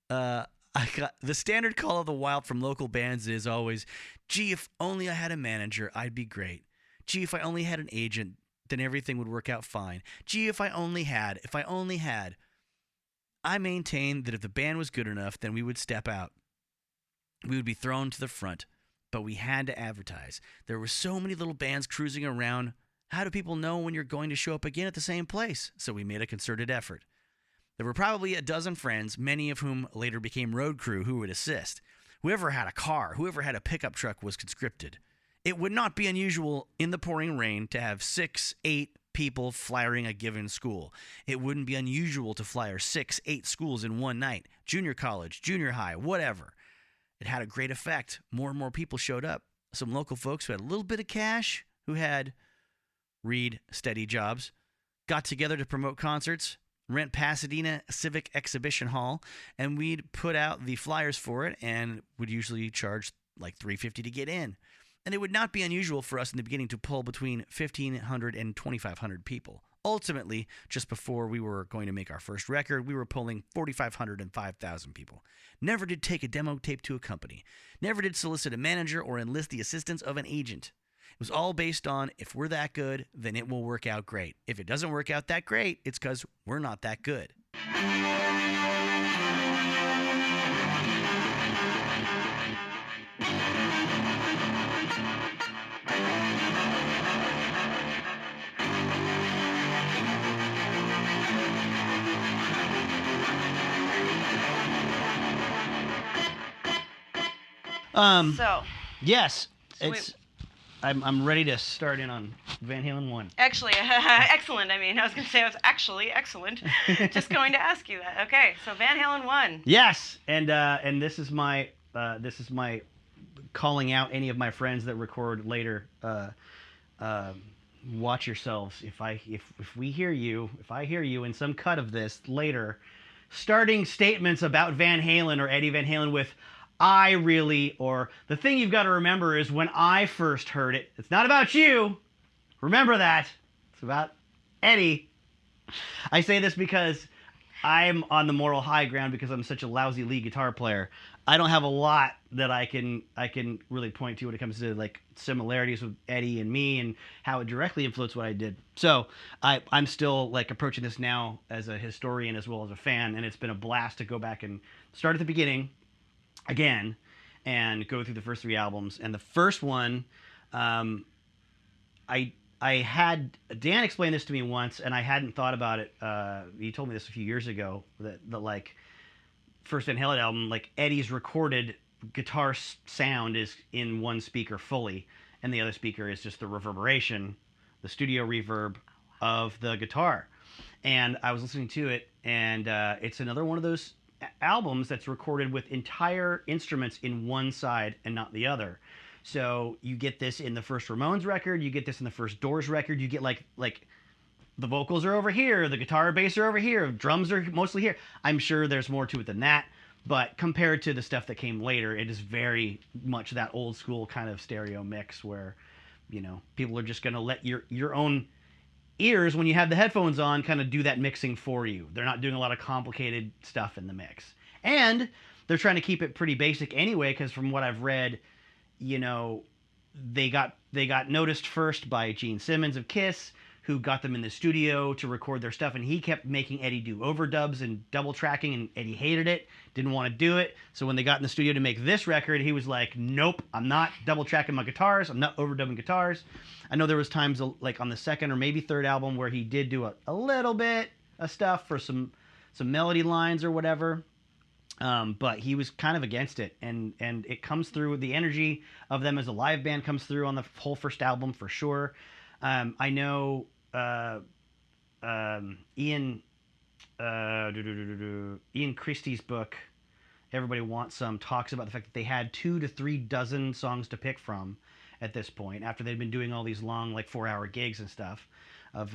A: I got the standard call of the wild from local bands is always, "Gee, if only I had a manager, I'd be great. Gee, if I only had an agent, then everything would work out fine. Gee, if I only had. I maintained that if the band was good enough, then we would step out. We would be thrown to the front, but we had to advertise. There were so many little bands cruising around. How do people know when you're going to show up again at the same place? So we made a concerted effort. There were probably a dozen friends, many of whom later became road crew who would assist. Whoever had a car, whoever had a pickup truck was conscripted. It would not be unusual in the pouring rain to have 6, 8 people flyering a given school. It wouldn't be unusual to flyer 6, 8 schools in one night, junior college, junior high, whatever. It had a great effect. More and more people showed up. Some local folks who had a little bit of cash, who had, read, steady jobs, got together to promote concerts, rent Pasadena Civic Exhibition Hall, and we'd put out the flyers for it and would usually charge like $350 to get in. And it would not be unusual for us in the beginning to pull between 1,500 and 2,500 people. Ultimately, just before we were going to make our first record, we were pulling 4,500 and 5,000 people. Never did take a demo tape to a company. Never did solicit a manager or enlist the assistance of an agent. It was all based on, if we're that good, then it will work out great. If it doesn't work out that great, it's because we're not that good. Yes, I'm ready to start in on Van Halen 1.
C: Actually, excellent. I was going to say it was actually excellent. Just going to ask you that. Okay, so Van Halen 1.
A: Yes, and this is my calling out any of my friends that record later. watch yourselves. If I hear you in some cut of this later, starting statements about Van Halen or Eddie Van Halen with "I really," or the thing you've got to remember is when I first heard it, it's not about you. Remember that. It's about Eddie. I say this because I'm on the moral high ground because I'm such a lousy lead guitar player. I don't have a lot that I can really point to when it comes to like similarities with Eddie and me and how it directly influenced what I did. So I'm still like approaching this now as a historian as well as a fan, and it's been a blast to go back and start at the beginning again and go through the first 3 albums. And the first one, I had Dan explain this to me once, and I hadn't thought about it. He told me this a few years ago that like first Van Halen album, like Eddie's recorded guitar sound is in one speaker fully, and the other speaker is just the reverberation, the studio reverb of the guitar. And I was listening to it, and it's another one of those albums that's recorded with entire instruments in one side and not the other. So you get this in the first Ramones record, you get this in the first Doors record, you get like the vocals are over here, the guitar and bass are over here, drums are mostly here. I'm sure there's more to it than that, but compared to the stuff that came later, it is very much that old school kind of stereo mix where, you know, people are just going to let your own ears, when you have the headphones on, kind of do that mixing for you. They're not doing a lot of complicated stuff in the mix. And they're trying to keep it pretty basic anyway, because from what I've read, you know, they got noticed first by Gene Simmons of Kiss, who got them in the studio to record their stuff, and he kept making Eddie do overdubs and double tracking, and Eddie hated it, didn't want to do it. So when they got in the studio to make this record, he was like, nope, I'm not double tracking my guitars, I'm not overdubbing guitars. I know there was times like on the second or maybe third album where he did do a little bit of stuff for some melody lines or whatever. But he was kind of against it, and it comes through. The energy of them as a live band comes through on the whole first album for sure. I know Ian Christie's book, Everybody Wants Some, talks about the fact that they had 2 to 3 dozen songs to pick from at this point, after they'd been doing all these long, like 4-hour gigs and stuff of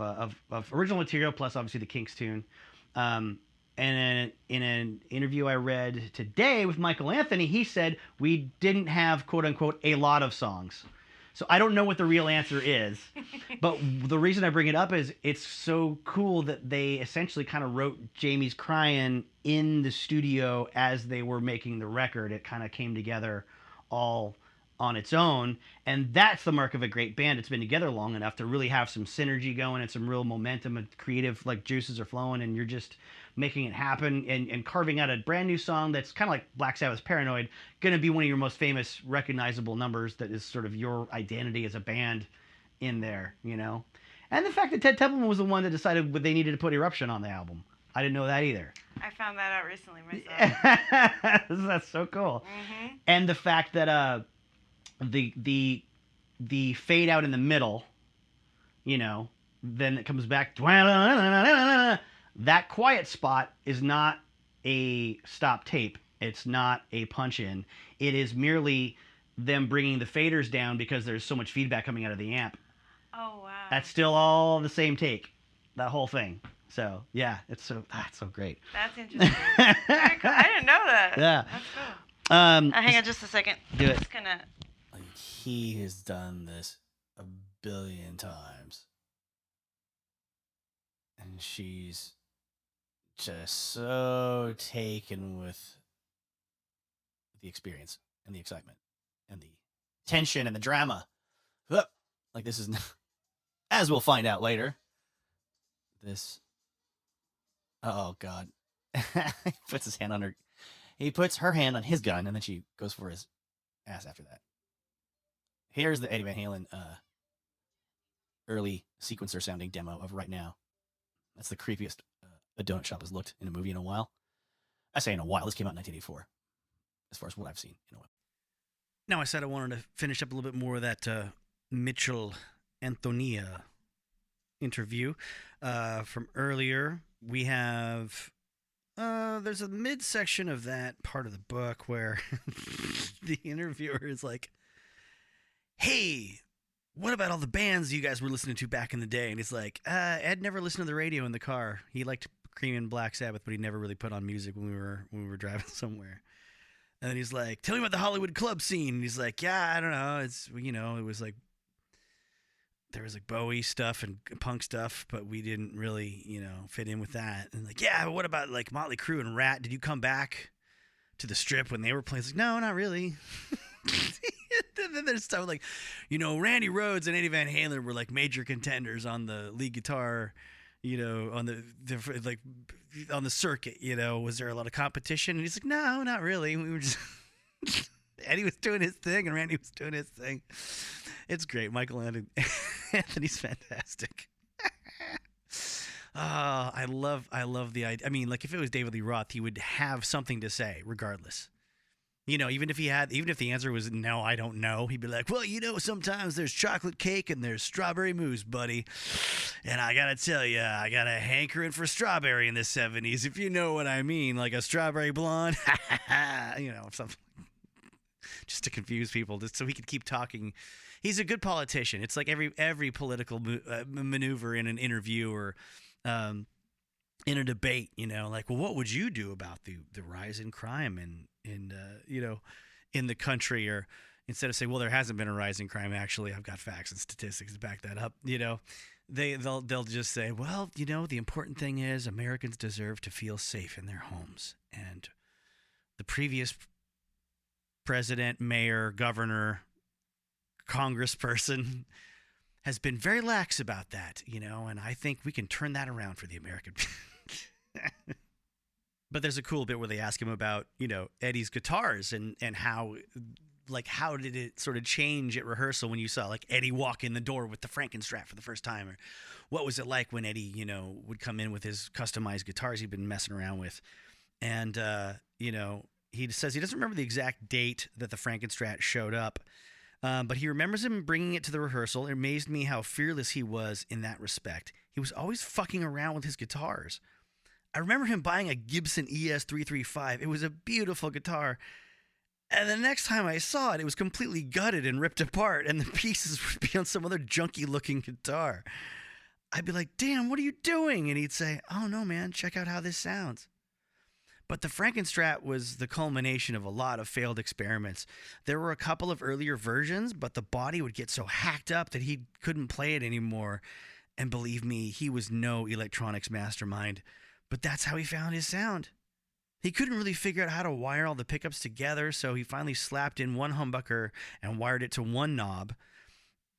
A: original material, plus obviously the Kinks tune. And in an interview I read today with Michael Anthony, he said we didn't have, quote unquote, a lot of songs. So I don't know what the real answer is, but the reason I bring it up is it's so cool that they essentially kind of wrote Jamie's Cryin' in the studio as they were making the record. It kind of came together all on its own, and that's the mark of a great band. It's been together long enough to really have some synergy going and some real momentum and creative like juices are flowing, and you're just making it happen and carving out a brand new song that's kind of like Black Sabbath's Paranoid, going to be one of your most famous recognizable numbers that is sort of your identity as a band in there, you know. And the fact that Ted Templeman was the one that decided they needed to put Eruption on the album, I didn't know that either.
C: I found that out recently myself.
A: That's so cool.
C: Mm-hmm.
A: And the fact that the fade out in the middle, you know, then it comes back, that quiet spot is not a stop tape. It's not a punch in. It is merely them bringing the faders down because there's so much feedback coming out of the amp.
C: Oh, wow.
A: That's still all the same take, that whole thing. So yeah, it's so great.
C: That's interesting. Very cool. I didn't know that.
A: Yeah.
C: That's cool. Hang on just a second.
A: Do it.
C: Just gonna...
B: Like, he has done this a billion times. And she's just so taken with the experience and the excitement and the tension and the drama. Like, this is, as we'll find out later, this, oh God. He puts his hand on her, he puts her hand on his gun, and then she goes for his ass after that. Here's the Eddie Van Halen early sequencer sounding demo of Right Now. That's the creepiest a donut shop has looked in a movie in a while. I say in a while. This came out in 1984, as far as what I've seen in a while.
A: Now, I said I wanted to finish up a little bit more of that Mitchell Antonia interview from earlier. We have there's a midsection of that part of the book where the interviewer is like, "Hey, what about all the bands you guys were listening to back in the day? And he's like, Ed never listened to the radio in the car. He liked Cream and Black Sabbath, but he never really put on music when we were driving somewhere. And then he's like, tell me about the Hollywood club scene. And he's like, yeah, I don't know. It's, it was like, there was like Bowie stuff and punk stuff, but we didn't really, fit in with that. And like, yeah, but what about like Motley Crue and Rat? Did you come back to the Strip when they were playing? It's like, no, not really. And then there's stuff like, Randy Rhoads and Eddie Van Halen were like major contenders on the lead guitar, on on the circuit. Was there a lot of competition? And he's like, no, not really. We were just Eddie was doing his thing and Randy was doing his thing. It's great. Michael Anthony's fantastic. I love the idea. I mean, like if it was David Lee Roth, he would have something to say regardless. Even if the answer was no, I don't know, he'd be like, well, sometimes there's chocolate cake and there's strawberry mousse, buddy. And I got to tell you, I got a hankering for strawberry in the 70s, if you know what I mean, like a strawberry blonde, something just to confuse people, just so he could keep talking. He's a good politician. It's like every political maneuver in an interview or in a debate, like, well, what would you do about the rise in crime and in the country? Or instead of saying, well, there hasn't been a rise in crime, actually, I've got facts and statistics to back that up. They'll just say, well, the important thing is Americans deserve to feel safe in their homes. And the previous president, mayor, governor, congressperson has been very lax about that, and I think we can turn that around for the American. But there's a cool bit where they ask him about, Eddie's guitars and how did it sort of change at rehearsal when you saw like Eddie walk in the door with the Frankenstrat for the first time, or what was it like when Eddie, would come in with his customized guitars he'd been messing around with. And, he says he doesn't remember the exact date that the Frankenstrat showed up, but he remembers him bringing it to the rehearsal. It amazed me how fearless he was in that respect. He was always fucking around with his guitars. I remember him buying a Gibson ES-335. It was a beautiful guitar. And the next time I saw it, it was completely gutted and ripped apart, and the pieces would be on some other junky-looking guitar. I'd be like, damn, what are you doing? And he'd say, oh, no, man, check out how this sounds. But the Frankenstrat was the culmination of a lot of failed experiments. There were a couple of earlier versions, but the body would get so hacked up that he couldn't play it anymore. And believe me, he was no electronics mastermind, but that's how he found his sound. He couldn't really figure out how to wire all the pickups together, so he finally slapped in one humbucker and wired it to one knob,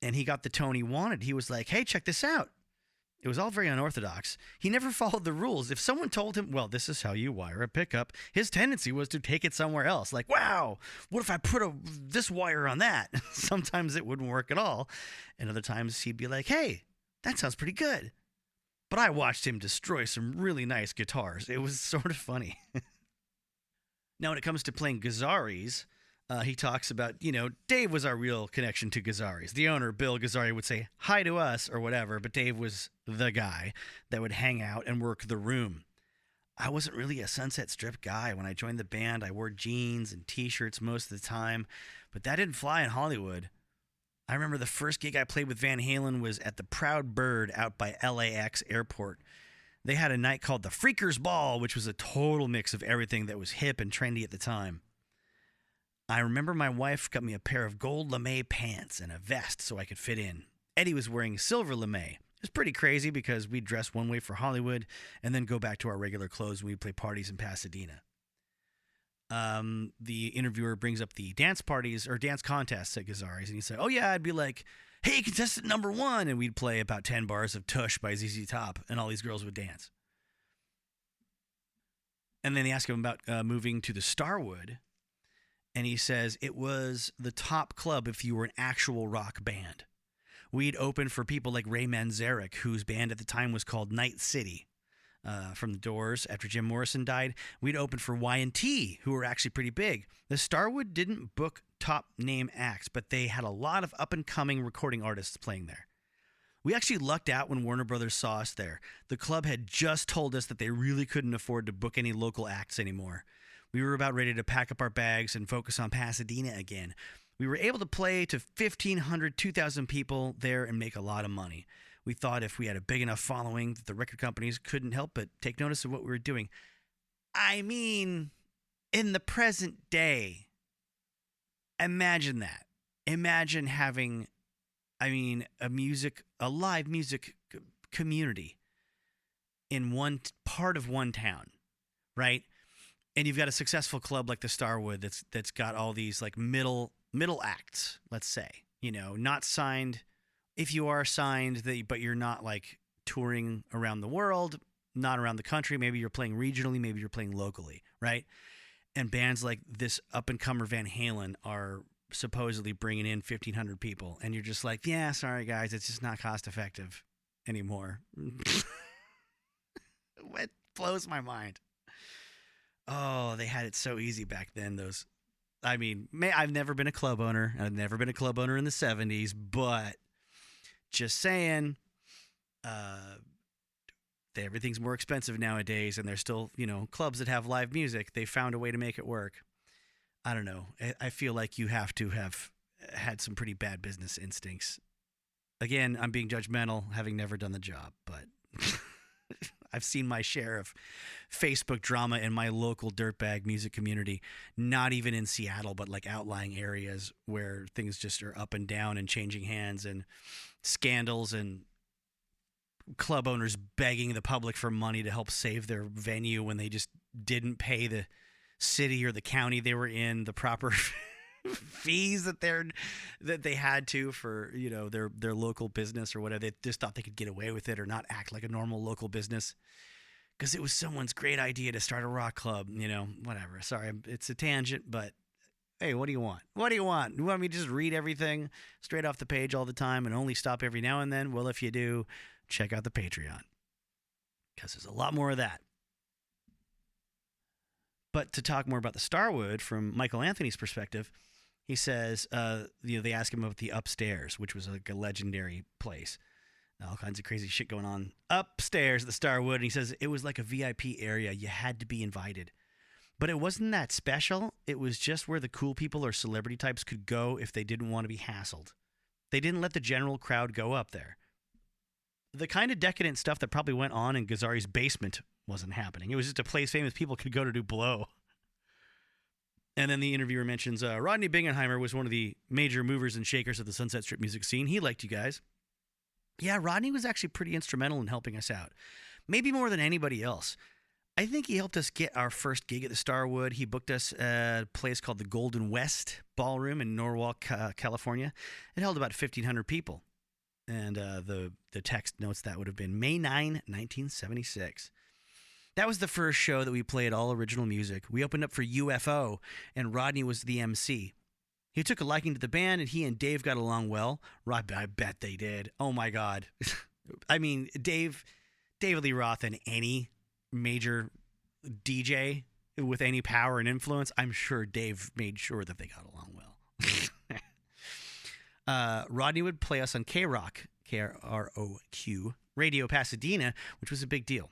A: and he got the tone he wanted. He was like, hey, check this out. It was all very unorthodox. He never followed the rules. If someone told him, well, this is how you wire a pickup, his tendency was to take it somewhere else. Like, wow, what if I put this wire on that? Sometimes it wouldn't work at all. And other times he'd be like, hey, that sounds pretty good. But I watched him destroy some really nice guitars. It was sort of funny. Now, when it comes to playing Gazzaris, he talks about, Dave was our real connection to Gazzaris. The owner, Bill Gazzari, would say hi to us or whatever, but Dave was the guy that would hang out and work the room. I wasn't really a Sunset Strip guy. When I joined the band, I wore jeans and T-shirts most of the time, but that didn't fly in Hollywood. I remember the first gig I played with Van Halen was at the Proud Bird out by LAX airport. They had a night called the Freakers Ball, which was a total mix of everything that was hip and trendy at the time. I remember my wife got me a pair of gold lame pants and a vest so I could fit in. Eddie was wearing silver lame. It was pretty crazy because we'd dress one way for Hollywood and then go back to our regular clothes when we'd play parties in Pasadena. The interviewer brings up the dance parties or dance contests at Gazzari's, and he'd say, oh yeah, I'd be like, hey, contestant number 1, and we'd play about 10 bars of Tush by ZZ Top, and all these girls would dance. And then they ask him about moving to the Starwood, and he says it was the top club if you were an actual rock band. We'd open for people like Ray Manzarek, whose band at the time was called Night City. From the Doors, after Jim Morrison died, we'd open for Y&T, who were actually pretty big. The Starwood didn't book top name acts, but they had a lot of up-and-coming recording artists playing there. We actually lucked out when Warner Brothers saw us there. The club had just told us that they really couldn't afford to book any local acts anymore. We were about ready to pack up our bags and focus on Pasadena again. We were able to play to 1,500, 2,000 people there and make a lot of money. We thought if we had a big enough following that the record companies couldn't help but take notice of what we were doing. I mean, in the present day, imagine that. Imagine having, a live music community in one part of one town, right? And you've got a successful club like the Starwood that's got all these like middle acts, let's say, not signed. If you are signed, but you're not like touring around the world, not around the country, maybe you're playing regionally, maybe you're playing locally, right? And bands like this up-and-comer Van Halen are supposedly bringing in 1,500 people, and you're just like, yeah, sorry guys, it's just not cost-effective anymore. It blows my mind. Oh, they had it so easy back then. I've never been a club owner. I've never been a club owner in the 70s, but just saying, everything's more expensive nowadays, and there's still, clubs that have live music. They found a way to make it work. I don't know. I feel like you have to have had some pretty bad business instincts. Again, I'm being judgmental, having never done the job, but I've seen my share of Facebook drama in my local dirtbag music community, not even in Seattle, but like outlying areas where things just are up and down and changing hands, and scandals and club owners begging the public for money to help save their venue when they just didn't pay the city or the county they were in the proper fees that they had to for their local business or whatever. They just thought they could get away with it or not act like a normal local business because it was someone's great idea to start a rock club. Whatever. Sorry, it's a tangent, but hey, what do you want? What do you want? You want me to just read everything straight off the page all the time and only stop every now and then? Well, if you do, check out the Patreon because there's a lot more of that. But to talk more about the Starwood from Michael Anthony's perspective, he says, they ask him about the upstairs, which was like a legendary place. All kinds of crazy shit going on upstairs at the Starwood. And he says it was like a VIP area. You had to be invited. But it wasn't that special. It was just where the cool people or celebrity types could go if they didn't want to be hassled. They didn't let the general crowd go up there. The kind of decadent stuff that probably went on in Gazzari's basement wasn't happening. It was just a place famous people could go to do blow. And then the interviewer mentions Rodney Bingenheimer was one of the major movers and shakers of the Sunset Strip music scene. He liked you guys. Yeah, Rodney was actually pretty instrumental in helping us out. Maybe more than anybody else. I think he helped us get our first gig at the Starwood. He booked us at a place called the Golden West Ballroom in Norwalk, California. It held about 1,500 people. And the text notes that would have been May 9, 1976. That was the first show that we played all original music. We opened up for UFO, and Rodney was the MC. He took a liking to the band, and he and Dave got along well. I bet they did. Oh, my God. I mean, David Lee Roth and any major DJ with any power and influence, I'm sure Dave made sure that they got along well. Rodney would play us on K-Rock, KROQ, Radio Pasadena, which was a big deal.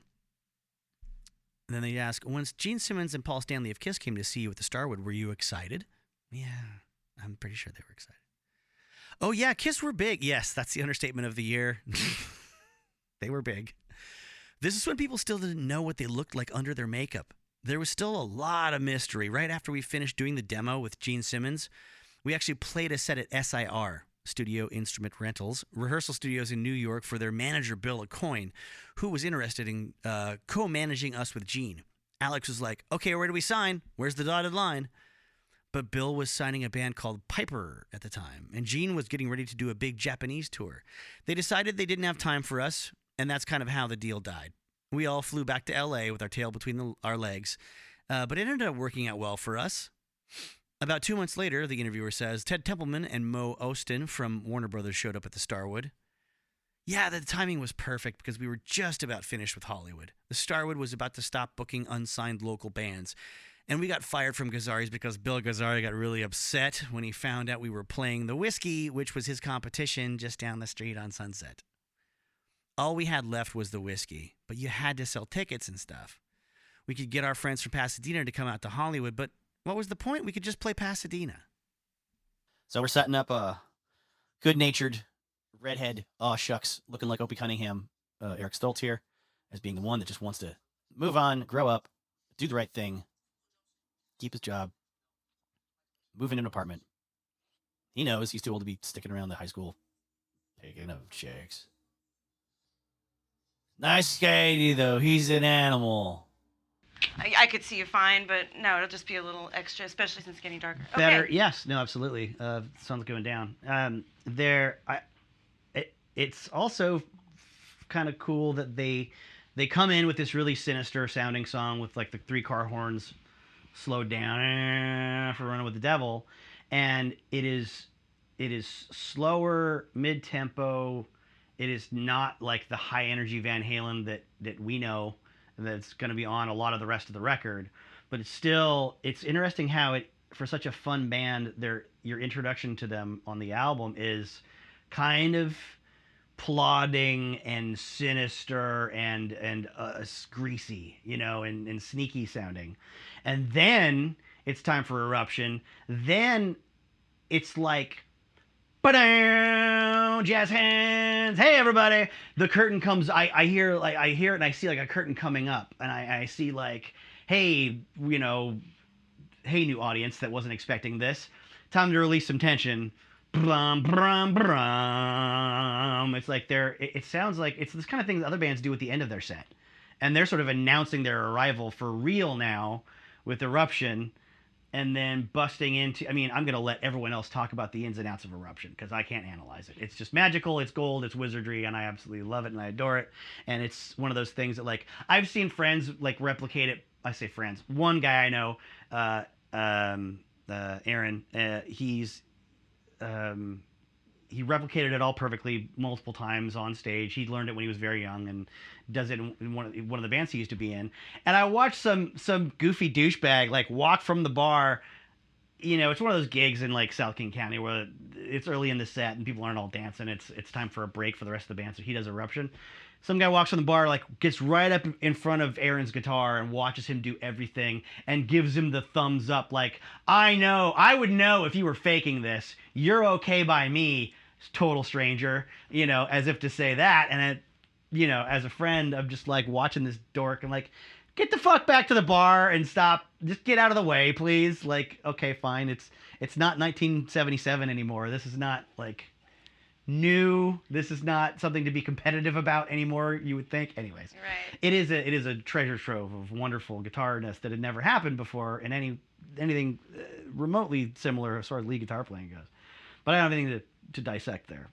A: And then they ask, once Gene Simmons and Paul Stanley of Kiss came to see you at the Starwood, were you excited? Yeah, I'm pretty sure they were excited. Oh, yeah, Kiss were big. Yes, that's the understatement of the year. They were big. This is when people still didn't know what they looked like under their makeup. There was still a lot of mystery. Right after we finished doing the demo with Gene Simmons, we actually played a set at SIR, Studio Instrument Rentals, rehearsal studios in New York for their manager, Bill Aucoin, who was interested in co-managing us with Gene. Alex was like, okay, where do we sign? Where's the dotted line? But Bill was signing a band called Piper at the time, and Gene was getting ready to do a big Japanese tour. They decided they didn't have time for us, and that's kind of how the deal died. We all flew back to L.A. with our tail between our legs, but it ended up working out well for us. About 2 months later, the interviewer says, Ted Templeman and Mo Ostin from Warner Brothers showed up at the Starwood. Yeah, the timing was perfect because we were just about finished with Hollywood. The Starwood was about to stop booking unsigned local bands. And we got fired from Gazzari's because Bill Gazzari got really upset when he found out we were playing the Whiskey, which was his competition just down the street on Sunset. All we had left was the Whiskey, but you had to sell tickets and stuff. We could get our friends from Pasadena to come out to Hollywood, but what was the point? We could just play Pasadena.
B: So we're setting up a good-natured redhead, oh shucks, looking like Opie Cunningham, Eric Stoltz here, as being the one that just wants to move on, grow up, do the right thing, keep his job, move in an apartment. He knows he's too old to be sticking around the high school picking up chicks. Nice guy, though. He's an animal.
C: I could see you fine, but no, it'll just be a little extra, especially since it's getting darker.
A: Better,
C: Okay.
A: yes, no, absolutely. Sun's going down. It's also kind of cool that they come in with this really sinister sounding song with like the 3-car horns slowed down for Running with the Devil, and it is slower, mid tempo. It is not like the high energy Van Halen that we know that's going to be on a lot of the rest of the record, but it's interesting how it, for such a fun band, your introduction to them on the album is kind of plodding and sinister and greasy, and sneaky sounding. And then it's time for Eruption. Then it's like, ba-down, jazz hands, hey everybody. The curtain comes. I hear it, and I see like a curtain coming up, and I see like, hey, hey new audience that wasn't expecting this. Time to release some tension. Brum, brum, brum. It's like it sounds like it's this kind of thing that other bands do at the end of their set, and they're sort of announcing their arrival for real now with Eruption. And then busting into, I'm going to let everyone else talk about the ins and outs of Eruption because I can't analyze it. It's just magical, it's gold, it's wizardry, and I absolutely love it and I adore it. And it's one of those things that, like, I've seen friends, like, replicate it. I say friends. One guy I know, Aaron, he replicated it all perfectly multiple times on stage. He learned it when he was very young and does it in one of the bands he used to be in. And I watched some goofy douchebag like walk from the bar. It's one of those gigs in like South King County where it's early in the set and people aren't all dancing. It's time for a break for the rest of the band. So he does Eruption. Some guy walks from the bar, like gets right up in front of Aaron's guitar and watches him do everything and gives him the thumbs up. Like, I would know if you were faking this. You're okay by me, total stranger, as if to say that. And as a friend, I'm just like watching this dork and like, get the fuck back to the bar and stop. Just get out of the way, please. Like, okay, fine. It's not 1977 anymore. This is not like new. This is not something to be competitive about anymore, you would think. Anyways,
C: Right.
A: it is a treasure trove of wonderful guitarness that had never happened before in anything remotely similar as far as lead guitar playing goes. But I don't have anything to dissect there.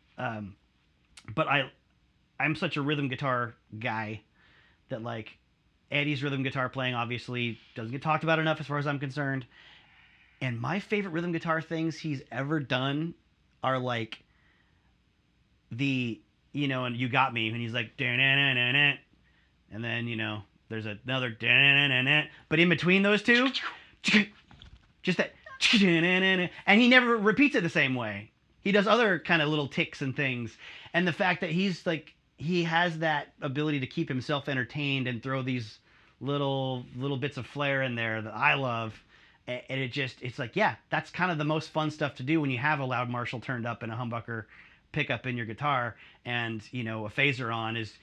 A: But I'm such a rhythm guitar guy that, like, Eddie's rhythm guitar playing obviously doesn't get talked about enough as far as I'm concerned. And my favorite rhythm guitar things he's ever done are like and You Got Me, and he's like, and then, there's another, but in between those two, just that, and he never repeats it the same way. He does other kind of little ticks and things. And the fact that he has that ability to keep himself entertained and throw these little bits of flair in there that I love. And it's like, yeah, that's kind of the most fun stuff to do when you have a loud Marshall turned up and a humbucker pickup in your guitar and, a phaser on, is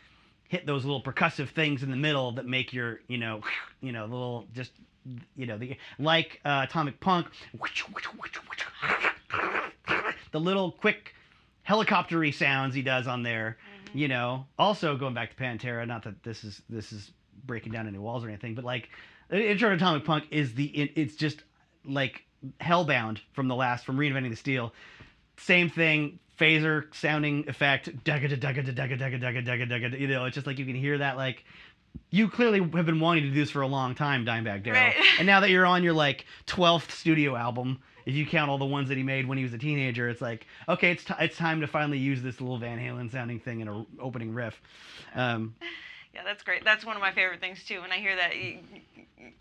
A: hit those little percussive things in the middle that make your, little, just, like Atomic Punk, the little quick helicopter-y sounds he does on there, Also going back to Pantera, not that this is breaking down any walls or anything, but like Intro to Atomic Punk it's just like Hellbound from Reinventing the Steel. Same thing, phaser sounding effect, it's just like you can hear that, like, you clearly have been wanting to do this for a long time, Dimebag Darrell.
C: Right.
A: And now that you're on your like 12th studio album, if you count all the ones that he made when he was a teenager, it's like, okay, it's time to finally use this little Van Halen sounding thing in an opening riff.
C: Yeah, that's great. That's one of my favorite things too. When I hear that,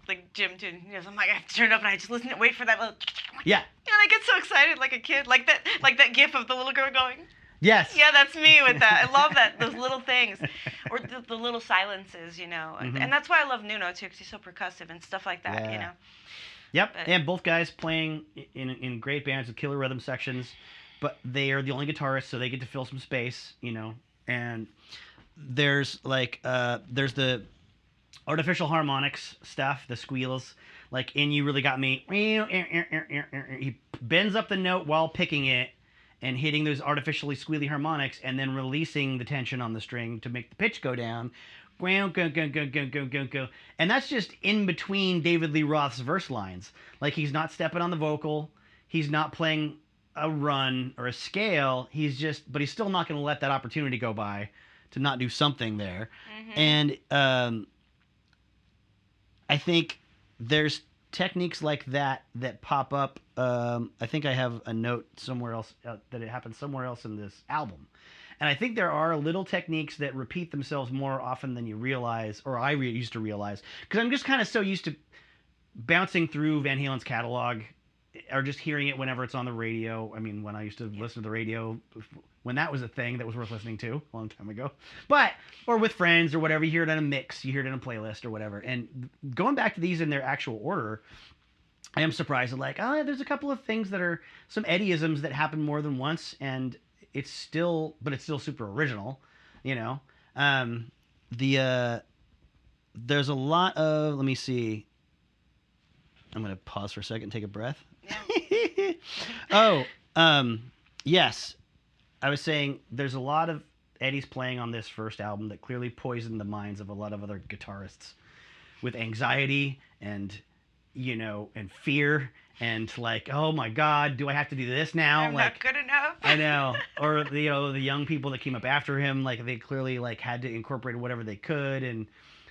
C: like Jim too, I'm like, I have to turn it up and I just listen and wait for that little.
A: Yeah.
C: I get so excited like a kid, like that gif of the little girl going.
A: Yes.
C: Yeah, that's me with that. I love that, those little things, or the little silences,
A: Mm-hmm.
C: And that's why I love Nuno too, because he's so percussive and stuff like that,
A: Yeah. Yep,
C: But-
A: and both guys playing in great bands with killer rhythm sections, but they are the only guitarists, so they get to fill some space, And there's there's the artificial harmonics stuff, the squeals, like in You Really Got Me. He bends up the note while picking it and hitting those artificially squealy harmonics, and then releasing the tension on the string to make the pitch go down. And that's just in between David Lee Roth's verse lines. Like, he's not stepping on the vocal, he's not playing a run or a scale. But he's still not going to let that opportunity go by to not do something there. And I think there's techniques like that pop up. I think I have a note somewhere else that it happens somewhere else in this album. And I think there are little techniques that repeat themselves more often than you realize, or I used to realize, because I'm just kind of so used to bouncing through Van Halen's catalog, or just hearing it whenever it's on the radio. I mean, when I used to listen to the radio, when that was a thing that was worth listening to a long time ago. Or with friends or whatever, you hear it on a mix, you hear it in a playlist or whatever. And going back to these in their actual order, I am surprised at there's a couple of things that are some Eddieisms that happen more than once, and it's still super original, There's a lot of, let me see. I'm going to pause for a second and take a breath.
C: Yeah.
A: Yes. I was saying there's a lot of Eddie's playing on this first album that clearly poisoned the minds of a lot of other guitarists with anxiety and, and fear and oh my God, do I have to do this now?
C: I'm not good enough.
A: I know. Or, the young people that came up after him, they clearly had to incorporate whatever they could. And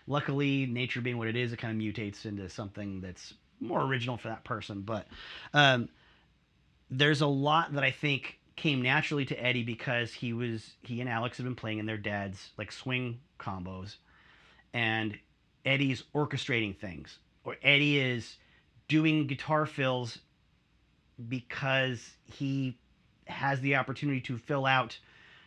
A: luckily, nature being what it is, it kind of mutates into something that's more original for that person. But there's a lot that I think came naturally to Eddie because he and Alex had been playing in their dad's swing combos, and Eddie's orchestrating things, or Eddie is doing guitar fills because he has the opportunity to fill out.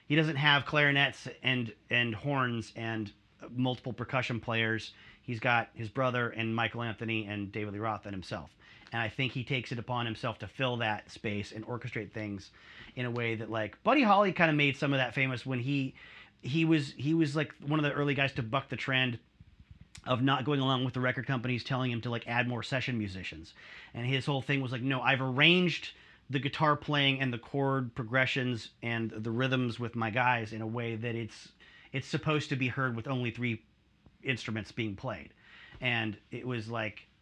A: He doesn't have clarinets and horns and multiple percussion players. He's got his brother and Michael Anthony and David Lee Roth and himself. And I think he takes it upon himself to fill that space and orchestrate things in a way that Buddy Holly kind of made some of that famous when he was one of the early guys to buck the trend of not going along with the record companies telling him to add more session musicians. And his whole thing was no, I've arranged the guitar playing and the chord progressions and the rhythms with my guys in a way that it's supposed to be heard with only 3 instruments being played. And it was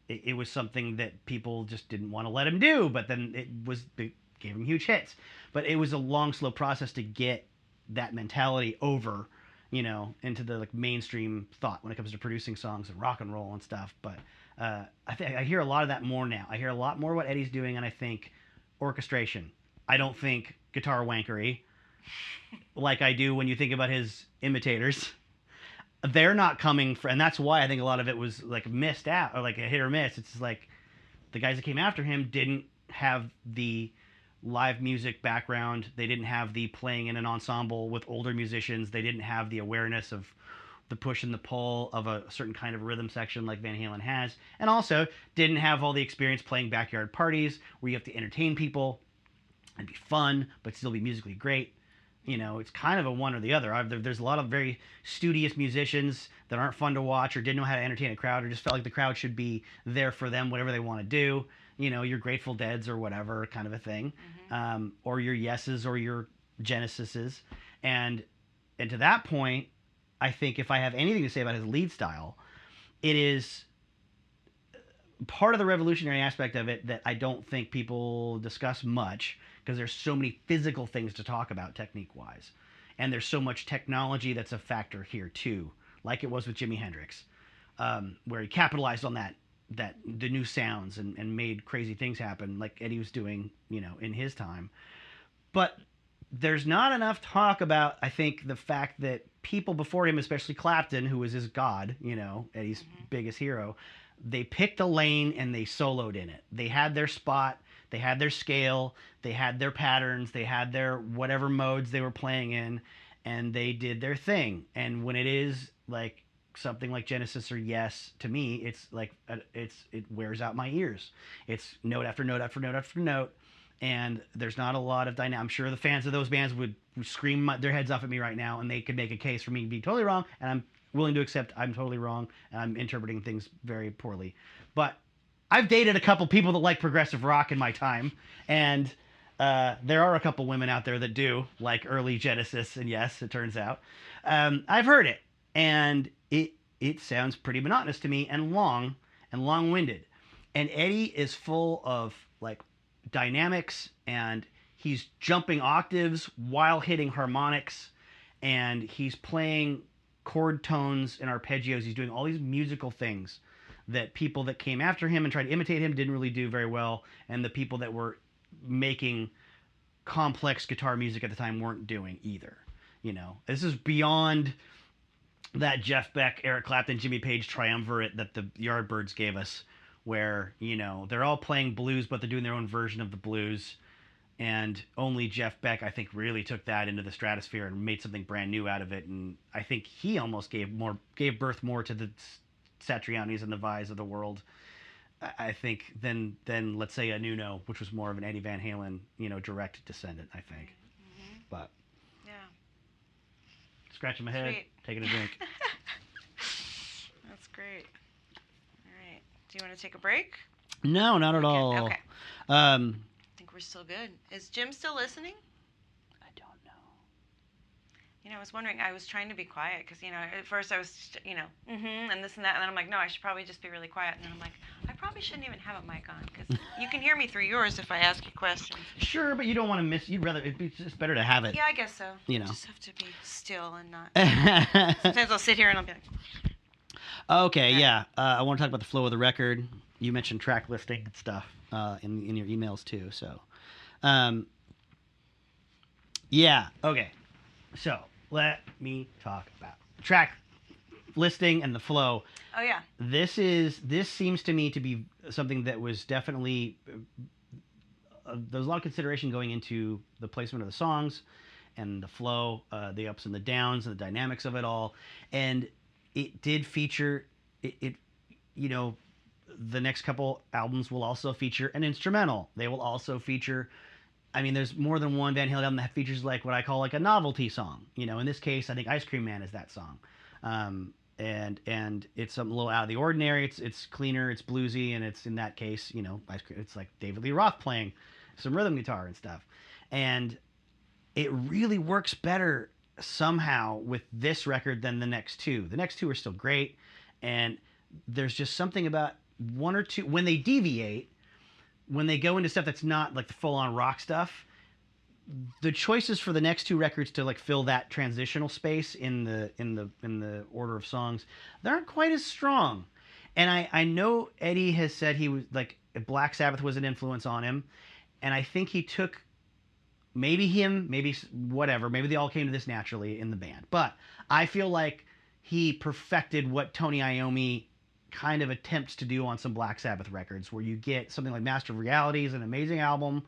A: it was something that people just didn't want to let him do, but then it gave him huge hits. But it was a long, slow process to get that mentality over, into the mainstream thought when it comes to producing songs and rock and roll and stuff. But I hear a lot of that more now. I hear a lot more what Eddie's doing, and I think orchestration. I don't think guitar wankery like I do when you think about his imitators. They're not coming and that's why I think a lot of it was missed out, or a hit or miss. It's the guys that came after him didn't have the live music background. They didn't have the playing in an ensemble with older musicians. They didn't have the awareness of the push and the pull of a certain kind of rhythm section like Van Halen has, and also didn't have all the experience playing backyard parties where you have to entertain people and be fun but still be musically great. It's kind of a one or the other. There's a lot of very studious musicians that aren't fun to watch or didn't know how to entertain a crowd or just felt like the crowd should be there for them, whatever they want to do. Your Grateful Deads or whatever kind of a thing.
C: Mm-hmm.
A: Or your Yeses or your Genesises. And to that point, I think if I have anything to say about his lead style, it is part of the revolutionary aspect of it that I don't think people discuss much, because there's so many physical things to talk about technique-wise. And there's so much technology that's a factor here, too, like it was with Jimi Hendrix, where he capitalized on the new sounds and made crazy things happen, like Eddie was doing, in his time. But there's not enough talk about, I think, the fact that people before him, especially Clapton, who was his god, Eddie's biggest hero, they picked a lane and they soloed in it. They had their spot. They had their scale, they had their patterns, they had their whatever modes they were playing in, and they did their thing. And when it is something like Genesis or Yes, to me, it's like it wears out my ears. It's note after note after note after note, and there's not a lot of dynamic. I'm sure the fans of those bands would scream their heads off at me right now, and they could make a case for me being totally wrong, and I'm willing to accept I'm totally wrong, and I'm interpreting things very poorly. But I've dated a couple people that like progressive rock in my time, and there are a couple women out there that do like early Genesis, and Yes, it turns out. I've heard it, and it sounds pretty monotonous to me and long-winded. And Eddie is full of like dynamics, and he's jumping octaves while hitting harmonics, and he's playing chord tones and arpeggios. He's doing all these musical things that people that came after him and tried to imitate him didn't really do very well, and the people that were making complex guitar music at the time weren't doing either. You know, this is beyond that Jeff Beck, Eric Clapton, Jimmy Page triumvirate that the Yardbirds gave us, where, you know, they're all playing blues, but they're doing their own version of the blues. And only Jeff Beck, I think, really took that into the stratosphere and made something brand new out of it. And I think he almost gave birth more to the Satrianis and the Vais of the world, I think, than let's say a Nuno, which was more of an Eddie Van Halen, you know, direct descendant, I think.
C: Mm-hmm.
A: But
C: Yeah.
A: Scratching my head,
C: Sweet.
A: taking a drink.
C: That's great. All right. Do you want to take a break?
A: No, not at all.
C: Okay.
A: I
C: I think we're still good. Is Jim still listening?
A: don't know.
C: You know, I was wondering, I was trying to be quiet because, you know, at first I was, you know, and this and that. And then I'm like, no, I should probably just be really quiet. And then I'm like, I probably shouldn't even have a mic on because you can hear me through yours if I ask you questions.
A: Sure, but you don't want to miss. You'd rather. It's just better to have it.
C: Yeah, I guess so.
A: You know.
C: Just have to be still and not. Sometimes I'll sit here and I'll be like,
A: Okay, yeah. I want to talk about the flow of the record. You mentioned track listing and stuff in your emails too. So, yeah. Okay. So let me talk about track listing and the flow.
C: oh, yeah.
A: This seems to me to be something that was definitely there's a lot of consideration going into the placement of the songs and the flow, the ups and the downs and the dynamics of it all, and it did feature it you know, the next couple albums will also feature an instrumental. They will also feature, I mean, there's more than one Van Halen album that features like what I call like a novelty song. You know, in this case, I think Ice Cream Man is that song. And it's something a little out of the ordinary. It's cleaner, it's bluesy, and it's, in that case, you know, it's like David Lee Roth playing some rhythm guitar and stuff. And it really works better somehow with this record than the next two. The next two are still great, and there's just something about one or two, when they deviate, when they go into stuff that's not like the full-on rock stuff, the choices for the next two records to like fill that transitional space in the order of songs, they aren't quite as strong. And I know Eddie has said he was like Black Sabbath was an influence on him, and I think he took maybe whatever, maybe they all came to this naturally in the band, but I feel like he perfected what Tony Iommi kind of attempts to do on some Black Sabbath records, where you get something like Master of Reality is an amazing album.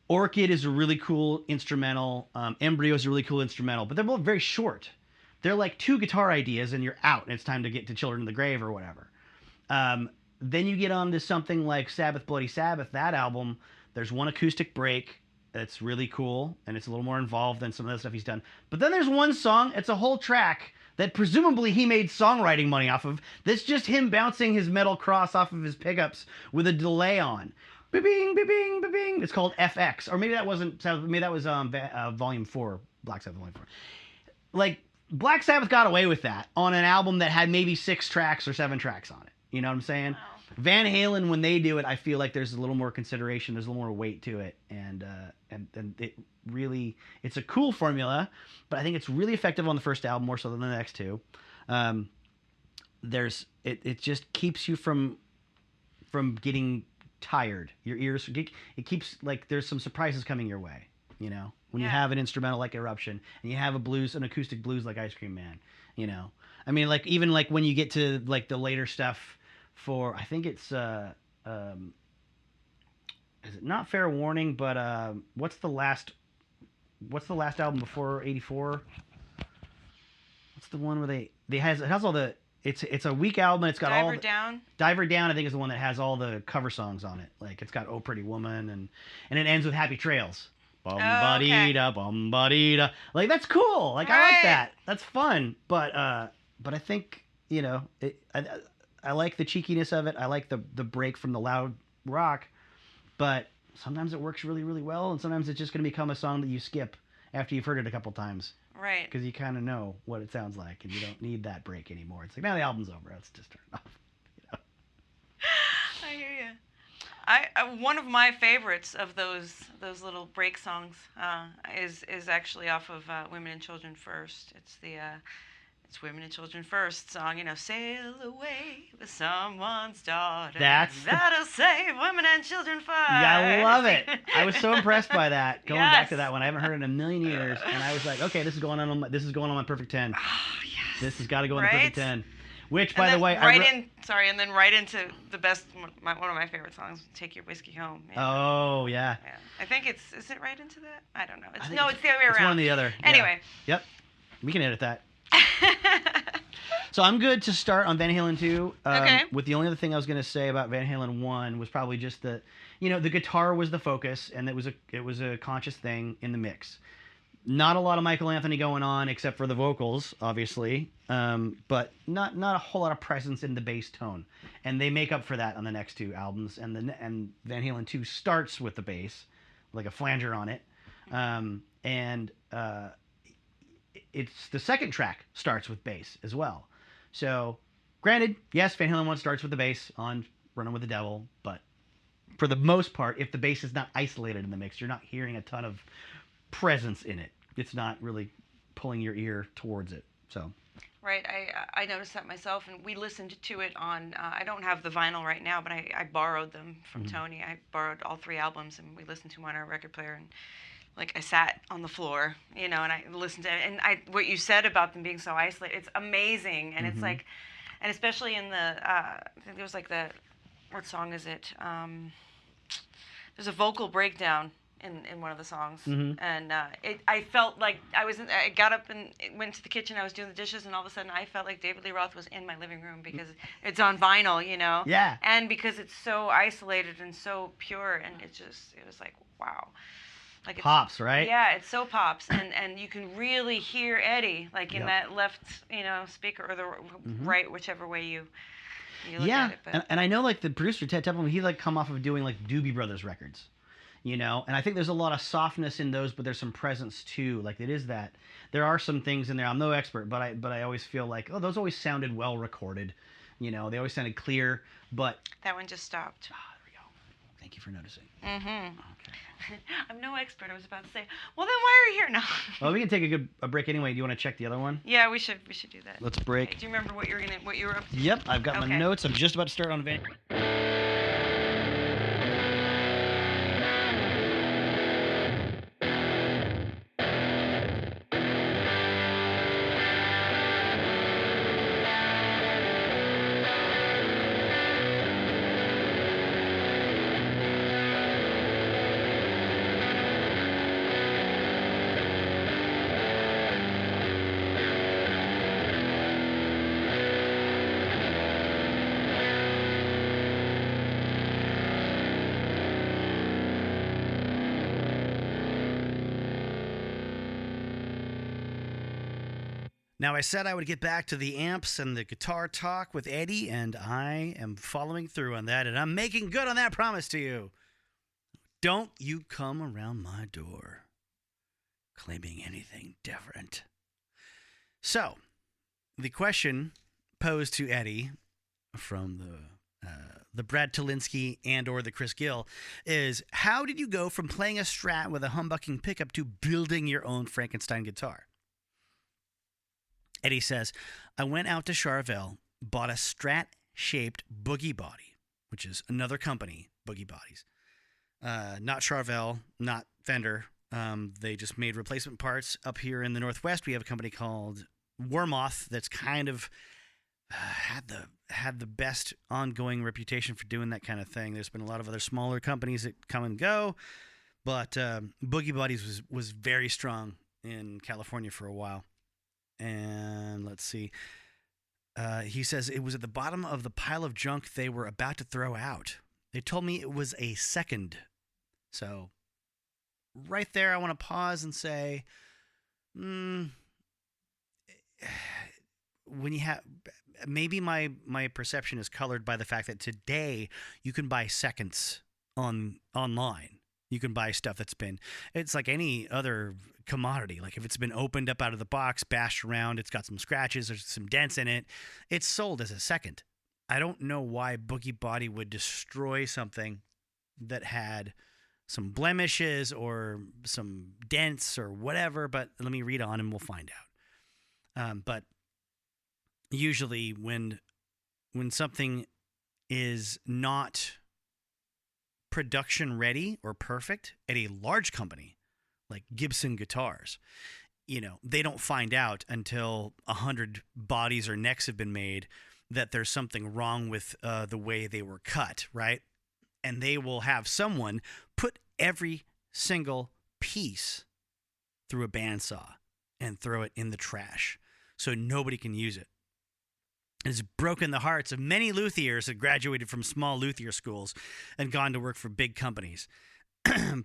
A: Orchid is a really cool instrumental. Embryo is a really cool instrumental, but they're both very short. They're like two guitar ideas and you're out, and it's time to get to Children of the Grave or whatever. Then you get on to something like Sabbath Bloody Sabbath. That album, there's one acoustic break that's really cool, and it's a little more involved than some of the stuff he's done. But then there's one song, it's a whole track that presumably he made songwriting money off of. That's just him bouncing his metal cross off of his pickups with a delay on. Ba-bing, ba-bing, ba-bing. It's called FX. Or maybe that wasn't, maybe that was Volume 4, Black Sabbath Volume 4. Like, Black Sabbath got away with that on an album that had maybe 6 tracks or 7 tracks on it. You know what I'm saying?
C: Wow.
A: Van Halen, when they do it, I feel like there's a little more consideration, there's a little more weight to it, and it really, it's a cool formula, but I think it's really effective on the first album more so than the next two. It just keeps you from getting tired. Your ears, it keeps, like, there's some surprises coming your way, you know, when you have an instrumental like Eruption and you have an acoustic blues like Ice Cream Man, you know. I mean, like, even like when you get to like the later stuff for, I think it's is it not Fair Warning, but what's the last album before 84? the one where it has all the it's a weak album. It's got
C: Diver Down.
A: Diver Down, I think, is the one that has all the cover songs on it. Like it's got Oh Pretty Woman and it ends with Happy Trails. Bum ba da bum ba da. Like that's cool. Like I like that. That's fun. But I think I like the cheekiness of it. I like the break from the loud rock. But sometimes it works really, really well, and sometimes it's just going to become a song that you skip after you've heard it a couple times.
C: Right.
A: Because you kind of know what it sounds like, and you don't need that break anymore. It's like, now the album's over. Let's just turn it off.
C: I hear you. One of my favorites of those little break songs is actually off of Women and Children First. It's Women and Children First song, sail away with someone's daughter. That'll save women and children first.
A: Yeah, I love it. I was so impressed by that. Going back to that one, I haven't heard it in a million years, and I was like, okay, this is going on my perfect 10.
C: Oh, yes.
A: This has got to go on the perfect 10. Which, by the way,
C: and then right into the best, one of my favorite songs, "Take Your Whiskey Home."
A: Oh yeah.
C: I think is it right into that? I don't know. It's the other way around.
A: It's one or the other.
C: Anyway.
A: Yeah. Yep. We can edit that. So I'm good to start on Van Halen 2.
C: Okay.
A: With the only other thing I was going to say about Van Halen 1 was probably just the guitar was the focus, and it was a conscious thing in the mix. Not a lot of Michael Anthony going on except for the vocals, obviously, but not a whole lot of presence in the bass tone, and they make up for that on the next two albums. And Van Halen 2 starts with the bass, like a flanger on it, and it's the second track starts with bass as well. So, granted, yes, Van Halen 1 starts with the bass on Running with the Devil, but for the most part, if the bass is not isolated in the mix, you're not hearing a ton of presence in it. It's not really pulling your ear towards it. So.
C: Right, I noticed that myself, and we listened to it on. I don't have the vinyl right now, but I borrowed them from Tony. I borrowed all 3 albums, and we listened to them on our record player. And I sat on the floor, and I listened to it. And what you said about them being so isolated, it's amazing. And it's like, and especially in the, I think there was what song is it? There's a vocal breakdown in one of the songs, and I felt like I got up and went to the kitchen. I was doing the dishes, and all of a sudden I felt like David Lee Roth was in my living room because it's on vinyl,
A: Yeah.
C: and because it's so isolated and so pure, and it was like, wow. Like
A: pops, right?
C: Yeah, it so pops, and you can really hear Eddie in that left, speaker or the right, whichever way you look at it. But.
A: And I know the producer Ted Templeman, he come off of doing Doobie Brothers records, and I think there's a lot of softness in those, but there's some presence too. It is that there are some things in there. I'm no expert, but I always feel those always sounded well recorded, they always sounded clear, but
C: that one just stopped.
A: There we go. Thank you for noticing.
C: Okay. I'm no expert. I was about to say, well, then why are we here now?
A: Well, we can take a break anyway. Do you want to check the other one?
C: Yeah, we should do that.
A: Let's break.
C: Okay, do you remember what you were up to?
A: Yep, I've got my notes. I'm just about to start on Van. Now, I said I would get back to the amps and the guitar talk with Eddie, and I am following through on that, and I'm making good on that promise to you. Don't you come around my door claiming anything different. So, the question posed to Eddie from the Brad Talinsky and or the Chris Gill is, how did you go from playing a Strat with a humbucking pickup to building your own Frankenstein guitar? Eddie says, I went out to Charvel, bought a Strat-shaped Boogie Body, which is another company, Boogie Bodies. Not Charvel, not Fender. They just made replacement parts. Up here in the Northwest, we have a company called Warmoth that's kind of had the best ongoing reputation for doing that kind of thing. There's been a lot of other smaller companies that come and go, but Boogie Bodies was very strong in California for a while. And let's see. He says it was at the bottom of the pile of junk they were about to throw out. They told me it was a second. So right there, I want to pause and say, when you have, maybe my perception is colored by the fact that today you can buy seconds online. You can buy stuff it's like any other commodity. Like if it's been opened up out of the box, bashed around, it's got some scratches, there's some dents in it, it's sold as a second. I don't know why Boogie Body would destroy something that had some blemishes or some dents or whatever, but let me read on and we'll find out. But usually when something is not production ready or perfect at a large company like Gibson Guitars, they don't find out until 100 bodies or necks have been made that there's something wrong with the way they were cut, right? And they will have someone put every single piece through a bandsaw and throw it in the trash so nobody can use it. It's broken the hearts of many luthiers that graduated from small luthier schools and gone to work for big companies,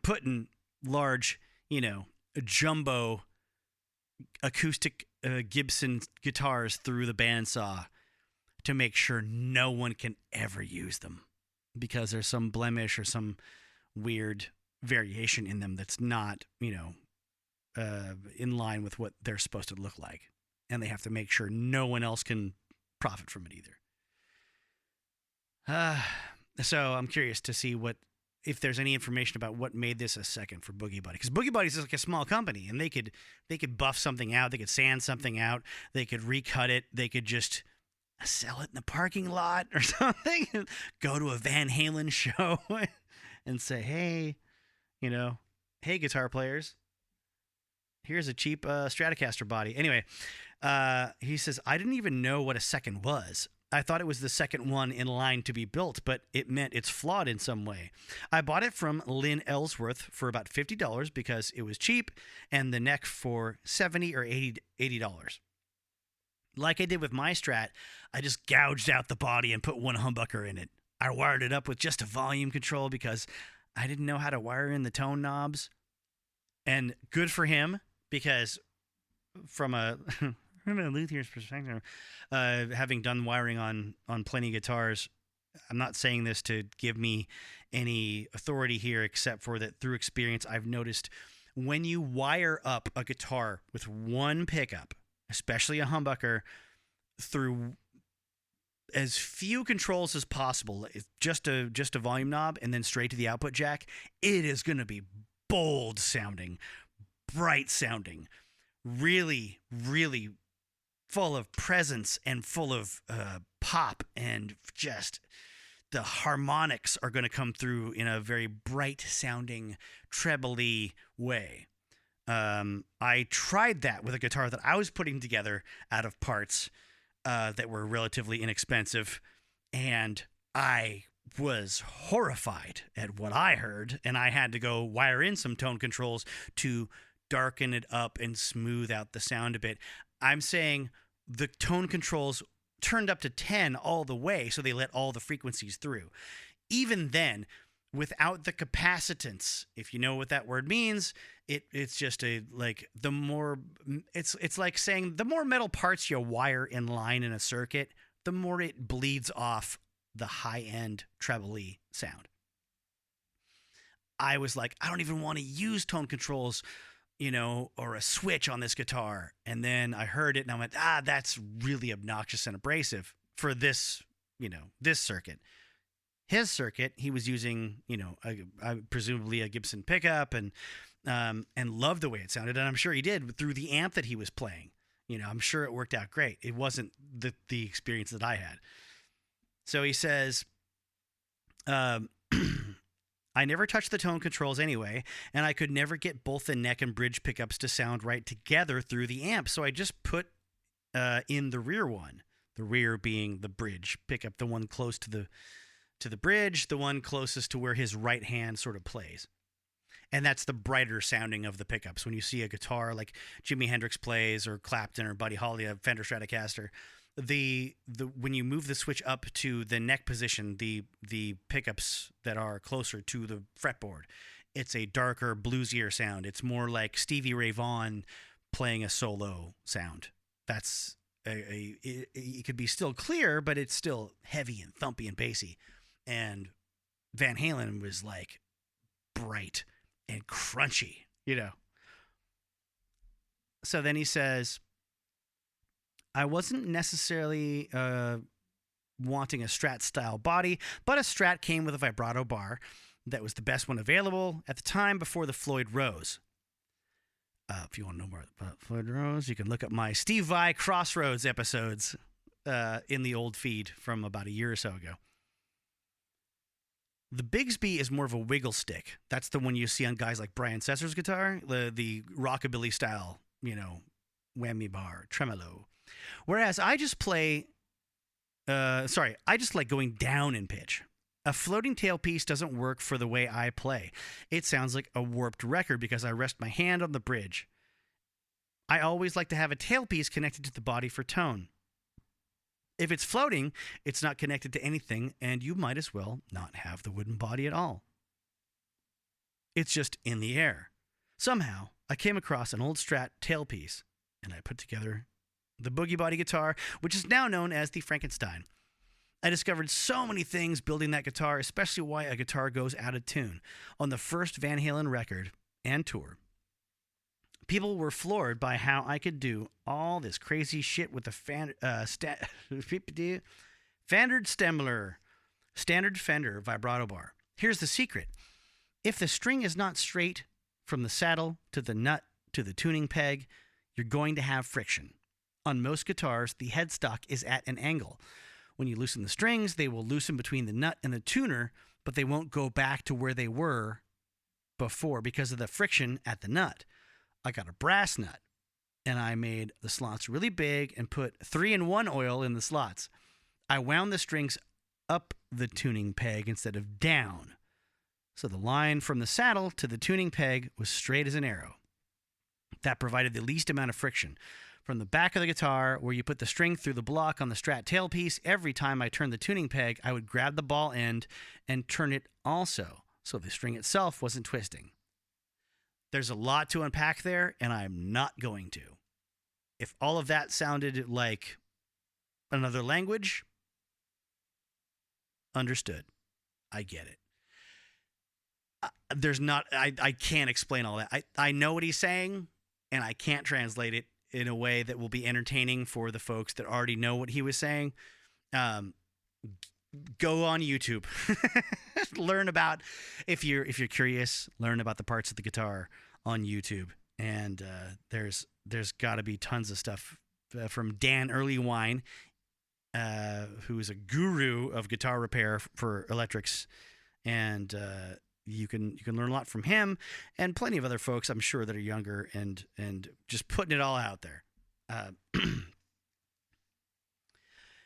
A: putting large, jumbo acoustic Gibson guitars through the bandsaw to make sure no one can ever use them because there's some blemish or some weird variation in them that's not, in line with what they're supposed to look like. And they have to make sure no one else can profit from it either. So I'm curious to see if there's any information about what made this a second for Boogie Buddy, because Boogie Buddy is like a small company, and they could buff something out, they could sand something out, they could recut it, they could just sell it in the parking lot or something, go to a Van Halen show and say, hey, hey guitar players, here's a cheap Stratocaster body. Anyway. He says, I didn't even know what a second was. I thought it was the second one in line to be built, but it meant it's flawed in some way. I bought it from Lynn Ellsworth for about $50 because it was cheap, and the neck for $70 or $80. Like I did with my Strat, I just gouged out the body and put one humbucker in it. I wired it up with just a volume control because I didn't know how to wire in the tone knobs. And good for him, because from a luthier's perspective, having done wiring on plenty of guitars, I'm not saying this to give me any authority here, except for that through experience, I've noticed when you wire up a guitar with one pickup, especially a humbucker, through as few controls as possible, just a volume knob and then straight to the output jack, it is going to be bold sounding, bright sounding, really, really full of presence and full of pop, and just the harmonics are going to come through in a very bright sounding, trebly way. I tried that with a guitar that I was putting together out of parts that were relatively inexpensive, and I was horrified at what I heard, and I had to go wire in some tone controls to darken it up and smooth out the sound a bit. I'm saying the tone controls turned up to 10 all the way, so they let all the frequencies through. Even then, without the capacitance, if you know what that word means, it's just it's like saying the more metal parts you wire in line in a circuit, the more it bleeds off the high-end trebly sound. I was like, I don't even want to use tone controls, or a switch on this guitar. And then I heard it and I went, that's really obnoxious and abrasive for this, this circuit. His circuit, he was using, presumably a Gibson pickup and loved the way it sounded. And I'm sure he did through the amp that he was playing. I'm sure it worked out great. It wasn't the experience that I had. So he says, I never touched the tone controls anyway, and I could never get both the neck and bridge pickups to sound right together through the amp, so I just put in the rear one, the rear being the bridge pickup, the one close to the bridge, the one closest to where his right hand sort of plays. And that's the brighter sounding of the pickups. When you see a guitar like Jimi Hendrix plays or Clapton or Buddy Holly, a Fender Stratocaster, the when you move the switch up to the neck position, the pickups that are closer to the fretboard, it's a darker, bluesier sound. It's more like Stevie Ray Vaughan playing a solo sound. That's it could be still clear, but it's still heavy and thumpy and bassy. And Van Halen was like bright and crunchy, you know. So then he says, I wasn't necessarily wanting a Strat style body, but a Strat came with a vibrato bar that was the best one available at the time before the Floyd Rose. If you want to know more about Floyd Rose, you can look up my Steve Vai Crossroads episodes in the old feed from about a year or so ago. The Bigsby is more of a wiggle stick. That's the one you see on guys like Brian Setser's guitar, the rockabilly style, you know, whammy bar, tremolo. Whereas I just play, I just like going down in pitch. A floating tailpiece doesn't work for the way I play. It sounds like a warped record because I rest my hand on the bridge. I always like to have a tailpiece connected to the body for tone. If it's floating, it's not connected to anything, and you might as well not have the wooden body at all. It's just in the air. Somehow, I came across an old Strat tailpiece, and I put together the boogie body guitar, which is now known as the Frankenstein. I discovered so many things building that guitar, especially why a guitar goes out of tune. On the first Van Halen record and tour, people were floored by how I could do all this crazy shit with the standard Fender vibrato bar. Here's the secret. If the string is not straight from the saddle to the nut to the tuning peg, you're going to have friction. On most guitars, the headstock is at an angle. When you loosen the strings, they will loosen between the nut and the tuner, but they won't go back to where they were before because of the friction at the nut. I got a brass nut, and I made the slots really big and put 3-in-1 oil in the slots. I wound the strings up the tuning peg instead of down, so the line from the saddle to the tuning peg was straight as an arrow. That provided the least amount of friction. From the back of the guitar, where you put the string through the block on the Strat tailpiece, every time I turned the tuning peg, I would grab the ball end and turn it also, so the string itself wasn't twisting. There's a lot to unpack there, and I'm not going to. If all of that sounded like another language, understood. I get it. I can't explain all that. I know what he's saying, and I can't translate it in a way that will be entertaining for the folks that already know what he was saying. Go on YouTube. Learn about, if you're curious, learn about the parts of the guitar on YouTube. And there's got to be tons of stuff from Dan Earlywine, who is a guru of guitar repair for electrics, and you can learn a lot from him and plenty of other folks, I'm sure, that are younger and just putting it all out there.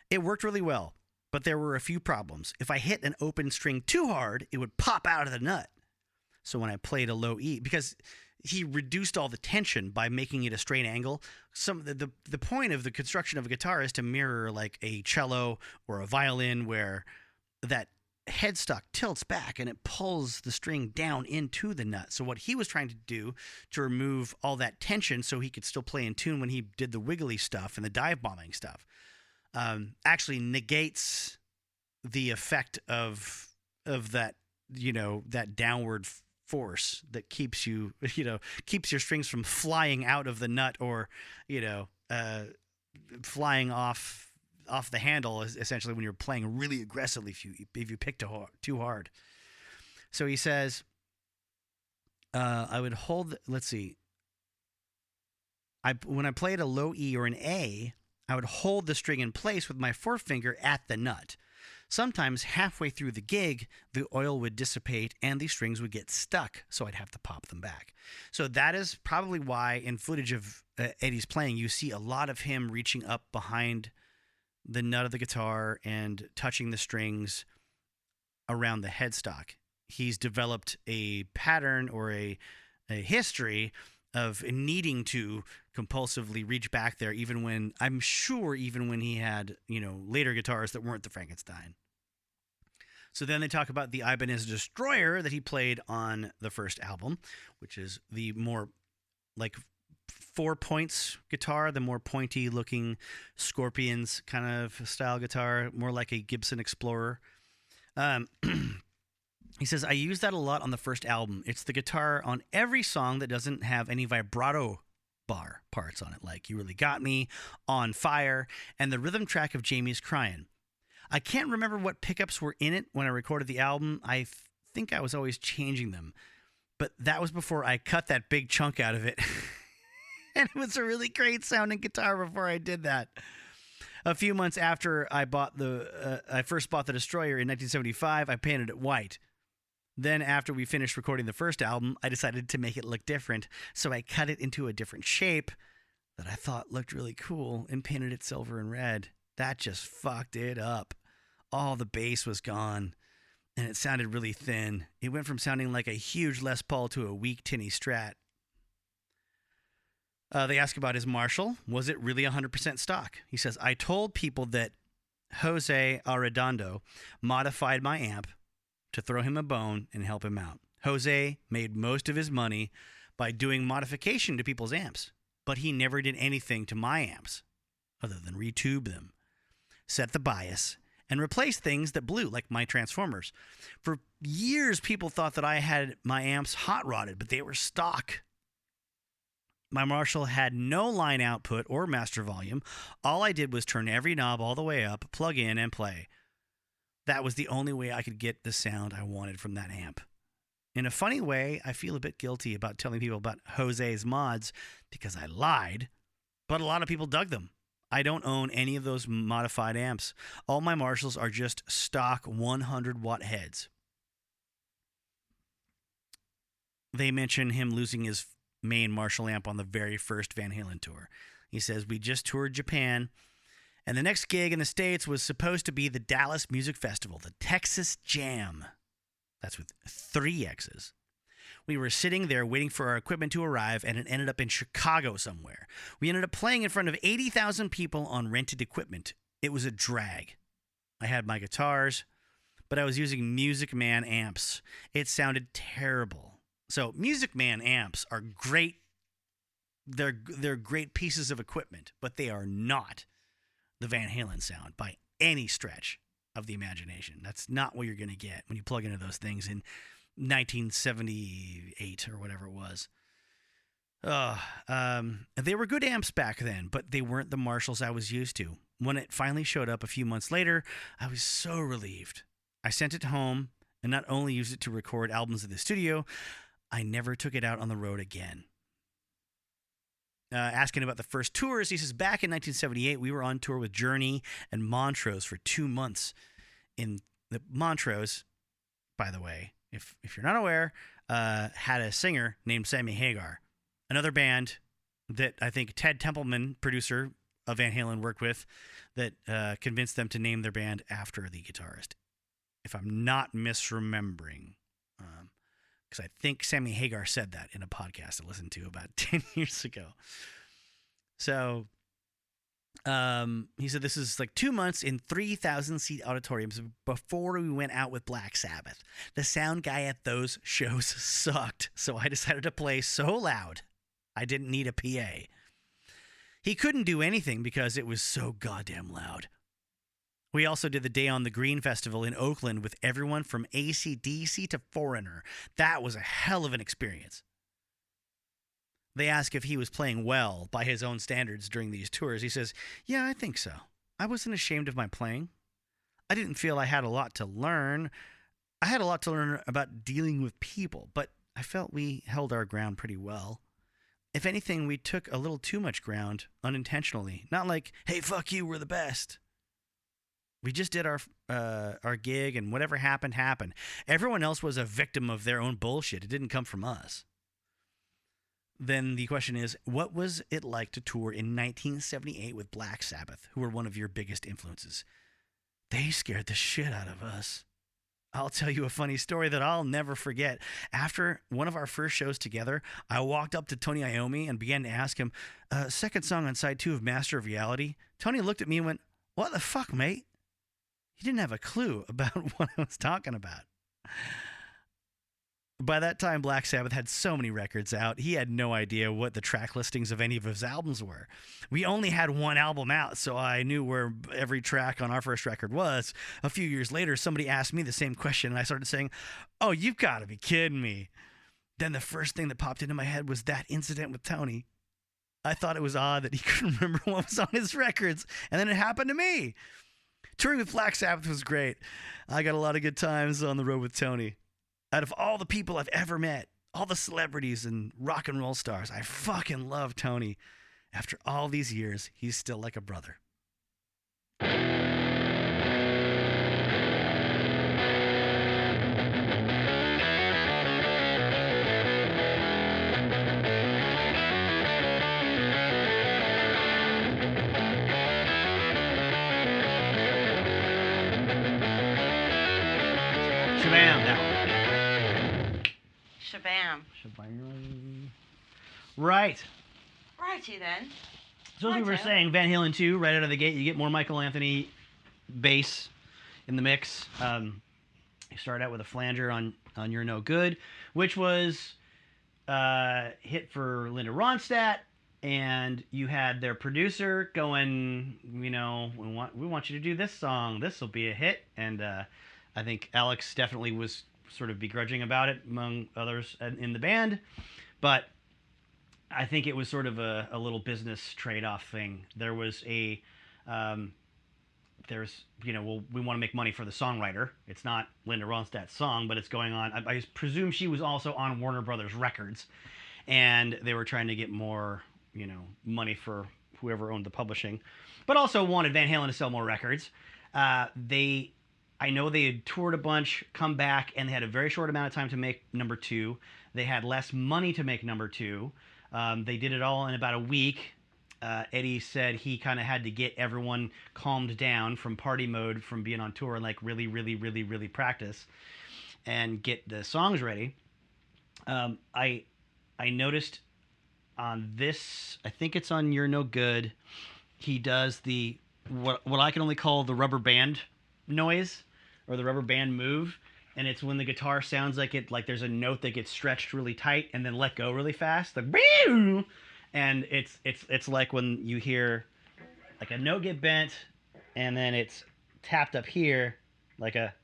A: It worked really well, but there were a few problems. If I hit an open string too hard, it would pop out of the nut. So when I played a low E, because he reduced all the tension by making it a straight angle. The point of the construction of a guitar is to mirror like a cello or a violin, where that headstock tilts back and it pulls the string down into the nut. So what he was trying to do to remove all that tension so he could still play in tune when he did the wiggly stuff and the dive bombing stuff, actually negates the effect of that, that downward force that keeps your strings from flying out of the nut or, flying off the handle, essentially, when you're playing really aggressively if you pick too hard. So he says, I would hold, when I played a low E or an A, I would hold the string in place with my forefinger at the nut. Sometimes halfway through the gig, the oil would dissipate and the strings would get stuck, so I'd have to pop them back. So that is probably why in footage of Eddie's playing, you see a lot of him reaching up behind the nut of the guitar and touching the strings around the headstock. he's developed a pattern or a history of needing to compulsively reach back there, even when he had, later guitars that weren't the Frankenstein. So then they talk about the Ibanez Destroyer that he played on the first album, which is the more like 4 points guitar, the more pointy looking Scorpions kind of style guitar, more like a Gibson Explorer. He says, I use that a lot on the first album. It's the guitar on every song that doesn't have any vibrato bar parts on it, like You Really Got Me, On Fire, and the rhythm track of Jamie's Crying. I can't remember what pickups were in it when I recorded the album. I think I was always changing them. But that was before I cut that big chunk out of it. And it was a really great sounding guitar before I did that. A few months after I first bought the Destroyer in 1975, I painted it white. Then after we finished recording the first album, I decided to make it look different. So I cut it into a different shape that I thought looked really cool and painted it silver and red. That just fucked it up. All the bass was gone, and it sounded really thin. It went from sounding like a huge Les Paul to a weak, tinny Strat. They ask about his Marshall. Was it really 100% stock? He says, I told people that Jose Arredondo modified my amp to throw him a bone and help him out. Jose made most of his money by doing modification to people's amps, but he never did anything to my amps other than retube them, set the bias, and replace things that blew, like my transformers. For years, people thought that I had my amps hot rodded, but they were stock. My Marshall had no line output or master volume. All I did was turn every knob all the way up, plug in, and play. That was the only way I could get the sound I wanted from that amp. In a funny way, I feel a bit guilty about telling people about Jose's mods because I lied, but a lot of people dug them. I don't own any of those modified amps. All my Marshalls are just stock 100-watt heads. They mention him losing his main Marshall amp on the very first Van Halen tour. He says, we just toured Japan, and the next gig in the States was supposed to be the Dallas Music Festival, the Texas Jam. That's with 3 X's. We were sitting there waiting for our equipment to arrive, and it ended up in Chicago somewhere. We ended up playing in front of 80,000 people on rented equipment. It was a drag. I had my guitars, but I was using Music Man amps. It sounded terrible. So Music Man amps are great. They're great pieces of equipment, but they are not the Van Halen sound by any stretch of the imagination. That's not what you're going to get when you plug into those things in 1978 or whatever it was. They were good amps back then, but they weren't the Marshalls I was used to. When it finally showed up a few months later, I was so relieved. I sent it home and not only used it to record albums in the studio, I never took it out on the road again. Asking about the first tours, he says, back in 1978, we were on tour with Journey and Montrose for 2 months. In the Montrose, by the way, if you're not aware, had a singer named Sammy Hagar. Another band that I think Ted Templeman, producer of Van Halen, worked with, that convinced them to name their band after the guitarist. If I'm not misremembering. Because I think Sammy Hagar said that in a podcast I listened to about 10 years ago. So he said this is like 2 months in 3,000-seat auditoriums before we went out with Black Sabbath. The sound guy at those shows sucked, so I decided to play so loud I didn't need a PA. He couldn't do anything because it was so goddamn loud. We also did the Day on the Green Festival in Oakland with everyone from AC/DC to Foreigner. That was a hell of an experience. They ask if he was playing well by his own standards during these tours. He says, yeah, I think so. I wasn't ashamed of my playing. I didn't feel I had a lot to learn. I had a lot to learn about dealing with people, but I felt we held our ground pretty well. If anything, we took a little too much ground unintentionally. Not like, hey, fuck you, we're the best. We just did our gig, and whatever happened, happened. Everyone else was a victim of their own bullshit. It didn't come from us. Then the question is, what was it like to tour in 1978 with Black Sabbath, who were one of your biggest influences? They scared the shit out of us. I'll tell you a funny story that I'll never forget. After one of our first shows together, I walked up to Tony Iommi and began to ask him, second song on side 2 of Master of Reality. Tony looked at me and went, "What the fuck, mate?" He didn't have a clue about what I was talking about. By that time, Black Sabbath had so many records out, he had no idea what the track listings of any of his albums were. We only had one album out, so I knew where every track on our first record was. A few years later, somebody asked me the same question, and I started saying, "Oh, you've got to be kidding me." Then the first thing that popped into my head was that incident with Tony. I thought it was odd that he couldn't remember what was on his records, and then it happened to me. Touring with Black Sabbath was great. I got a lot of good times on the road with Tony. Out of all the people I've ever met, all the celebrities and rock and roll stars, I fucking love Tony. After all these years, he's still like a brother. Shabam, that one.
C: Shabam.
A: Right.
C: Righty then.
A: So as we were saying, Van Halen 2, right out of the gate, you get more Michael Anthony bass in the mix. You start out with a flanger on You're No Good, which was hit for Linda Ronstadt, and you had their producer going, you know, we want you to do this song. This will be a hit. And I think Alex definitely was sort of begrudging about it, among others in the band. But I think it was sort of a little business trade-off thing. There was we want to make money for the songwriter. It's not Linda Ronstadt's song, but it's going on. I presume she was also on Warner Brothers Records, and they were trying to get more, money for whoever owned the publishing, but also wanted Van Halen to sell more records. I know they had toured a bunch, come back, and they had a very short amount of time to make number 2. They had less money to make number 2. They did it all in about a week. Eddie said he kind of had to get everyone calmed down from party mode, from being on tour, and like really, really, really, really practice and get the songs ready. I noticed on this, I think it's on You're No Good, he does what I can only call the rubber band noise, or the rubber band move, and it's when the guitar sounds like there's a note that gets stretched really tight and then let go really fast, like boo, and it's like when you hear like a note get bent and then it's tapped up here like a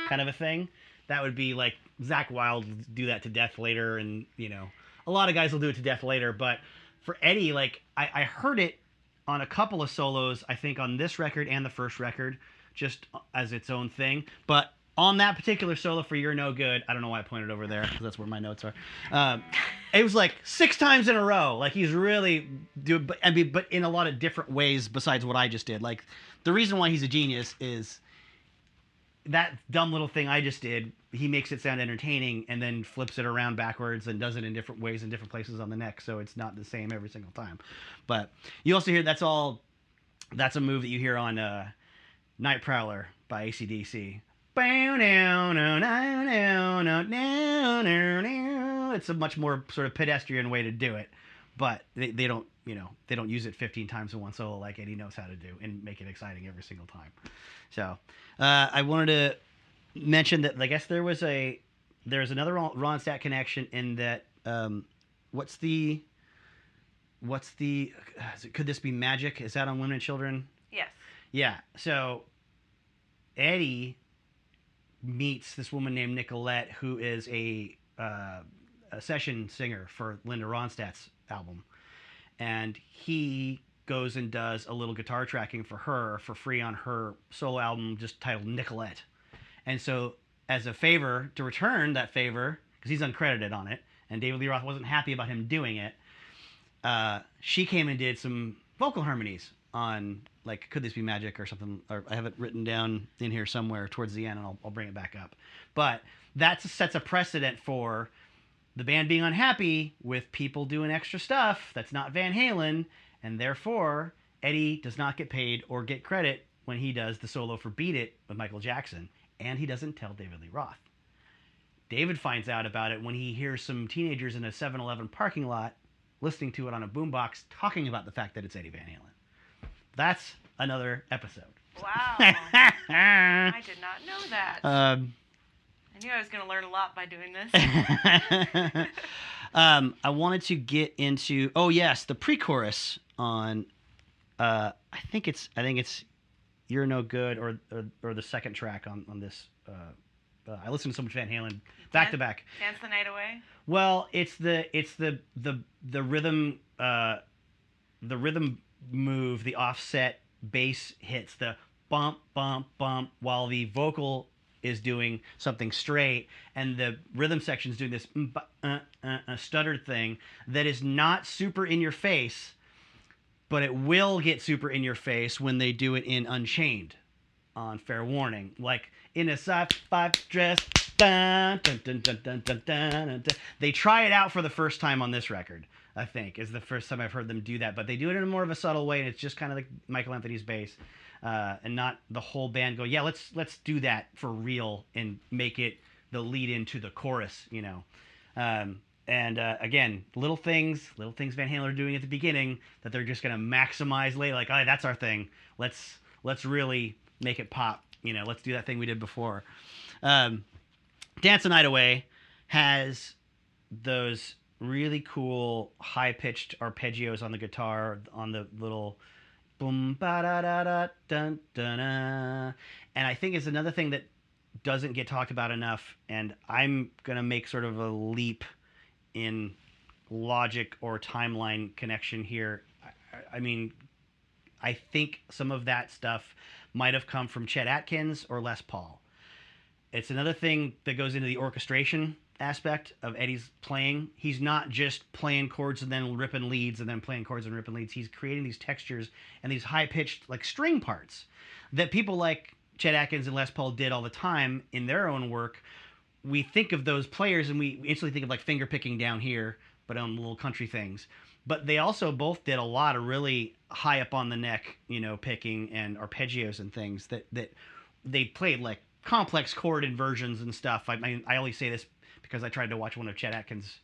A: kind of a thing. That would be like Zakk Wylde do that to Death Later, and a lot of guys will do it to Death Later, but for Eddie, like I heard it on a couple of solos, I think on this record and the first record, just as its own thing. But on that particular solo for You're No Good, I don't know why I pointed over there, because that's where my notes are. It was like 6 times in a row. Like he's really doing, but in a lot of different ways besides what I just did. Like the reason why he's a genius is that dumb little thing I just did. He makes it sound entertaining and then flips it around backwards and does it in different ways in different places on the neck, so it's not the same every single time. But you also hear that's a move that you hear on Night Prowler by AC/DC. It's a much more sort of pedestrian way to do it, but they don't use it 15 times in one solo like Eddie knows how to do and make it exciting every single time. So I wanted to mention that I guess there's another Ronstadt connection in that what's the Could This Be Magic? Is that on Women and Children?
C: Yes.
A: Yeah. So Eddie meets this woman named Nicolette, who is a session singer for Linda Ronstadt's album, and he goes and does a little guitar tracking for her for free on her solo album just titled Nicolette. And so as a favor, to return that favor, because he's uncredited on it, and David Lee Roth wasn't happy about him doing it, she came and did some vocal harmonies on like Could This Be Magic or something, or I have it written down in here somewhere towards the end, and I'll bring it back up. But that sets a precedent for the band being unhappy with people doing extra stuff that's not Van Halen, and therefore Eddie does not get paid or get credit when he does the solo for Beat It with Michael Jackson, and he doesn't tell David Lee Roth. David finds out about it when he hears some teenagers in a 7-Eleven parking lot listening to it on a boombox talking about the fact that it's Eddie Van Halen. That's another episode.
C: Wow. I did not know that. I knew I was going to learn a lot by doing this.
A: I wanted to get into the pre-chorus on I think it's You're No Good or the second track on this. I listened to so much Van Halen back to back.
C: Dance the Night Away.
A: Well, it's the rhythm move, the offset bass hits the bump bump bump while the vocal is doing something straight, and the rhythm section's doing this stuttered thing that is not super in your face, but it will get super in your face when they do it in Unchained on Fair Warning, like in a sci-fi dress. Dun, dun, dun, dun, dun, dun, dun, dun. They try it out for the first time on this record, I think, is the first time I've heard them do that, but they do it in a more of a subtle way, and it's just kind of like Michael Anthony's bass. And not the whole band go, yeah, let's do that for real and make it the lead into the chorus, you know. Again, little things Van Halen are doing at the beginning that they're just gonna maximize later. Like, oh, that's our thing. Let's really make it pop. You know, let's do that thing we did before. Dance the Night Away has those really cool high-pitched arpeggios on the guitar on the little boom ba da da da dun dun dun. And I think it's another thing that doesn't get talked about enough, and I'm gonna make sort of a leap in logic or timeline connection here. I mean, I think some of that stuff might have come from Chet Atkins or Les Paul. It's another thing that goes into the orchestration aspect of Eddie's playing. He's not just playing chords and then ripping leads and then playing chords and ripping leads. He's creating these textures and these high-pitched like string parts that people like Chet Atkins and Les Paul did all the time in their own work. We think of those players and we instantly think of like finger picking down here, but on little country things. But they also both did a lot of really high up on the neck, you know, picking and arpeggios and things that they played like complex chord inversions and stuff. I mean, I only say this because I tried to watch one of Chet Atkins'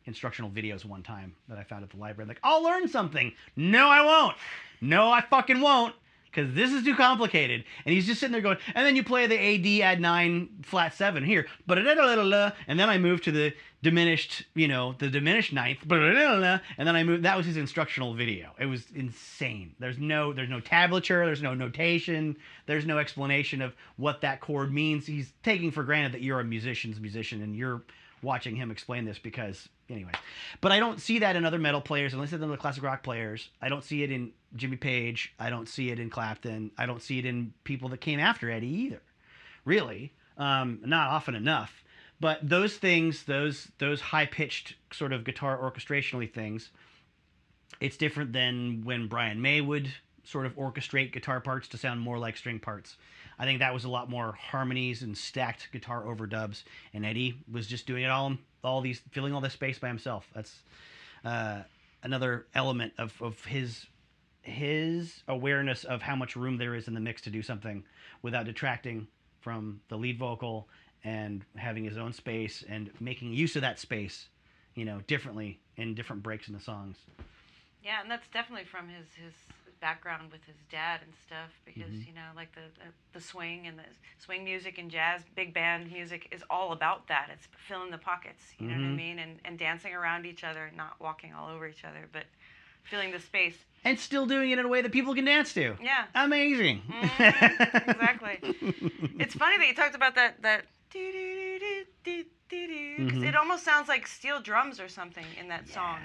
A: instructional videos one time that I found at the library. I'm like, I'll learn something. No, I won't. No, I fucking won't. Because this is too complicated. And he's just sitting there going, and then you play the AD add 9 flat 7 here. And then I move to the diminished, you know, the diminished ninth. And then I move. That was his instructional video. It was insane. There's no tablature. There's no notation. There's no explanation of what that chord means. He's taking for granted that you're a musician's musician and you're watching him explain this because, anyways. But I don't see that in other metal players, unless it's in the classic rock players. I don't see it in Jimmy Page. I don't see it in Clapton. I don't see it in people that came after Eddie either. Really. Not often enough. But those things, those high-pitched sort of guitar orchestrationally things, it's different than when Brian May would sort of orchestrate guitar parts to sound more like string parts. I think that was a lot more harmonies and stacked guitar overdubs, and Eddie was just doing it filling all this space by himself. That's another element of his awareness of how much room there is in the mix to do something without detracting from the lead vocal and having his own space and making use of that space, you know, differently in different breaks in the songs.
C: Yeah, and that's definitely from his background with his dad and stuff, because you know, like the swing and the swing music and jazz big band music is all about that. It's filling the pockets, you know what I mean, and dancing around each other, not walking all over each other, but filling the space
A: and still doing it in a way that people can dance to.
C: Yeah,
A: amazing.
C: Exactly. It's funny that you talked about that do do do do do do, because it almost sounds like steel drums or something in that song.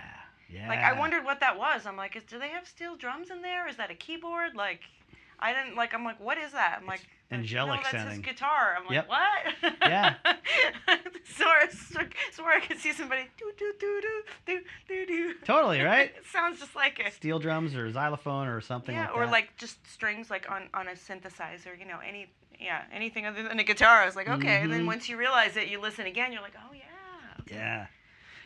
A: Yeah.
C: Like, I wondered what that was. I'm like, do they have steel drums in there? Is that a keyboard? Like, I didn't, like, I'm like, what is that? I'm like,
A: angelic
C: no, that's
A: sounding.
C: his guitar. I'm like, what?
A: Yeah.
C: so I could see somebody do do do do do do do.
A: Totally, right?
C: It sounds just like it.
A: Steel drums or xylophone or something like that.
C: Yeah, or like just strings like on a synthesizer, you know, anything other than a guitar. I was like, okay. And then once you realize it, you listen again, you're like, oh yeah.
A: Okay.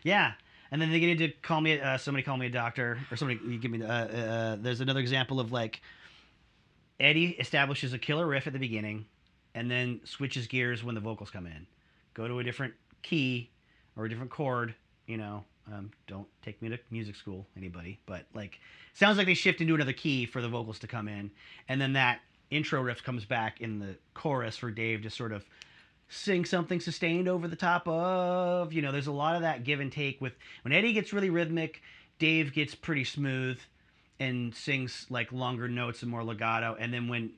A: Yeah. And then they get into somebody call me a doctor, or somebody you give me. There's another example of like Eddie establishes a killer riff at the beginning, and then switches gears when the vocals come in. Go to a different key or a different chord. Don't take me to music school, anybody, but like, sounds like they shift into another key for the vocals to come in, and then that intro riff comes back in the chorus for Dave to sort of sing something sustained over the top of. There's a lot of that give and take with when Eddie gets really rhythmic, Dave gets pretty smooth and sings like longer notes and more legato, and then when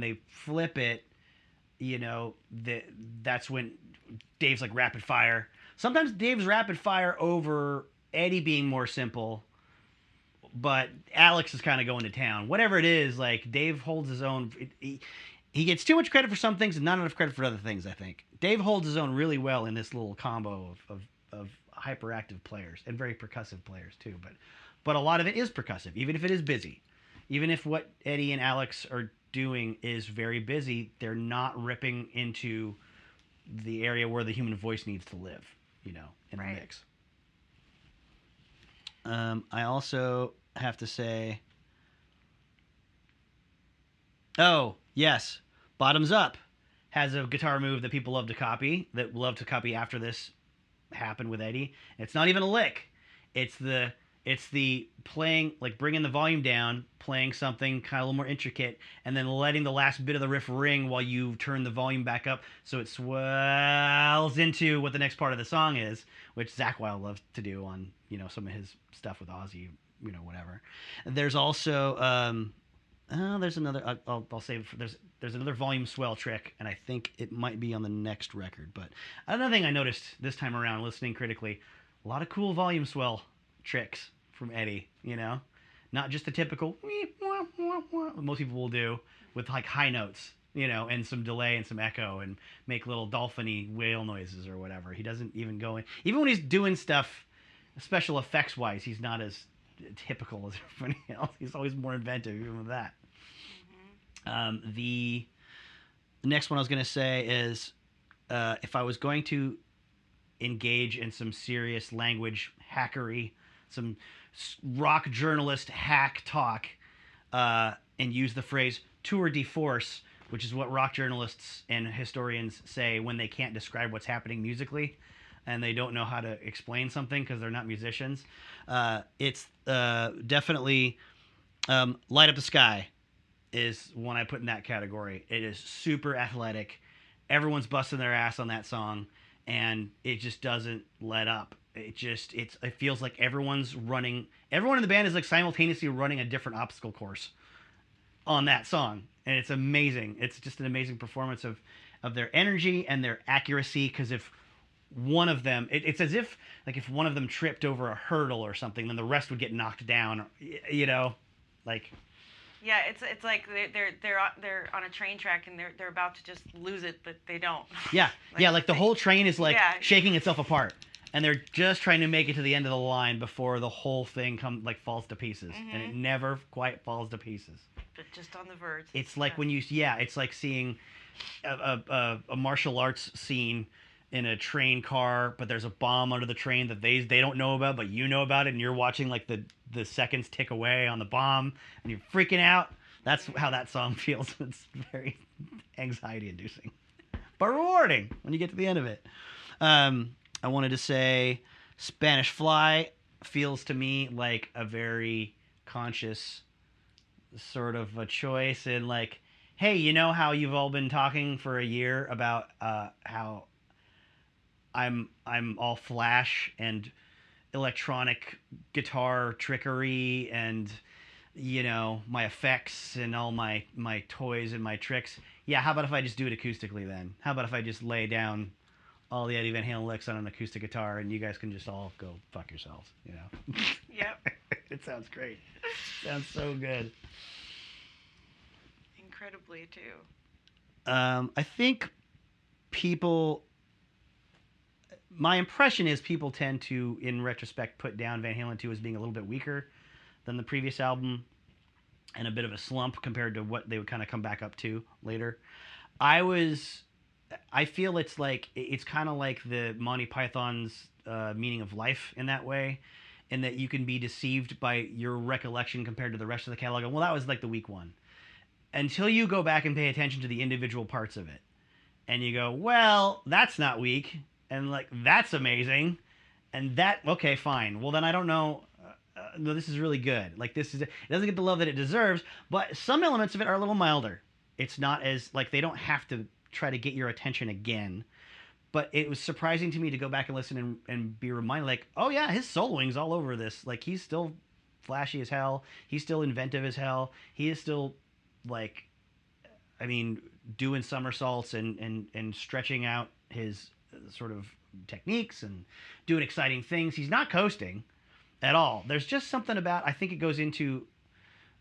A: they flip it, that's when Dave's like rapid fire. Sometimes Dave's rapid fire over Eddie being more simple, but Alex is kind of going to town. Whatever it is, like, Dave holds his own. He gets too much credit for some things and not enough credit for other things, I think. Dave holds his own really well in this little combo of hyperactive players and very percussive players too. But a lot of it is percussive, even if it is busy. Even if what Eddie and Alex are doing is very busy, they're not ripping into the area where the human voice needs to live, in the mix. I also have to say, oh, yes, Bottoms Up has a guitar move that people love to copy, after this happened with Eddie. And it's not even a lick. It's the playing, like bringing the volume down, playing something kind of a little more intricate, and then letting the last bit of the riff ring while you turn the volume back up so it swells into what the next part of the song is, which Zakk Wylde loves to do on, some of his stuff with Ozzy, whatever. There's also, there's another, I'll save it for, there's another volume swell trick, and I think it might be on the next record. But another thing I noticed this time around, listening critically, a lot of cool volume swell tricks from Eddie, not just the typical most people will do with like high notes, and some delay and some echo and make little dolphin-y whale noises or whatever. He doesn't even go in, even when he's doing stuff special effects wise, he's not as typical as everybody else. He's always more inventive even with that. The next one I was going to say is, if I was going to engage in some serious language hackery, some rock journalist hack talk, and use the phrase tour de force, which is what rock journalists and historians say when they can't describe what's happening musically and they don't know how to explain something because they're not musicians. It's definitely Light Up the Sky is one I put in that category. It is super athletic. Everyone's busting their ass on that song, and it just doesn't let up. It feels like everyone in the band is like simultaneously running a different obstacle course on that song, and it's amazing. It's just an amazing performance of their energy and their accuracy, because if one of them, it's as if like if one of them tripped over a hurdle or something, then the rest would get knocked down, like.
C: Yeah, it's like they're on a train track and they're about to just lose it, but they don't.
A: Yeah, like the whole train is like shaking itself apart, and they're just trying to make it to the end of the line before the whole thing falls to pieces, and it never quite falls to pieces.
C: But just on the verge.
A: It's like it's like seeing a martial arts scene in a train car, but there's a bomb under the train that they don't know about, but you know about it, and you're watching like the seconds tick away on the bomb, and you're freaking out. That's how that song feels. It's very anxiety-inducing, but rewarding when you get to the end of it. I wanted to say Spanish Fly feels to me like a very conscious sort of a choice in like, hey, you know how you've all been talking for a year about how I'm all flash and electronic guitar trickery and my effects and all my toys and my tricks. Yeah, how about if I just do it acoustically then? How about if I just lay down all the Eddie Van Halen licks on an acoustic guitar and you guys can just all go fuck yourselves,
C: Yep.
A: It sounds great. Sounds so good.
C: Incredibly too.
A: I think my impression is people tend to, in retrospect, put down Van Halen 2 as being a little bit weaker than the previous album and a bit of a slump compared to what they would kind of come back up to later. I feel it's kind of like the Monty Python's Meaning of Life in that way, in that you can be deceived by your recollection compared to the rest of the catalog. Well, that was like the weak one. until you go back and pay attention to the individual parts of it. And you go, well, that's not weak. And like, that's amazing. And that, okay, fine. Well, then I don't know. No, this is really good. Like, it doesn't get the love that it deserves, but some elements of it are a little milder. It's not as, like, they don't have to try to get your attention again. But it was surprising to me to go back and listen and be reminded, like, oh yeah, his soloing's all over this. Like, he's still flashy as hell. He's still inventive as hell. He is still, like, I mean, doing somersaults and stretching out his sort of techniques and doing exciting things. He's not coasting at all. There's just something about, I think it goes into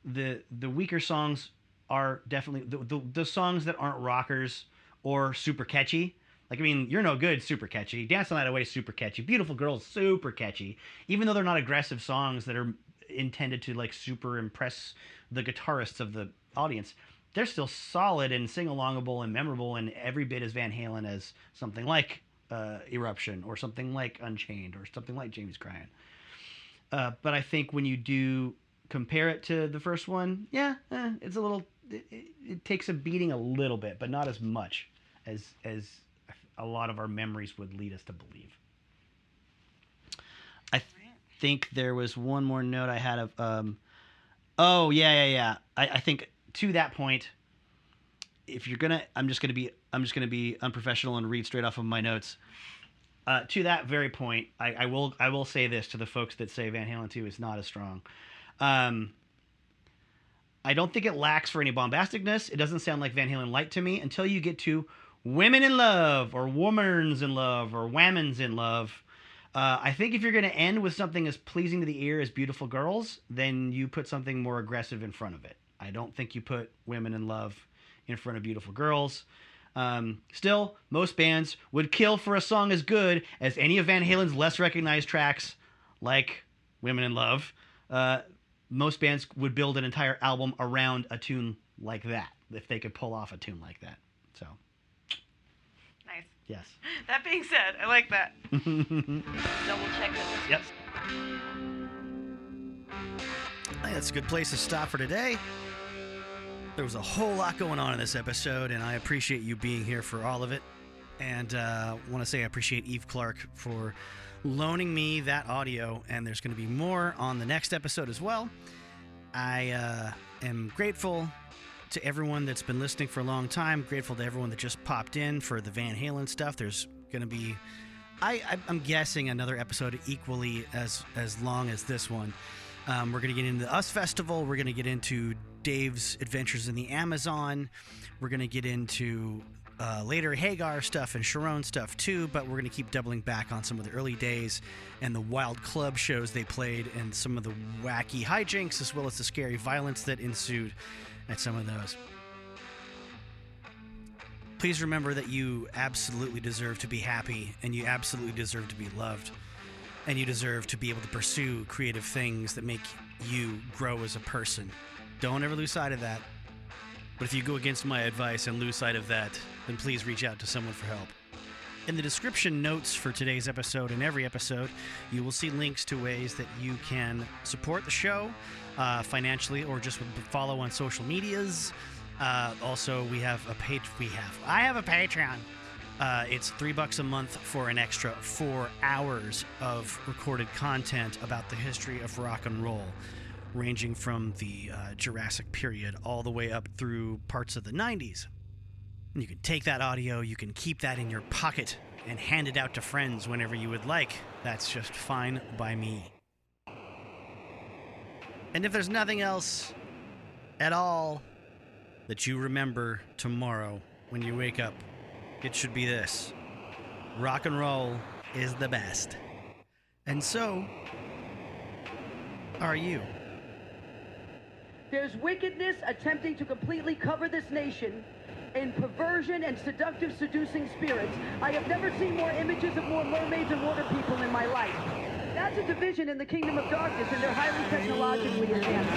A: the weaker songs are definitely the songs that aren't rockers or super catchy. Like, I mean, You're No Good, super catchy. Dance the Night Away, super catchy. Beautiful Girls, super catchy. Even though they're not aggressive songs that are intended to, like, super impress the guitarists of the audience, they're still solid and sing-alongable and memorable and every bit as Van Halen as something like Eruption or something like Unchained or something like James Crying. But I think when you do compare it to the first one, yeah, it's a little... It takes a beating a little bit, but not as much as a lot of our memories would lead us to believe. I think there was one more note I had of... oh, yeah. I think to that point, if you're gonna... I'm just gonna be unprofessional and read straight off of my notes. To that very point, I will say this to the folks that say Van Halen 2 is not as strong. I don't think it lacks for any bombasticness. It doesn't sound like Van Halen light to me until you get to Women in Love or Woman's in Love or Whammons in Love. I think if you're going to end with something as pleasing to the ear as Beautiful Girls, then you put something more aggressive in front of it. I don't think you put Women in Love in front of Beautiful Girls. Still, most bands would kill for a song as good as any of Van Halen's less recognized tracks, like Women in Love. Most bands would build an entire album around a tune like that, if they could pull off a tune like that. So,
C: nice.
A: Yes.
C: That being said, I like that. Double check that.
A: Yep. I think that's a good place to stop for today. There was a whole lot going on in this episode, and I appreciate you being here for all of it. And want to say I appreciate Eve Clark for loaning me that audio, and there's going to be more on the next episode as well. I am grateful to everyone that's been listening for a long time, grateful to everyone that just popped in for the Van Halen stuff. There's going to be, I'm guessing, another episode equally as long as this one. We're going to get into the US Festival. We're going to get into Dave's adventures in the Amazon. We're going to get into later Hagar stuff and Sharon stuff too, but we're going to keep doubling back on some of the early days and the wild club shows they played and some of the wacky hijinks as well as the scary violence that ensued at some of those. Please remember that you absolutely deserve to be happy and you absolutely deserve to be loved and you deserve to be able to pursue creative things that make you grow as a person. Don't ever lose sight of that. But if you go against my advice and lose sight of that, then please reach out to someone for help. In the description notes for today's episode and every episode, you will see links to ways that you can support the show financially or just follow on social medias. Also, I have a Patreon. It's $3 a month for an extra 4 hours of recorded content about the history of rock and roll, ranging from the Jurassic period all the way up through parts of the 90s. And you can take that audio, you can keep that in your pocket and hand it out to friends whenever you would like. That's just fine by me. And if there's nothing else at all that you remember tomorrow when you wake up, it should be this: rock and roll is the best. And so are you.
D: There's wickedness attempting to completely cover this nation in perversion and seductive, seducing spirits. I have never seen more images of more mermaids and water people in my life. That's a division in the kingdom of darkness, and they're highly technologically advanced.